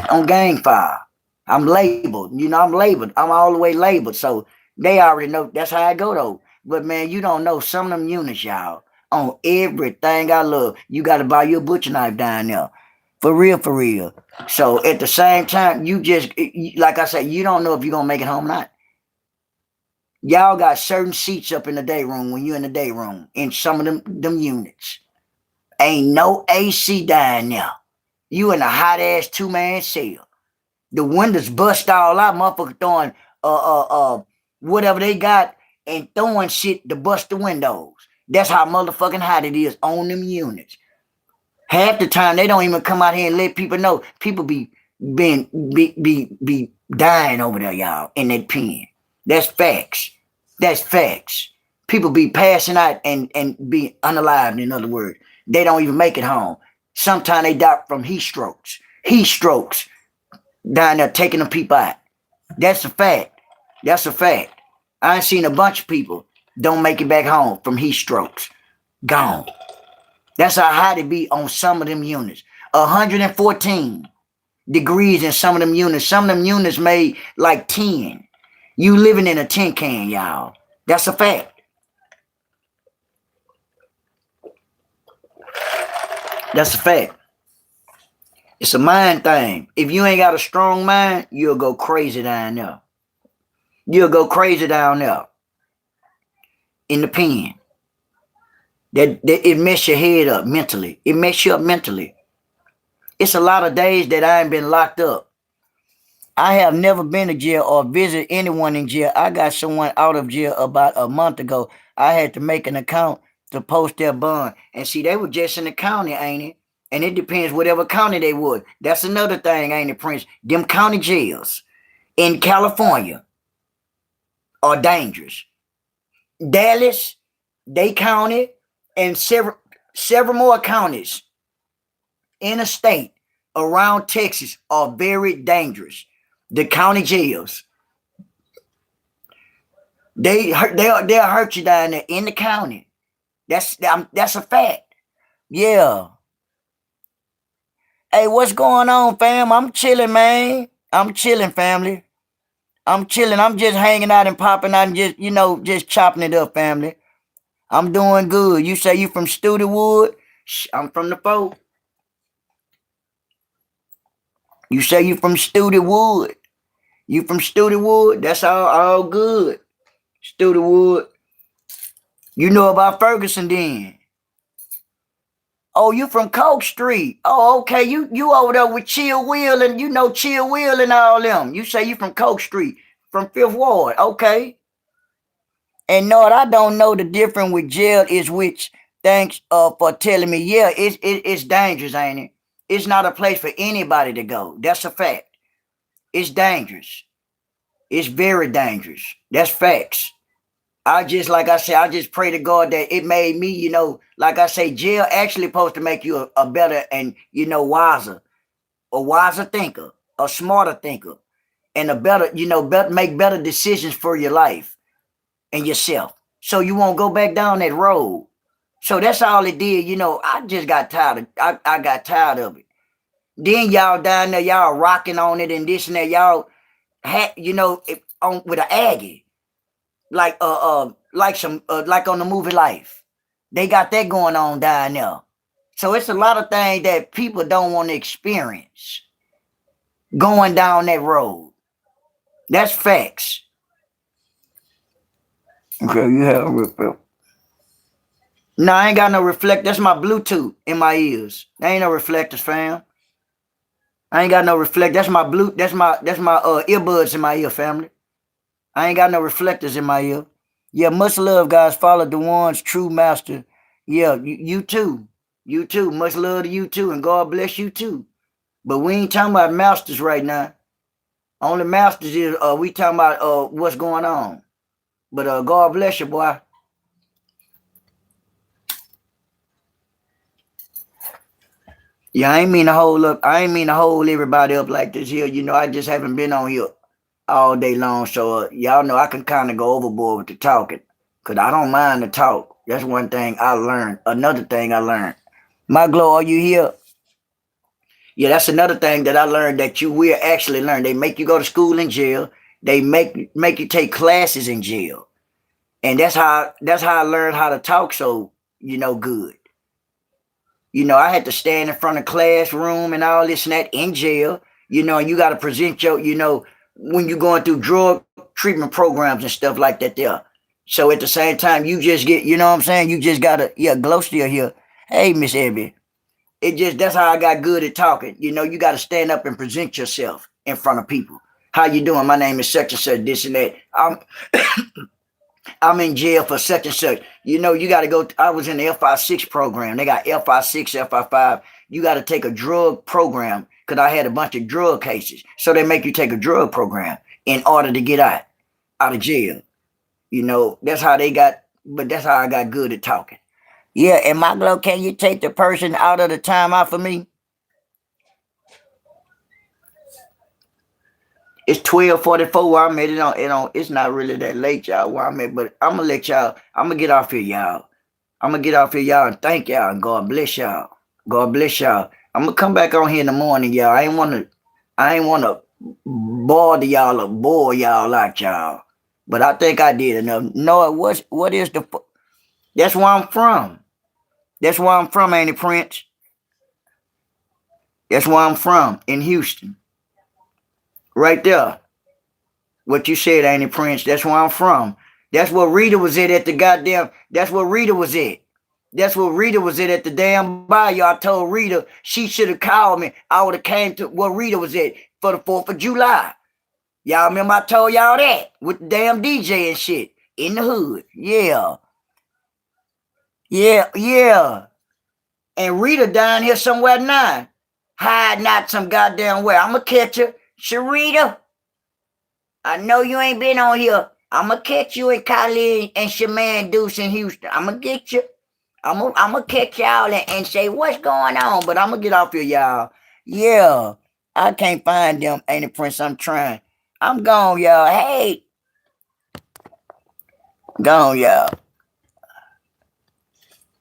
Speaker 1: On gang file. I'm labeled. I'm labeled. I'm all the way labeled. So they already know that's how I go though. But man, you don't know some of them units, y'all. On everything I love. You gotta buy your butcher knife down there. For real, for real. So at the same time, you just like I said, you don't know if you're gonna make it home or not. Y'all got certain seats up in the day room when you're in the day room in some of them units. Ain't no AC down there. You in a hot ass 2-man cell. The windows bust all out, motherfucker throwing whatever they got and throwing shit to bust the windows. That's how motherfucking hot it is on them units. Half the time they don't even come out here and let people know. People be dying over there, y'all, in that pen. That's facts. That's facts. People be passing out and be unalived, in other words. They don't even make it home. Sometimes they die from heat strokes. Heat strokes down there taking them people out. That's a fact. That's a fact. I ain't seen a bunch of people don't make it back home from heat strokes. Gone. That's how hot it be on some of them units. 114 degrees in some of them units. Some of them units made like 10. You living in a tin can, y'all. That's a fact. That's a fact. It's a mind thing. If you ain't got a strong mind, you'll go crazy down there. You'll go crazy down there in the pen. That it mess your head up mentally. It mess you up mentally. It's a lot of days that I ain't been locked up. I have never been to jail or visit anyone in jail. I got someone out of jail about a month ago. I had to make an account to post their bond. And see, they were just in the county, ain't it? And it depends whatever county they would. That's another thing, ain't it, Prince? Them county jails in California are dangerous. Dallas, they county, and several more counties in a state around Texas are very dangerous. The county jails. They'll hurt you down there in the county. That's a fact. Yeah. Hey, what's going on, fam? I'm chilling, man. I'm chilling, family. I'm chilling. I'm just hanging out and popping out and just, just chopping it up, family. I'm doing good. You say you from Studewood? I'm from the folk. You say you from Studewood. You from Studewood? That's all good. Studewood. You know about Ferguson then. Oh, you from Coke Street. Oh, okay. You over there with Chill Will and Chill Will and all them. You say you from Coke Street, from 5th Ward. Okay. And no, I don't know the difference with jail is which. Thanks for telling me. Yeah, it's dangerous, ain't it? It's not a place for anybody to go. That's a fact. It's dangerous. It's very dangerous. That's facts. Like I said, I just pray to God that it made me, like I say, jail actually supposed to make you a better and, wiser, a wiser thinker, a smarter thinker, and a better, make better decisions for your life and yourself. So you won't go back down that road. So that's all it did. I just got tired I got tired of it. Then y'all down there, y'all rocking on it and this and that. Y'all had, with an Aggie. Like like on the movie Life. They got that going on down there. So it's a lot of things that people don't want to experience going down that road. That's facts. Okay, you have a reflect. No, I ain't got no reflect. That's my Bluetooth in my ears. There ain't no reflectors, fam. I ain't got no reflect. That's my earbuds in my ear, family. I ain't got no reflectors in my ear. Yeah, much love, guys. Follow the one's true master. Yeah, you too. You too. Much love to you too. And God bless you too. But we ain't talking about masters right now. Only masters is we talking about what's going on. But God bless you, boy. Yeah, I ain't mean to hold everybody up like this here. I just haven't been on here all day long. So y'all know I can kind of go overboard with the talking. Because I don't mind the talk. That's one thing I learned. Another thing I learned. My Glow, are you here? Yeah, that's another thing that I learned that you will actually learn. They make you go to school in jail. They make you take classes in jail. And that's how I learned how to talk so, good. I had to stand in front of classroom and all this and that in jail. And you got to present your, when you're going through drug treatment programs and stuff like that there. So at the same time, you just get, what I'm saying? You just got to, Glow still here. Hey, Miss Abby. That's how I got good at talking. You got to stand up and present yourself in front of people. How you doing? My name is such and such, this and that. I'm in jail for such and such. You know, you got to go. I was in the FI6 program. They got FI6, FI5. You got to take a drug program because I had a bunch of drug cases. So they make you take a drug program in order to get out of jail. You know, that's how they got, but that's how I got good at talking. Yeah, and Maglo, can you take the person out of the time out for me? It's 12:44 where I'm at. It's not really that late, y'all, where I'm at, but I'm gonna let y'all, I'm gonna get off here, y'all. I'm gonna get off here, y'all, and thank y'all, and God bless y'all. God bless y'all. I'm gonna come back on here in the morning, y'all. I ain't wanna bother y'all or bore y'all out, y'all. But I think I did enough. No, what is the that's where I'm from. That's where I'm from, ain't it, Prince? That's where I'm from, in Houston. Right there. What you said, ain't it, Prince? That's where I'm from. That's where Rita was at the goddamn. That's where Rita was at. That's where Rita was at the damn bayou. I told Rita she should have called me. I would have came to where Rita was at for the 4th of July. Y'all remember I told y'all that with the damn DJ and shit in the hood. Yeah. Yeah, yeah. And Rita down here somewhere now. Hiding out some goddamn where. I'ma catch her. Sharita, I know you ain't been on here. I'ma catch you in Khalid and Shaman Deuce in Houston. I'ma get you. I'ma catch y'all and say what's going on. But I'ma get off here, y'all. Yeah. I can't find them, ain't it, Prince? I'm trying. I'm gone, y'all. Hey. Gone, y'all.